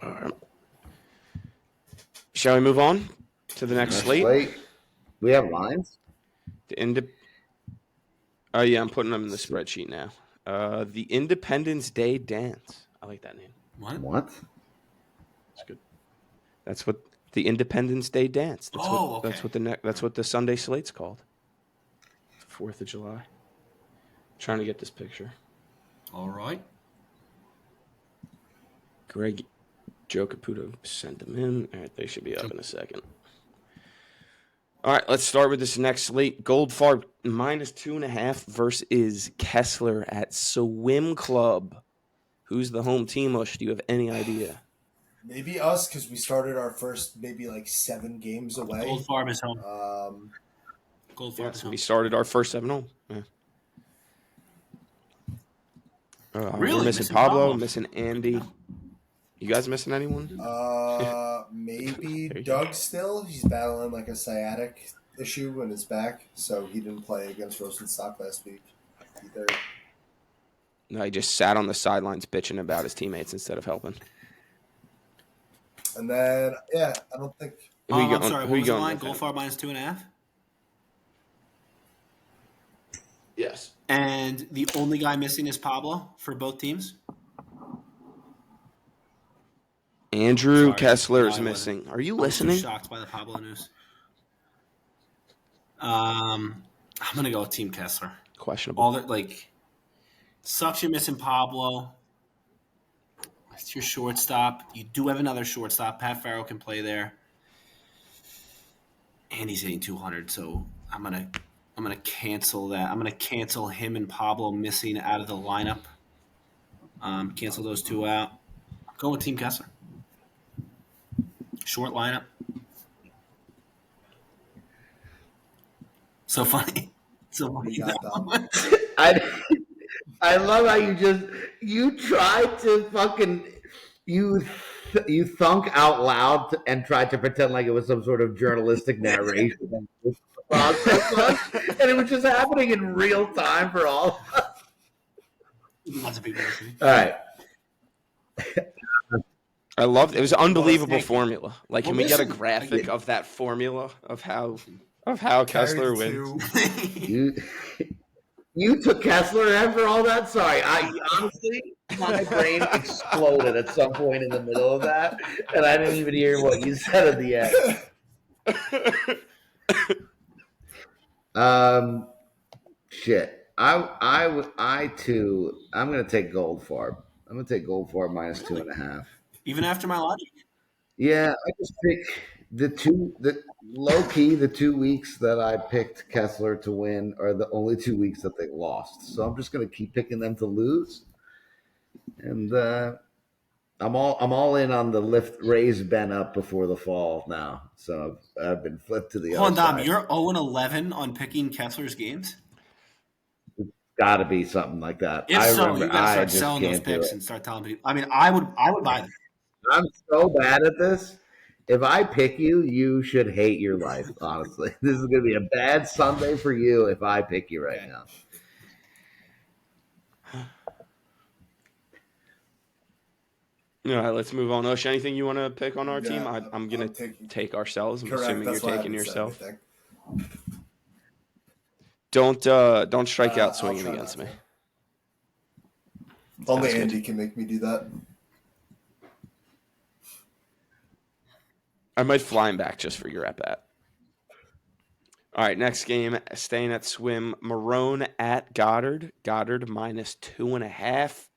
All right. Shall we move on to the next slate? We have lines. Oh yeah, I'm putting them in the spreadsheet now. The Independence Day Dance. I like that name. What? That's good. That's what the Independence Day Dance. That's what the Sunday slate's called. 4th of July. Trying to get this picture. All right. Greg Joe Caputo sent them in. All right, they should be up in a second. All right, let's start with this next slate. Goldfarb -2.5 versus Kessler at Swim Club. Who's the home team, Ush? Do you have any idea? Maybe us, because we started our first maybe like 7 games away. Goldfarb is home. Goldfarb is home. We started our first 7 home. Yeah. Really? We're missing Pablo, missing Andy. You guys missing anyone? Maybe Doug still. He's battling like a sciatic issue in his back, so he didn't play against Rosenstock last week either. No, he just sat on the sidelines bitching about his teammates instead of helping. And then, I don't think. I'm sorry, what was the line? Goldfarb -2.5? Yes. And the only guy missing is Pablo for both teams? Andrew Kessler is missing. Are you listening? I'm shocked by the Pablo news. I'm going to go with Team Kessler. Questionable. Sucks you're missing Pablo. It's your shortstop. You do have another shortstop. Pat Farrow can play there. And he's hitting 200, so I'm gonna cancel that. I'm gonna cancel him and Pablo missing out of the lineup. Cancel those 2 out. Go with Team Kessler. Short lineup. So funny. I love how you tried to fucking you thunk out loud and tried to pretend like it was some sort of journalistic narration process, and it was just happening in real time for all of us. Lots of people listening. All right. I loved it. It was an unbelievable formula. Can we get a graphic of that formula of how Kessler wins? You took Kessler in for all that? Sorry. Honestly, my brain exploded at some point in the middle of that, and I didn't even hear what you said at the end. Shit. I too, I'm going to take Goldfarb. I'm going to take Goldfarb -2.5. Even after my logic? Yeah, I just pick the 2 weeks that I picked Kessler to win are the only 2 weeks that they lost. So I'm just going to keep picking them to lose. And I'm all in on the raise Ben up before the fall now. So I've been flipped to the other side. Dom, you're 0-11 on picking Kessler's games? It's got to be something like that. If so, you got to start selling those picks and start telling people. I mean, I would buy them. I'm so bad at this. If I pick you, you should hate your life, honestly. This is going to be a bad Sunday for you if I pick you right now. All right, let's move on. Ush, anything you want to pick on our team? I'm going to take ourselves. I'm assuming you're taking yourself. Don't strike out swinging against me. Only Andy can make me do that. I might fly him back just for your at-bat. All right, next game, staying at Swim. Marone at Goddard. Goddard -2.5.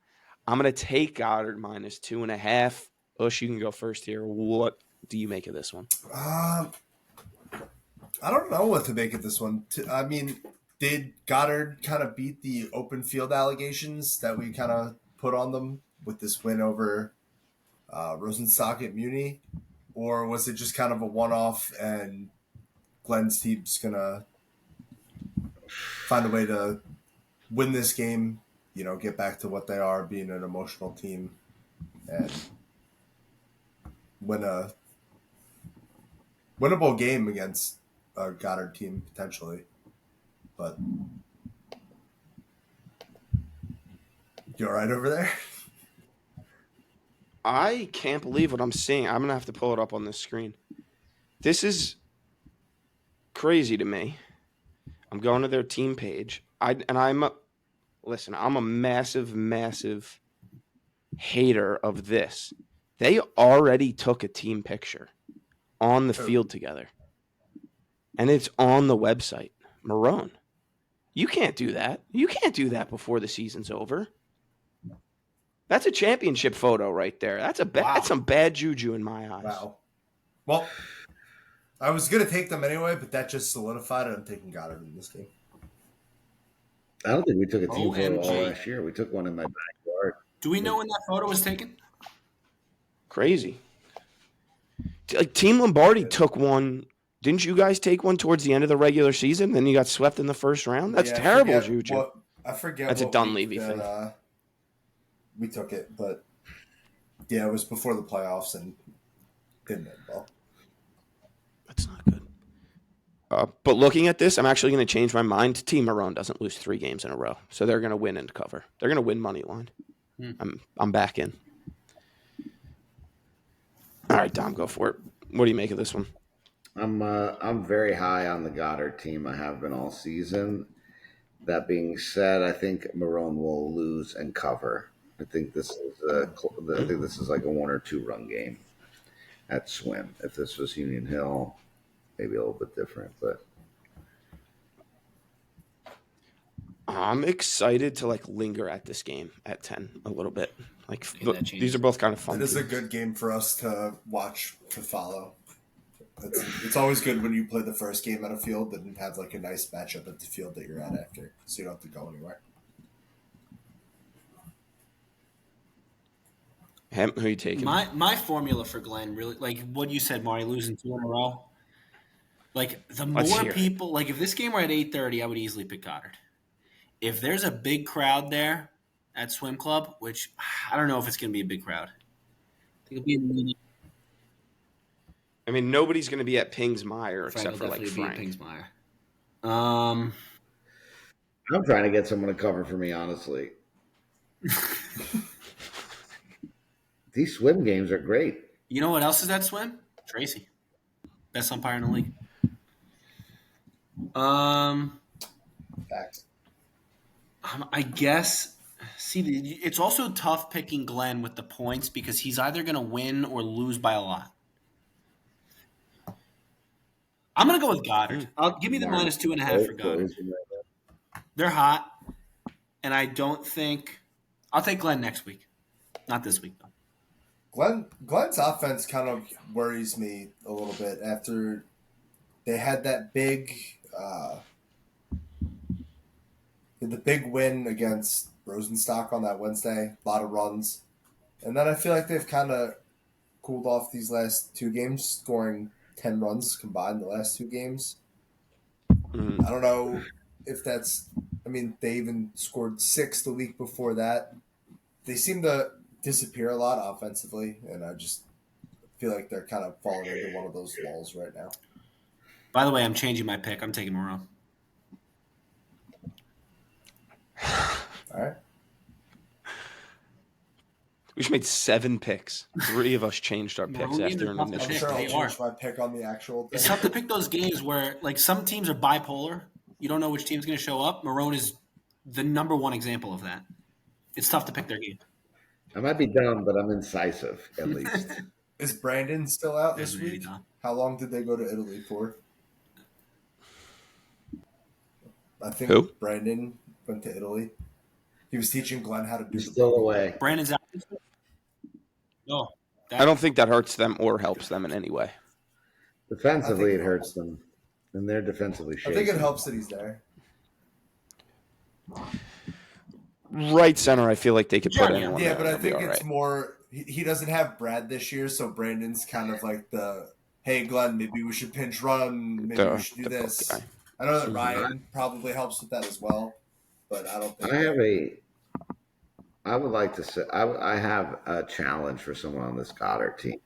I'm going to take Goddard -2.5. Ush, you can go first here. What do you make of this one? I don't know what to make of this one. I mean, did Goddard kind of beat the open field allegations that we kind of put on them with this win over Rosenstock at Muni? Or was it just kind of a one-off and Glenn's team's going to find a way to win this game, get back to what they are, being an emotional team, and win a winnable game against a Goddard team, potentially. But you all right over there? I can't believe what I'm seeing. I'm going to have to pull it up on this screen. This is crazy to me. I'm going to their team page. I'm a massive, massive hater of this. They already took a team picture on the field together. And it's on the website. Marone, you can't do that. You can't do that before the season's over. That's a championship photo right there. That's some bad juju in my eyes. Wow. Well, I was going to take them anyway, but that just solidified it. I'm taking Goddard in this game. I don't think we took a team photo all OMG. last year. We took one in my backyard. Do we know when that photo was taken? Crazy. Like Team Lombardi took one. Didn't you guys take one towards the end of the regular season? Then you got swept in the first round. That's terrible, Juju. I forget. That's a Dunleavy thing. We took it, but yeah, it was before the playoffs and didn't end well. That's not good. But looking at this, I'm actually going to change my mind. Team Marone doesn't lose 3 games in a row, so they're going to win and cover. They're going to win money line. I'm back in. All right, Dom, go for it. What do you make of this one? I'm very high on the Goddard team. I have been all season. That being said, I think Marone will lose and cover. I think this is like a 1 or 2 run game at Swim. If this was Union Hill, maybe a little bit different, but I'm excited to linger at this game at 10 a little bit. These are both kind of fun. It is a good game for us to watch, to follow. It's always good when you play the first game at a field and have a nice matchup at the field that you're at after, so you don't have to go anywhere. Who are you taking? My formula for Glenn, really, what you said, Marty, losing 2 in a row. The more people, if this game were at 8:30, I would easily pick Goddard. If there's a big crowd there at Swim Club, which I don't know if it's going to be a big crowd. I think it'll be a mini. I mean, nobody's going to be at Pingsmeyer except for Frank. Pingsmeyer. I'm trying to get someone to cover for me, honestly. These Swim games are great. You know what else is at Swim? Tracy. Best umpire in the league. Facts. I guess. See, it's also tough picking Glenn with the points because he's either going to win or lose by a lot. I'm going to go with Goddard. Give me the minus 2.5 for Goddard. They're hot, and I don't think – I'll take Glenn next week. Not this week, though. Glenn's offense kind of worries me a little bit after they had that big the big win against Rosenstock on that Wednesday, a lot of runs. And then I feel like they've kind of cooled off these last 2 games, scoring 10 runs combined the last 2 games. I don't know if that's – I mean, they even scored 6 the week before that. They seem to disappear a lot offensively, and I just feel like they're kind of falling into one of those walls right now. By the way, I'm changing my pick. I'm taking Marone. All right. We just made 7 picks. 3 of us changed our picks after an I'm initial. sure I'll change my pick on the actual thing. It's tough to pick those games where, some teams are bipolar. You don't know which team's going to show up. Marone is the number 1 example of that. It's tough to pick their game. I might be dumb, but I'm incisive, at least. Is Brandon still out this week? How long did they go to Italy for? I think Who? Brandon went to Italy. He was teaching Glenn how to do He's still away. Brandon's out. No. I don't think that hurts them or helps them in any way. Defensively, it hurts them. And they're defensively shaky. I think it helps that he's there. Right center, I feel like they could put anyone Yeah, there but I and they'll think be it's all right. more – he doesn't have Brad this year, so Brandon's kind of like the, hey, Glenn, maybe we should pinch run. Maybe we should do this. Guy. I know that Ryan probably helps with that as well, but I don't think I would like to say I have a challenge for someone on this Goddard team.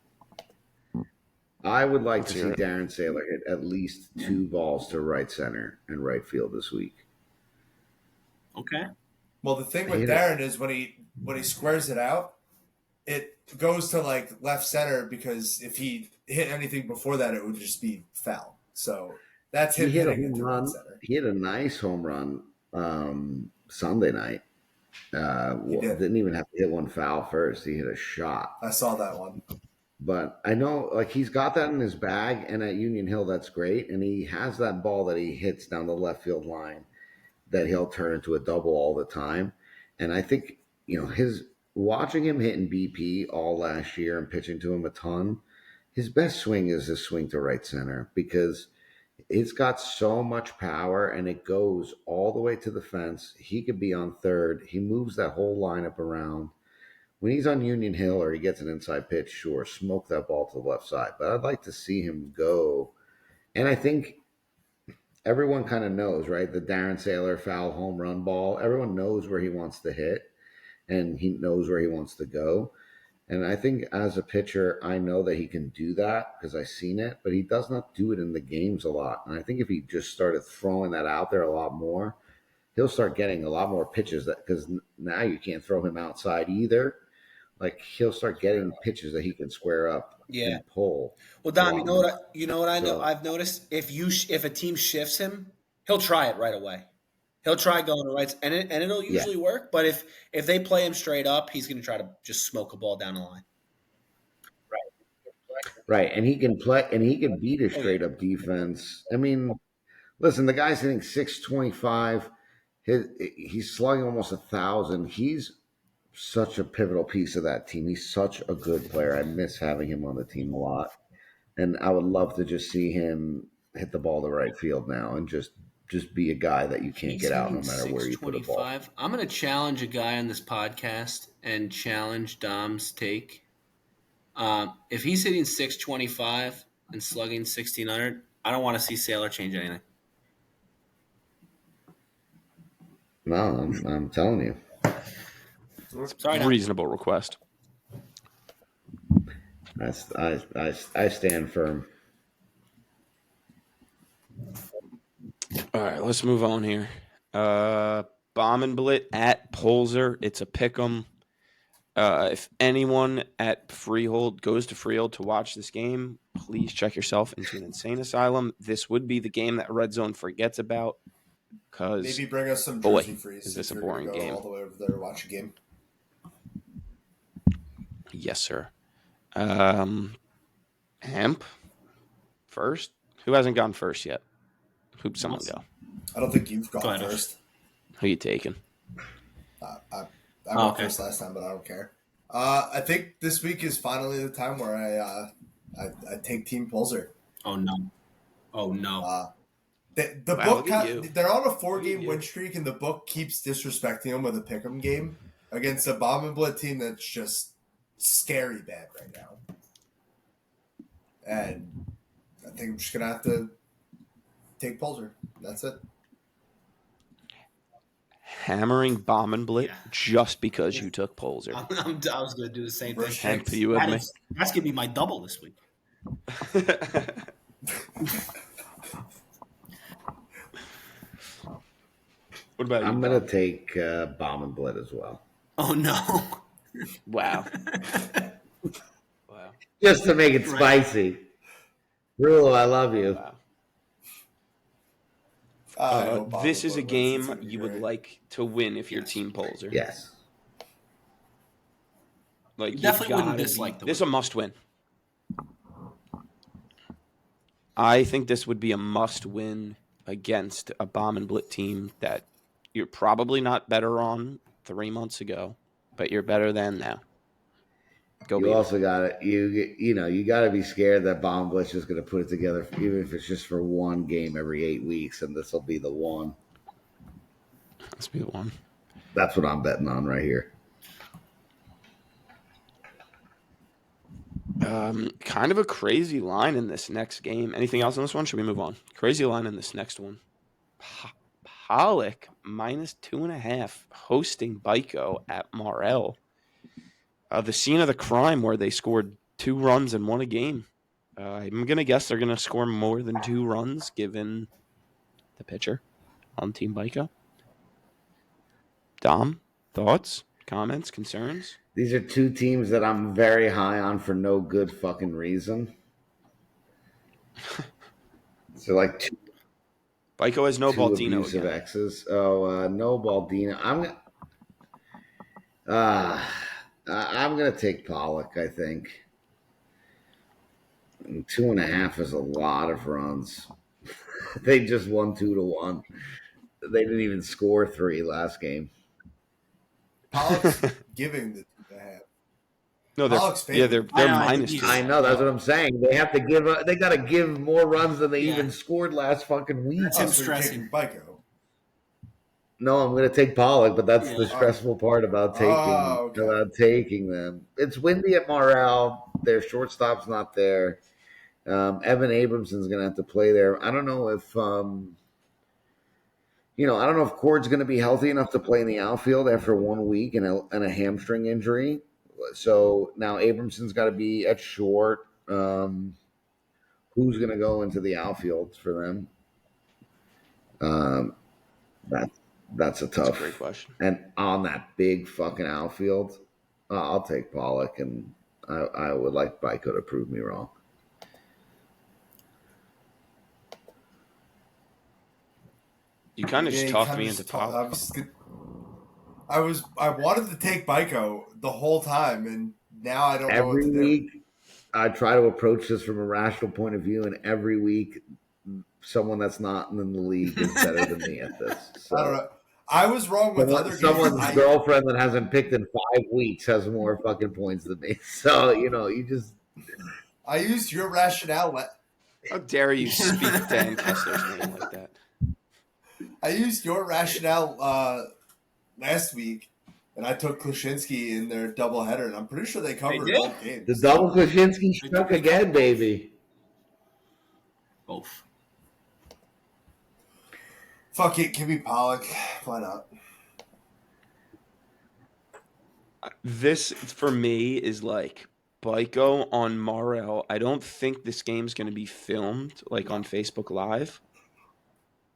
I would like to see Darren Saylor hit at least 2 balls to right center and right field this week. Okay. Well, the thing with Darren is when he squares it out, it goes to left center because if he hit anything before that, it would just be foul. So that's him hitting it to right center. He hit a nice home run Sunday night. Didn't even have to hit one foul first. He hit a shot. I saw that one. But I know, he's got that in his bag, and at Union Hill, that's great. And he has that ball that he hits down the left field line that he'll turn into a double all the time. And I think, watching him hitting BP all last year and pitching to him a ton, his best swing is his swing to right center because it's got so much power and it goes all the way to the fence. He could be on third. He moves that whole lineup around. When he's on Union Hill or he gets an inside pitch, sure, smoke that ball to the left side. But I'd like to see him go. And I think everyone kind of knows, right? The Darren Saylor foul home run ball. Everyone knows where he wants to hit and he knows where he wants to go. And I think as a pitcher, I know that he can do that because I've seen it, but he does not do it in the games a lot. And I think if he just started throwing that out there a lot more, he'll start getting a lot more pitches that because now you can't throw him outside either. Like he'll start getting pitches that he can square up and pull. Well, Dom, you know what I know. So- I've noticed if a team shifts him, he'll try it right away. He'll try going to rights, and it'll usually work. But if they play him straight up, he's going to try to just smoke a ball down the line. Right, and he can play, and he can beat a straight up defense. I mean, listen, the guy's hitting 625. He's slugging almost 1,000. He's such a pivotal piece of that team. He's such a good player. I miss having him on the team a lot, and I would love to just see him hit the ball to right field now and just be a guy that you can't get out no matter where you put a ball. I'm going to challenge a guy on this podcast and challenge Dom's take. If he's hitting 625 and slugging 1,600, I don't want to see Saylor change anything. No, I'm telling you. Sorry, Reasonable request. I stand firm. All right, let's move on here. Bomb and Blit at Polzer. It's a pick'em. If anyone at Freehold goes to Freehold to watch this game, please check yourself into an insane asylum. This would be the game that Red Zone forgets about. Cause Maybe bring us some boy, Jersey freeze. is this if a you're gonna boring go game. all the way over there to watch a game. Yes, sir. Hemp first. Who hasn't gone first yet? Who'd someone go? I don't think you've Go gone ahead. first. Who you taking? I went first last time, but I don't care. I think this week is finally the time where I take Team Pulsar. Oh no! The Wow, book look at you. they're on a Look 4-game at you. win streak, and the book keeps disrespecting them with a pick'em game against a bomb and blood team that's just scary bad right now. And I think I'm just gonna have to take Pulsar. That's it. Hammering Bomb and Blit Yeah. just because you took Polzer. I was going to do the same thing. Hemp, you with me? That's going to be my double this week. What about you? I'm gonna take Bomb and Blit as well, Oh no! Wow. Wow. just to make it spicy. Rulo, I love you. Wow. I hope Bomb This and is a Blood wins. It's game gonna be you would great. like to win if you're Team Polzer. Yes. Like You you definitely wouldn't gotta dislike the This is a must win. I think this would be a must win against a Bomb and Blit team that you're probably not better on 3 months ago, but you're better than now. Go You Beavers. also got it. You got to be scared that Bomb Blitz is going to put it together, even if it's just for one game every 8 weeks, and this will be the one. Let's be the one. That's what I'm betting on right here. Kind of a crazy line in this next game. Anything else on this one? Should we move on? Crazy line in this next one. Pollock -2.5 hosting Byko at Morel. The scene of the crime where they scored 2 runs and won a game. I'm going to guess they're going to score more than 2 runs given the pitcher on Team Byko. Dom, thoughts, comments, concerns? These are two teams that I'm very high on for no good fucking reason. So like two Byko has no Baldino abusive again. exes. Oh, no Baldino. I'm gonna take Pollock. I think and 2.5 is a lot of runs. They just won 2-1. They didn't even score 3 last game. Pollock's giving the 2.5. No, Pollock's they're favored. they're I minus think two. I know, that's what I'm saying. They have to give. They got to give more runs than they Yeah. even scored last fucking week. That's him So you're stressing. taking Bico. No, I'm going to take Pollock, but that's Yeah. the stressful part about taking them. It's windy at Morel. Their shortstop's not there. Evan Abramson's going to have to play there. I don't know if I don't know if Cord's going to be healthy enough to play in the outfield after 1 week and a hamstring injury. So now Abramson's got to be at short. Who's going to go into the outfield for them? That's a tough, great question. And on that big fucking outfield, I'll take Pollock, and I would like Bico to prove me wrong. You kind of just talked me into Pollock. I wanted to take Bico the whole time, and now I don't know what to do. Every week, I try to approach this from a rational point of view, and every week, someone that's not in the league is better than me at this. So. I don't know. I was wrong with other games. Someone's girlfriend that hasn't picked in 5 weeks has more fucking points than me. So, you just... I used your rationale. How dare you speak Dan Kessler's name like that? I used your rationale last week, and I took Kluszynski in their doubleheader, and I'm pretty sure they covered both games. The double Kluszynski struck again, baby. Both. Fuck it, give me Pollock. Why not? This, for me, is like Bico on Morel. I don't think this game's going to be filmed like on Facebook Live.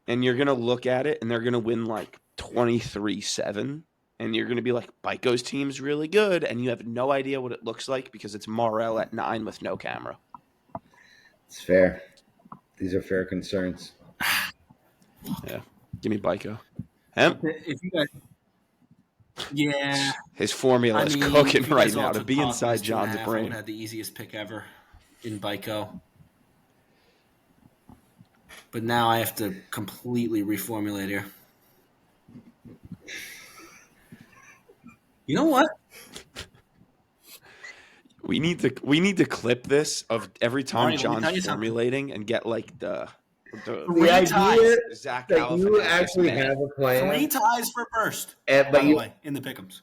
And you're going to look at it, and they're going to win like 23-7. And you're going to be like, Bico's team's really good. And you have no idea what it looks like because it's Morel at 9 with no camera. It's fair. These are fair concerns. Yeah. Give me Bico. If you guys, yeah. His formula is cooking right now to be inside John's brain. I had the easiest pick ever in Bico. But now I have to completely reformulate here. You know what? We need to clip this of every time John's formulating and get like the idea Zach that you actually have a plan. 3 ties for first. By the way, in the pick'ems.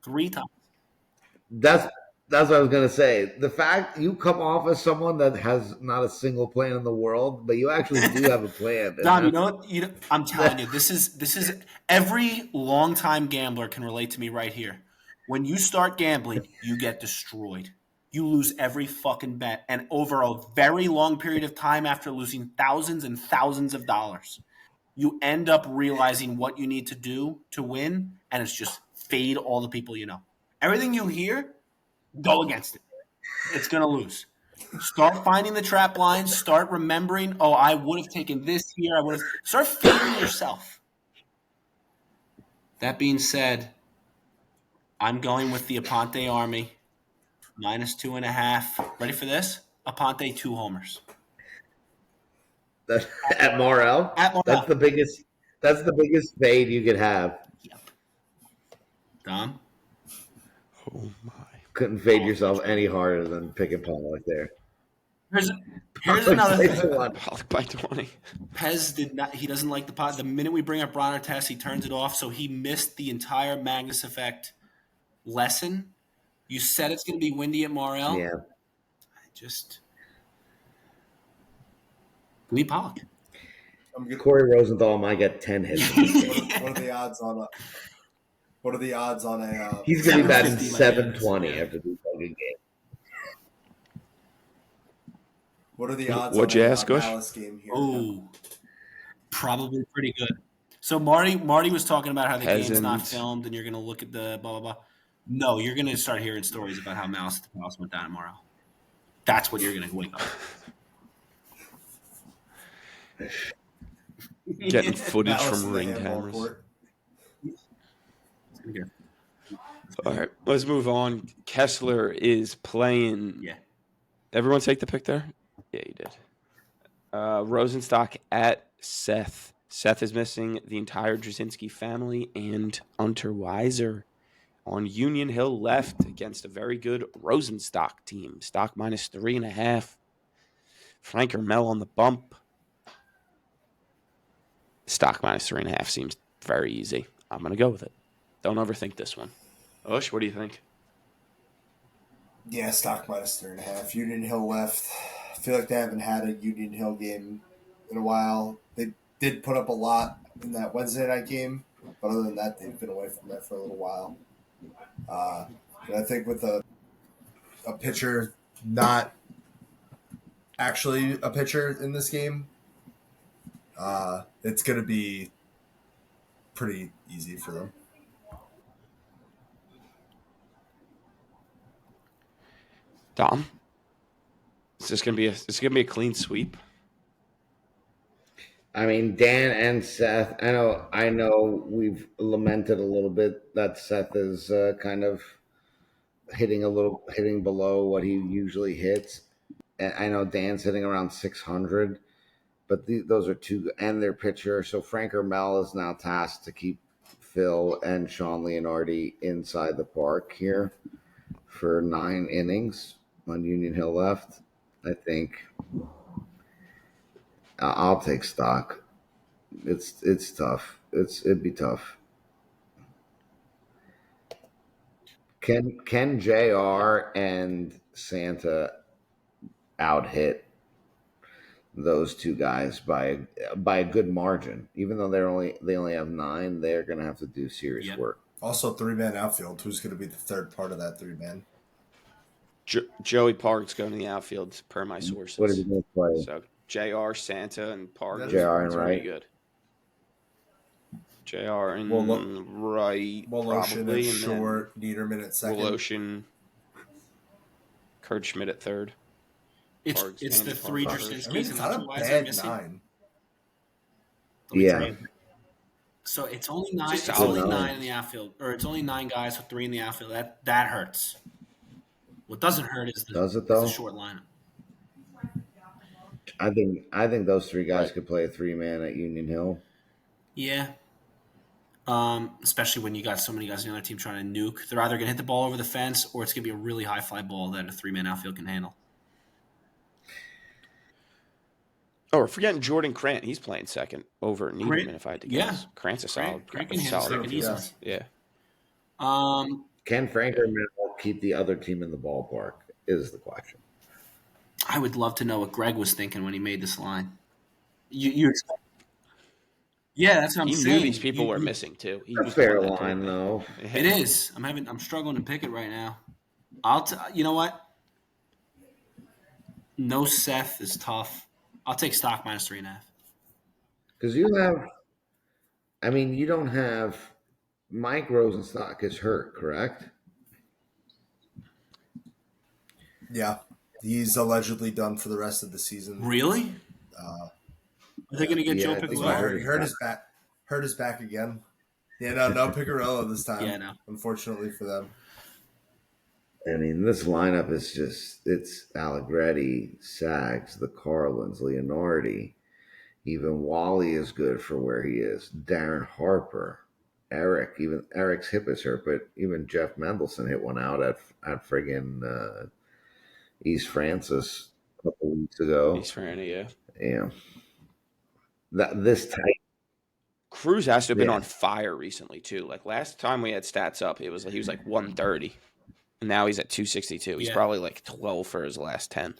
3 ties. That's what I was gonna say. The fact you come off as someone that has not a single plan in the world, but you actually do have a plan. Dom, you know, I'm telling you, this is every longtime gambler can relate to me right here. When you start gambling, you get destroyed. You lose every fucking bet, and over a very long period of time, after losing thousands and thousands of dollars, you end up realizing what you need to do to win, and it's just fade all the people you know. Everything you hear, go against it. It's going to lose. Start finding the trap lines. Start remembering, I would have taken this here. Start fading yourself. That being said, I'm going with the Aponte Army. -2.5. Ready for this? Aponte 2 homers. At Morel? That's the biggest fade you could have. Yep. Dom? Oh my. Couldn't fade yourself any harder than picking Pollock there. Here's another thing. Pollock by 20. Pez he doesn't like the pot. The minute we bring up Bronner test, he turns it off, so he missed the entire Magnus effect lesson. You said it's going to be windy at Morel. Yeah. Lee Pollock. Corey Rosenthal might get 10 hits. What are the odds on a? What are the odds on a? He's going to be batting 720 after this fucking game. What are the odds? What'd you ask, Gush? Game here? Oh, probably pretty good. So Marty was talking about how the game's not filmed, and you're going to look at the blah blah blah. No, you're going to start hearing stories about how Mouse went down tomorrow. That's what you're going to wake up. Getting footage from Ring cameras. All right, let's move on. Kessler is playing. Yeah. Everyone take the pick there? Yeah, you did. Rosenstock at Seth. Seth is missing the entire Jasinski family and Unterweiser. on Union Hill left against a very good Rosenstock team. Stock minus 3.5. Frank Mel on the bump. Stock minus 3.5 seems very easy. I'm going to go with it. Don't overthink this one. Osh, what do you think? Yeah, stock minus 3.5. Union Hill left. I feel like they haven't had a Union Hill game in a while. They did put up a lot in that Wednesday night game, but other than that, they've been away from that for a little while. And I think with a pitcher not actually a pitcher in this game, it's going to be pretty easy for them. Dom, is this gonna be a clean sweep? I mean, Dan and Seth. I know. We've lamented a little bit that Seth is kind of hitting below what he usually hits. And I know Dan's hitting around 600, but those are two, and their pitcher. So Frank Mel is now tasked to keep Phil and Sean Leonardi inside the park here for 9 innings on Union Hill left. I think I'll take stock. It's tough. It'd be tough. Can JR and Santa out hit those two guys by a good margin? Even though they only have 9, they're going to have to do serious work. Also, 3-man outfield. Who's going to be the third part of that 3-man? Joey Park's going to the outfield per my sources. What is he going to play? So JR, Santa, and Park. JR and right. Good. JR and right. Woloshin probably, at short. Niederman at second. Woloshin. Kurt Schmidt at third. It's Parks, the 3 Jasinskis it's and not that's a why they're bad missing. 9. Yeah. So it's only 9. Just It's solid only 9 9 in the outfield, or it's only 9 guys with 3 in the outfield. That hurts. What doesn't hurt is the short lineup. I think those 3 guys could play a 3-man at Union Hill. Yeah. Especially when you got so many guys on the other team trying to nuke. They're either going to hit the ball over the fence or it's going to be a really high fly ball that a 3-man outfield can handle. Oh, we're forgetting Jordan Krant. He's playing second over Niederman, if I had to guess. Yeah. Krant's a solid. Krant can handle second easily. Yeah. Can Frank Mel keep the other team in the ballpark is the question. I would love to know what Greg was thinking when he made this line. You expect? Yeah, that's what I'm saying. He knew these people were missing too. He was fair line though. It is. I'm struggling to pick it right now. You know what? No Seth is tough. I'll take stock minus 3.5. Because you don't have Mike Rosenstock is hurt, correct? Yeah, he's allegedly done for the rest of the season. Really? Are they going to get Joe Picarella? He hurt his back. Hurt his back again. Yeah, no Picarella this time. Yeah, no. Unfortunately for them. I mean, this lineup is it's Allegretti, Sags, the Carlins, Leonardi. Even Wally is good for where he is. Darren Harper, Eric's hip is hurt, but even Jeff Mendelson hit one out at friggin' East Francis a couple weeks ago. East Francis, yeah. This type. Cruz has to have been on fire recently too. Like last time we had stats up, he was like 130. And now he's at 262. He's probably like 12 for his last 10.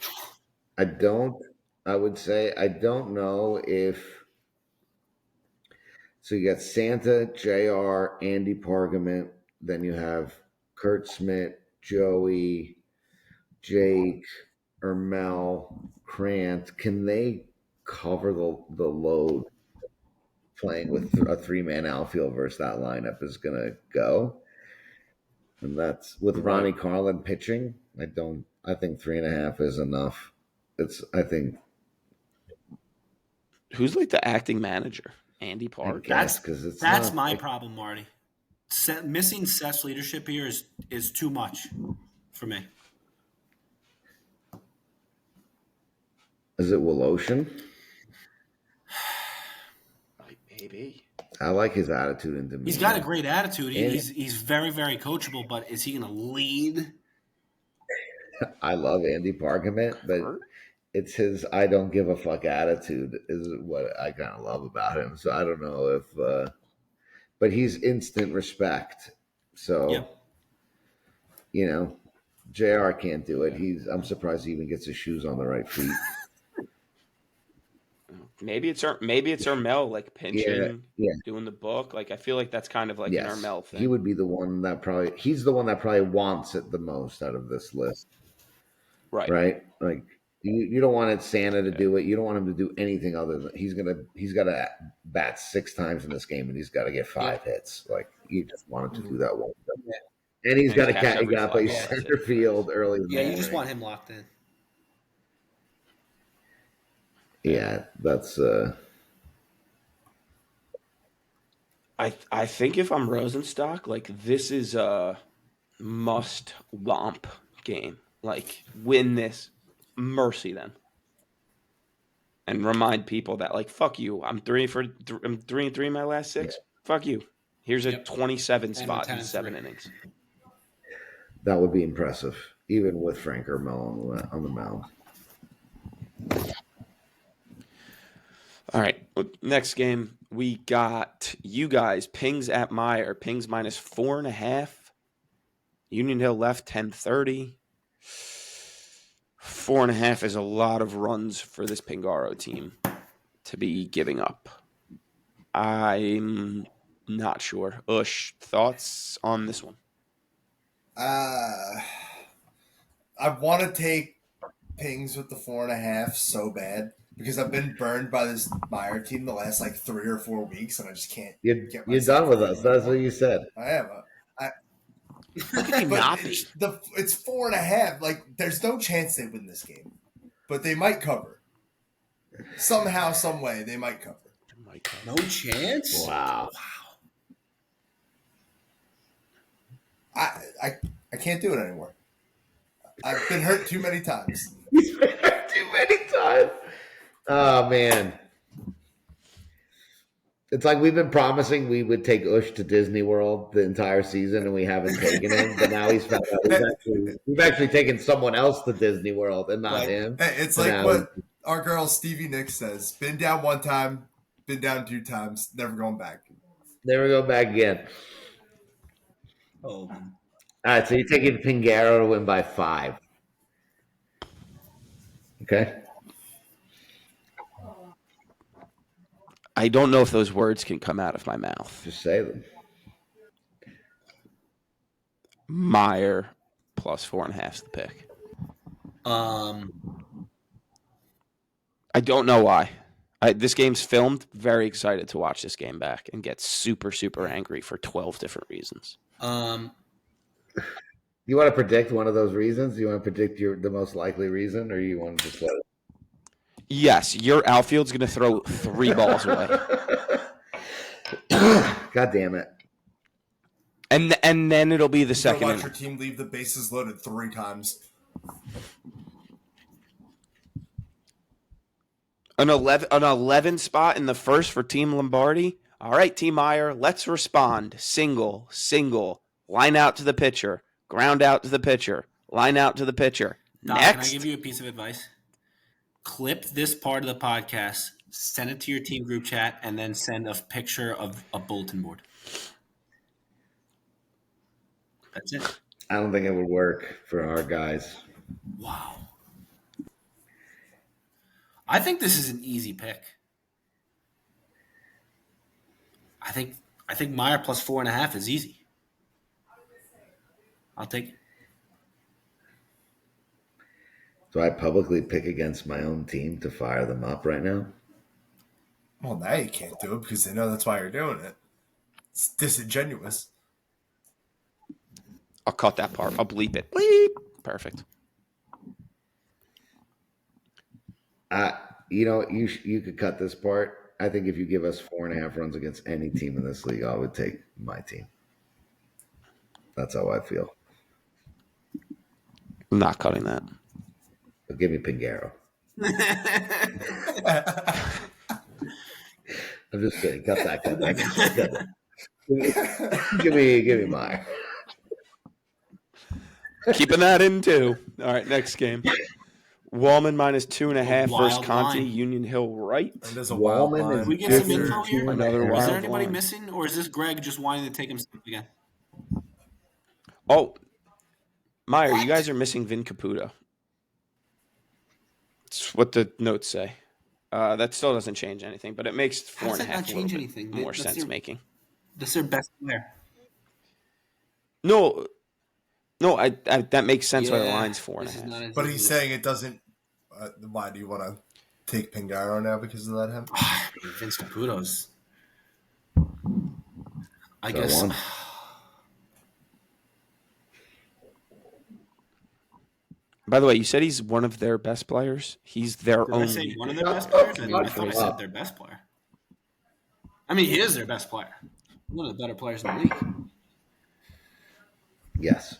I don't know if. So you got Santa, JR, Andy Pargament. Then you have Kurt Schmidt, Joey, Jake, Mel, Krant. Can they cover the load playing with a 3-man outfield versus that lineup is going to go? And that's with Ronnie Carlin pitching. I think 3.5 is enough. I think. Who's like the acting manager? Andy Park. That's my problem, Marty. Missing Seth's leadership here is too much for me. Is it Woloshin? Maybe. I like his attitude and demeanor. He's got a great attitude. And- He's very, very coachable, but is he going to lead? I love Andy Parkament, but it's his I don't give a fuck attitude is what I kind of love about him. So I don't know if, but he's instant respect. So, Yep. you know, JR can't do it. I'm surprised he even gets his shoes on the right feet. Maybe it's Ermel like pinching, Yeah. doing the book. Like I feel like that's kind of like an Ermel thing. He would be the one that he's the one that probably wants it the most out of this list. Right? Like you don't want Santa to do it. You don't want him to do anything other than he's got to bat 6 times in this game and he's got to get 5 hits. Like you just want him to do that one. Yeah. And he's got to play center field early. Yeah, you just want him locked in. Yeah, that's. I think if I'm Rosenstock, like this is a must womp game. Like win this, mercy them, and remind people that like fuck you. I'm 3-3 in my last 6. Yeah. Fuck you. Here's a 27 spot in 7 innings. That would be impressive, even with Frank Ermel on the mound. All right, next game we got you guys. Pings at Meyer. Pings minus 4.5. Union Hill left 10:30. 4.5 is a lot of runs for this Pingaro team to be giving up. I'm not sure. Ush, thoughts on this one? I want to take Pings with the 4.5 so bad because I've been burned by this Meyer team the last like 3 or 4 weeks, and I just can't. You're done with us. That's what you said. I am. How can you not be? It's 4.5. Like, there's no chance they win this game, but they might cover. Somehow, some way, they might cover. No chance. Wow. I can't do it anymore. I've been hurt too many times. Too many times. Oh man. It's like we've been promising we would take Ush to Disney World the entire season, and we haven't taken him. But now he's found out we've actually taken someone else to Disney World and not him. Hey, it's like what our girl Stevie Nicks says: "Been down 1 time, been down 2 times, never going back." Never go back again. Oh. All right, so you're taking Pingaro to win by 5. Okay. I don't know if those words can come out of my mouth. Just say them. Meyer plus 4.5 is the pick. Um, I don't know why. This game's filmed. Very excited to watch this game back and get super, super angry for 12 different reasons. You want to predict one of those reasons? Do you want to predict the most likely reason, or you want to just let it? Yes, your outfield's going to throw 3 balls away. God damn it. And then it'll be the second. Watch your team leave the bases loaded 3 times. An 11 spot in the first for Team Lombardi. All right, Team Meyer, let's respond. Single, line out to the pitcher, ground out to the pitcher, line out to the pitcher. Doc, Next. can I give you a piece of advice? Clip this part of the podcast, send it to your team group chat, and then send a picture of a bulletin board. That's it. I don't think it would work for our guys. Wow. I think this is an easy pick. I think Meyer plus 4.5 is easy. I'll take it. Do I publicly pick against my own team to fire them up right now? Well, now you can't do it because they know that's why you're doing it. It's disingenuous. I'll cut that part. I'll bleep it. Bleep. Perfect. You could cut this part. I think if you give us 4.5 runs against any team in this league, I would take my team. That's how I feel. I'm not cutting that. But give me Pingaro. I'm just kidding. Cut that. Cut that. Give me Meyer. Keeping that in too. All right, next game. Wallman minus 2.5 versus wild Conti. line. Union Hill right. And there's a wild Wallman line. is we get some After- info here? Another Is wild there anybody line. missing, or is this Greg just wanting to take him again? Oh, Meyer, you guys are missing Vin Caputo. That's what the notes say. That still doesn't change anything, but it makes How does that 4.5 not a change little bit anything? more That's sense their- making. That's their best player. No, I that makes sense why the Yeah, line's this is 4.5. not as But easy he's as- saying it doesn't. Why do you want to take Pingaro now because of that? Him? Vince Caputo's. I So guess. one. By the way, you said he's one of their best players. He's their Did I say only. one of their best players? I Shut thought I up. said their best player. I mean, he is their best player. One of the better players in the league. Yes.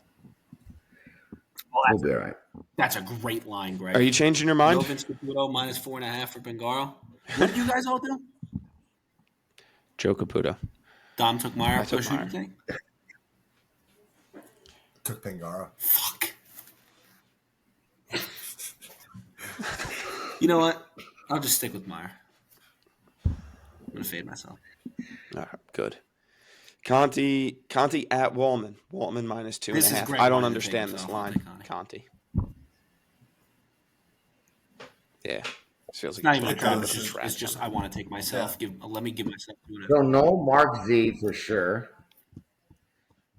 Well, We'll be all right. that's a great line, Greg. Are you changing your mind? No Vince Caputo minus 4.5 for Bengaro. What did you guys all do? Joe Caputo. Dom took Meyer. I took Who did Meyer. you take? Took Pingaro. Fuck. You know what? I'll just stick with Meyer. I'm gonna fade myself. All right, good. Conti at Wallman. Wallman minus This is 2.5. great I don't line to understand take this himself. I'll line. take Conti. Yeah. This feels It's like not even a It trap. does. It's just I want to take myself. Let me give myself. So no Mark Z for sure.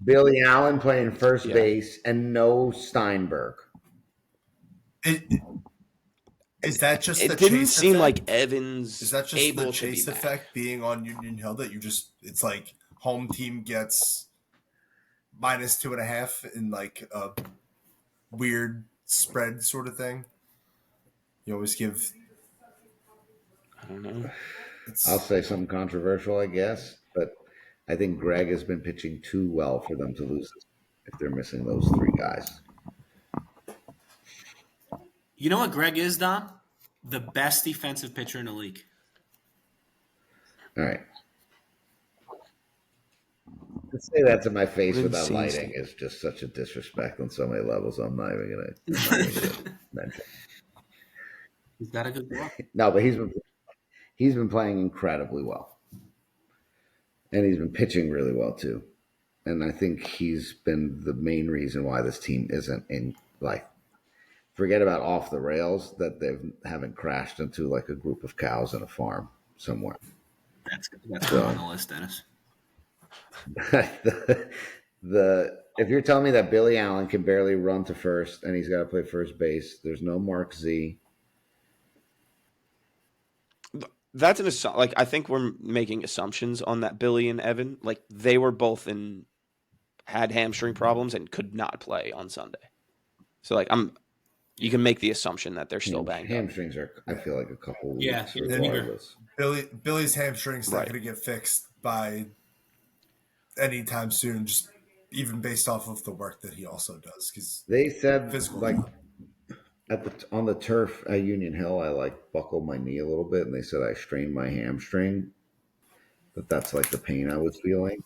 Billy Allen playing first Yeah. base, and no Steinberg. Is that just the It didn't Chase seem effect? like Evans Is that just able the to be Chase back. effect being on Union Hill that it's like home team gets minus 2.5 in like a weird spread sort of thing? You always give. I don't know. I'll say something controversial, I guess, but I think Greg has been pitching too well for them to lose this if they're missing those three guys. You know what Greg is, Dom? The best defensive pitcher in the league. All right. To say that to my face We've without seen lighting Steve. is just such a disrespect on so many levels. I'm not even gonna mention. He's got a good block. No, but he's been playing incredibly well, and he's been pitching really well too. And I think he's been the main reason why this team isn't in like. Forget about off the rails that they haven't crashed into like a group of cows in a farm somewhere. That's good on the list, Dennis. the if you're telling me that Billy Allen can barely run to first and he's got to play first base, there's no Mark Z. That's an assumption. Like, I think we're making assumptions on that Billy and Evan. Like, they were both had hamstring problems and could not play on Sunday. So, like, you can make the assumption that they're still banged up. Hamstrings are, I feel like, a couple weeks. Yeah, regardless. Billy's hamstring's not Right. going to get fixed by anytime soon, just even based off of the work that he also does. Because They said Physical. like on the turf at Union Hill, I like buckled my knee a little bit, and they said I strained my hamstring. But that's like the pain I was feeling.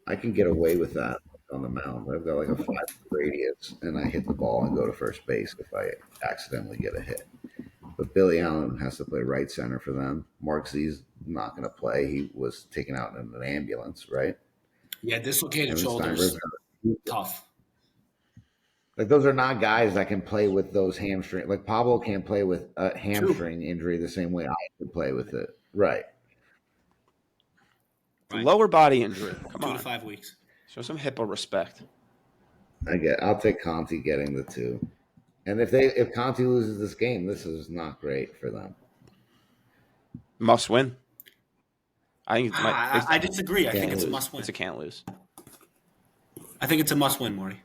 I can get away with that on the mound. I've got like a 5 radius, and I hit the ball and go to first base if I accidentally get a hit. But Billy Allen has to play right center for them. Mark Z's not going to play. He was taken out in an ambulance, right? Yeah, dislocated Evan shoulders. Steinberg's Tough. like those are not guys that can play with those hamstring. Like Pablo can't play with a hamstring injury the same way I can play with it. Right. Right. Lower body injury. Come 2 on. to 5 weeks. Show some HIPAA respect. I'll take Conti getting the 2. And if Conti loses this game, this is not great for them. Must win. I think it's I disagree. I think Can't it's a lose. must win. It's a can't lose. I think it's a must win, Morty.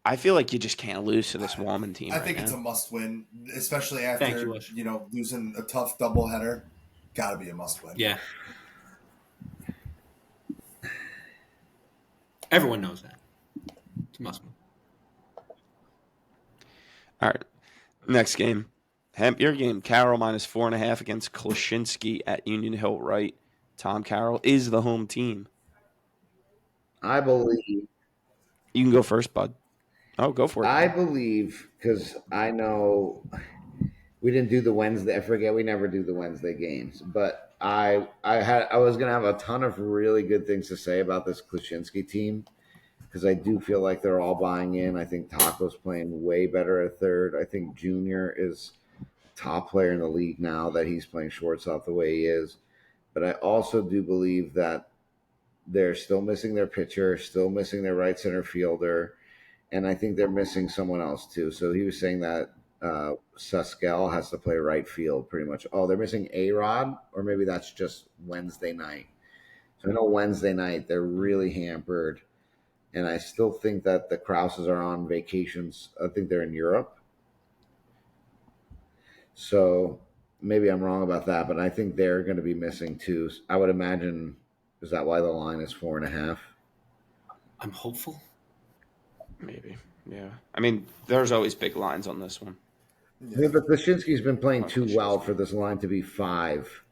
I feel like you just can't lose to this Wallman team. I think it's a must-win, especially after Wish. losing a tough doubleheader. Got to be a must-win. Yeah. Everyone knows that. It's a must win. All right. Next game. Hemp, your game. Carroll -4.5 against Klashinsky at Union Hill, right? Tom Carroll is the home team. I believe. You can go first, bud. Oh, go for it. I believe because I know we didn't do the Wednesday. I forget we never do the Wednesday games, but I was gonna have a ton of really good things to say about this Klashinsky team because I do feel like they're all buying in. I think Taco's playing way better at third. I think Junior is top player in the league now that he's playing shortstop the way he is. But I also do believe that they're still missing their pitcher, still missing their right center fielder, and I think they're missing someone else too. So he was saying that Suskel has to play right field pretty much. Oh, they're missing A-Rod, or maybe that's just Wednesday night. So I know Wednesday night they're really hampered, and I still think that the Krauses are on vacations. I think they're in Europe. So maybe I'm wrong about that, but I think they're going to be missing too. I would imagine, is that why the line is 4.5? I'm hopeful. Maybe. Yeah. I mean, there's always big lines on this one. Yeah, but Klashinsky's been playing too well for this line to be 5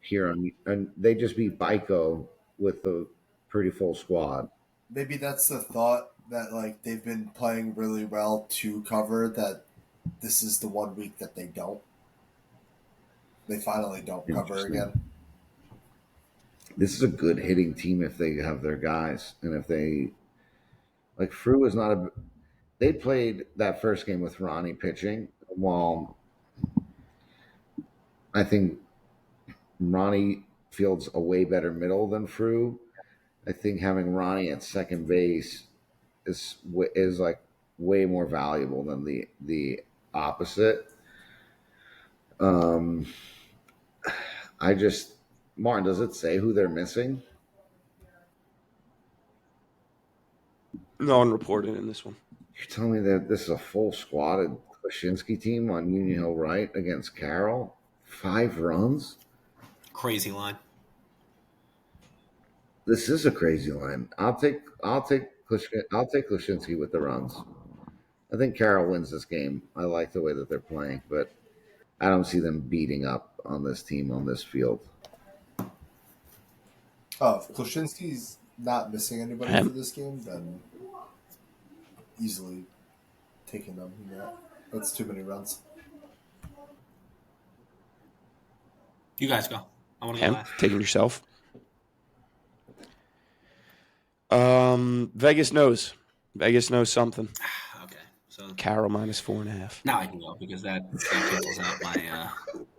here, and they just beat Baiko with a pretty full squad. Maybe that's the thought that like they've been playing really well to cover that. This is the 1 week that they don't. They finally don't cover again. This is a good hitting team if they have their guys, and if they like Frew is not a. They played that first game with Ronnie pitching. While I think Ronnie fields a way better middle than Frew, I think having Ronnie at second base is like way more valuable than the opposite. I just Martin, does it say who they're missing? No one reported in this one. You're telling me that this is a full squatted Klashinsky team on Union Hill right against Carroll? 5 runs? Crazy line. This is a crazy line. I'll take Klashinsky with the runs. I think Carroll wins this game. I like the way that they're playing, but I don't see them beating up on this team on this field. Oh, if Klashinsky's not missing anybody for this game, then easily taking them. Yeah, that's too many runs. You guys go. I want to go last. Taking yourself. Vegas knows. Vegas knows something. Okay. So Carroll -4.5. now I can go because that cancels out my I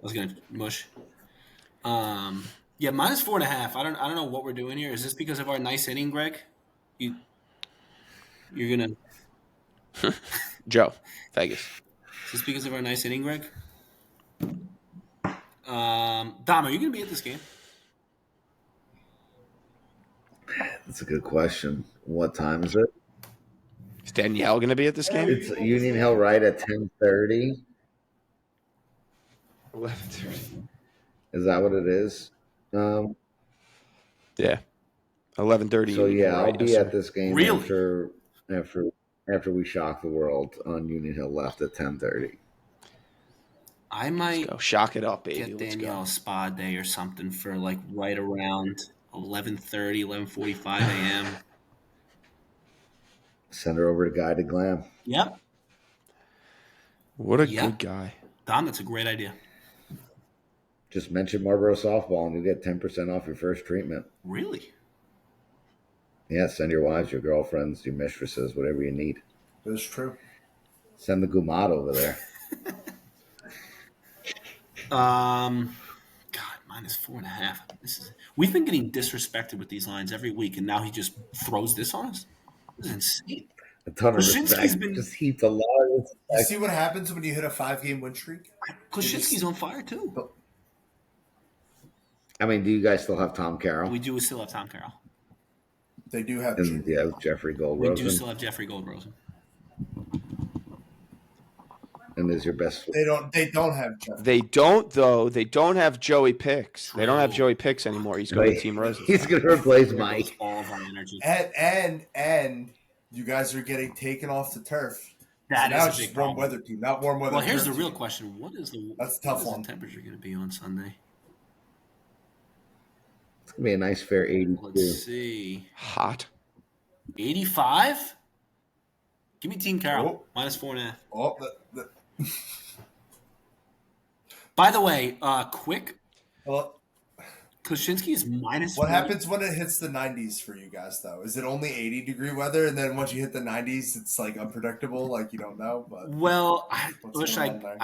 was gonna mush. Yeah, -4.5. I don't know what we're doing here. Is this because of our nice inning, Greg? You're gonna Joe, Vegas. Is this because of our nice inning, Greg? Dom, are you gonna be at this game? That's a good question. What time is it? Is Danielle going to be at this game? It's Union Hill right at 10:30. 11:30. Is that what it is? Yeah, 11:30. So yeah, I'll be at this game Really? after we shock the world on Union Hill left at 10:30. I might go shock it up, baby. get Let's Danielle go. a spa day or something for like right around 11:30, 11:45 a.m. Send her over to Guided Glam. Yep. What a good guy. Dom, that's a great idea. Just mention Marlboro Softball and you get 10% off your first treatment. Really? Yeah, send your wives, your girlfriends, your mistresses, whatever you need. That's true. Send the Gumat over there. God, -4.5. We've been getting disrespected with these lines every week, and now he just throws this on us. This is insane. A ton of Klashinsky's respect. been- Just heaped a lot of You respect. see what happens when you hit a 5-game win streak? Klashinsky's on fire too. I mean, do you guys still have Tom Carroll? We do still have Tom Carroll. They do have. And yeah, Jeffrey We Goldrosen. do still have Jeffrey Goldrosen. And is your best. They don't have Jeff. They don't, though. They don't have Joey Picks. They don't have Joey Picks anymore. He's going to Team Rosen. He's going to replace There Mike. goes all of our energy. And you guys are getting taken off the turf That now is it's a big just warm problem. weather team, not warm weather. Well, here's the turf real team. question: That's a tough what is one. the temperature going to be on Sunday? It's gonna be a nice fair 82. Let's see. Hot. 85. Give me Team Carroll Oh. -4.5. Oh, By the way, quick. well, Klaczynski is -1. what happens when it hits the 90s for you guys, though? Is it only 80-degree weather, and then once you hit the 90s, it's like unpredictable, like you don't know? But Well, what's going on there?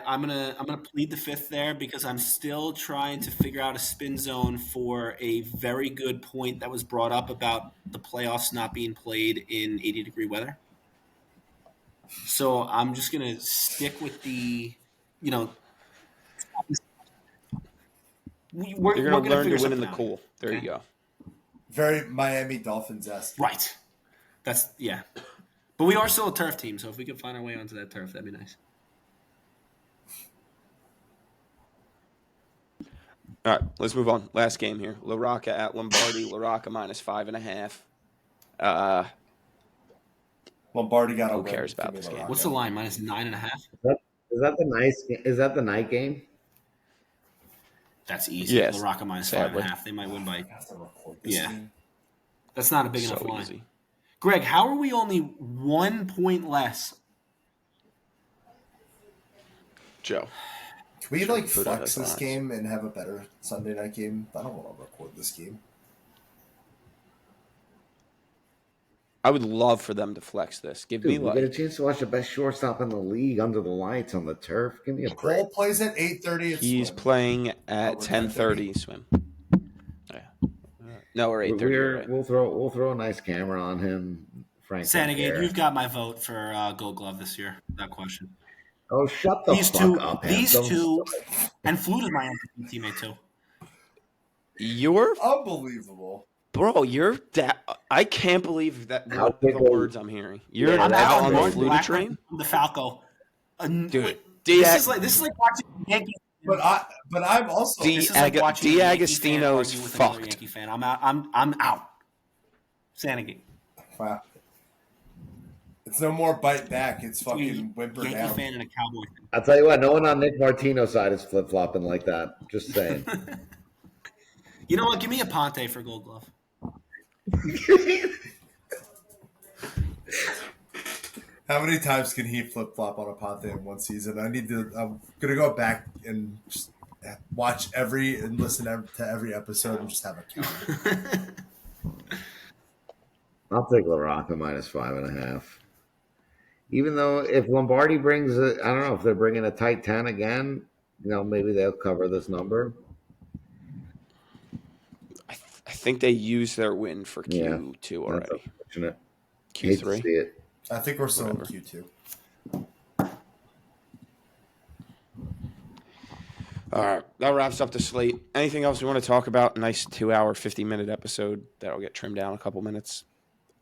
I'm gonna plead the fifth there because I'm still trying to figure out a spin zone for a very good point that was brought up about the playoffs not being played in 80-degree weather. So I'm just gonna stick with the, we're You're gonna going to learn figure to win in something the out cool. There okay? you go. Very Miami Dolphins-esque. Right. That's yeah. But we are still a turf team, so if we can find our way onto that turf, that'd be nice. All right, let's move on. Last game here. La Rocca at Lombardi. La Rocca -5.5. Lombardi got a Who win. cares about Give me this La game? Rocca. What's the line? -9.5? Is that the night game? That's easy. Yes, La Rocca -5.5. They might win by. I have to record this Yeah. game. That's not a big So enough line. easy. Greg, how are we only 1 point less? Joe. Can we Sure, like put it flex as this odds. game and have a better Sunday night game? I don't want to record this game. I would love for them to flex this. Give Dude, me we get a like chance to watch the best shortstop in the league under the lights on the turf. Give me a break. Cole plays at 8:30. he's playing at Over 10:30 swim. Yeah. No, or 8:30. Right. We'll throw a nice camera on him. Frank. Sanigate, you've got my vote for Gold Glove this year. That question. Oh, shut the fuck up, Handsome. And Flute is my teammate too. You're Unbelievable. bro. You're that. I can't believe that the words I'm hearing. You're I'm out out on the Flutie train, the Falco. dude. This is like watching Yankees. But I'm also This is like watching a Yankee fan D'Agostino's argue with another fucked. Yankee fan. I'm out. I'm out. Sanigate. wow. It's no more bite back. It's fucking whimper Yankee down. fan and a Cowboy fan. I'll tell you what, no one on Nick Martino's side is flip flopping like that. Just saying. You know what? Give me a Ponte for Gold Glove. How many times can he flip flop on a Ponte in one season? I'm gonna go back and just watch and listen to every episode and just have a count. I'll take La Rocca -5.5. Even though if Lombardi brings I don't know if they're bringing a tight 10 again, maybe they'll cover this number. I think they used their win for Q2 already. That's unfortunate. Q3. Hate to see it. I think we're still Whatever. in Q2. All right, that wraps up the slate. Anything else you want to talk about? Nice 2-hour, 50-minute episode that'll get trimmed down a couple minutes.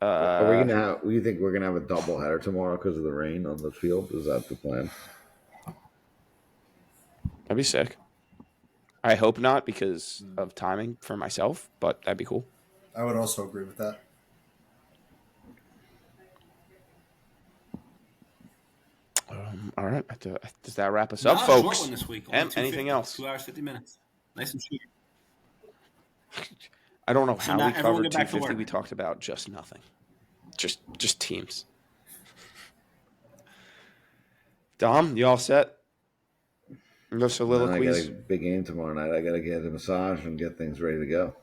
Are we gonna have? You think we're gonna have a doubleheader tomorrow because of the rain on the field? Is that the plan? That'd be sick. I hope not because of timing for myself, but that'd be cool. I would also agree with that. All right, does that wrap us up, Not a folks? short one this week. Only Anything 2:50, else? 2 hours 50 minutes. Nice and short. I don't know So how now we everyone covered get back to 250. work. We talked about just nothing, just teams. Dom, you all set? No I soliloquies. got a big game tomorrow night. I got to get a massage and get things ready to go.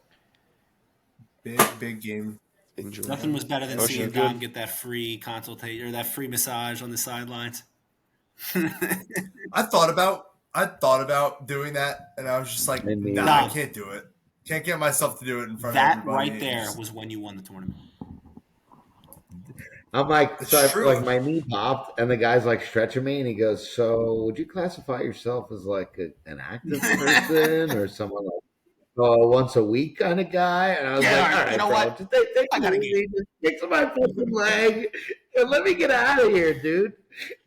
Big game. Enjoy. Nothing was better than Ocean, seeing good? Dom get that free consultation or that free massage on the sidelines. I thought about doing that, and I was just like, And me. nah, No. I can't do it. Can't get myself to do it in front of That everybody. right there was when you won the tournament. I'm like, It's so true. my knee popped, and the guy's like stretching me, and he goes, "So, would you classify yourself as like an active person or someone like once a week kind of guy?" And I was Yeah, like, you "All right, know bro, what? just take I gotta it easy, just kick my fucking leg, and let me get out of here, dude."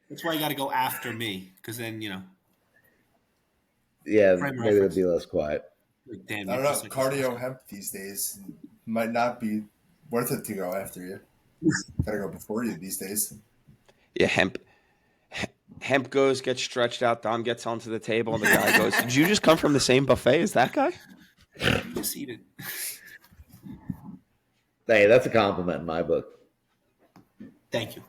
That's why you got to go after me, because then Yeah, Frame maybe it'll reference. be less quiet. like, damn. I don't you know. just like Cardio hemp these days might not be worth it to go after you. Gotta go before you these days. Yeah, Hemp goes, gets stretched out. Dom gets onto the table, and the guy goes, "Did you just come from the same buffet as that guy?" Just eat it. Hey, that's a compliment in my book. Thank you.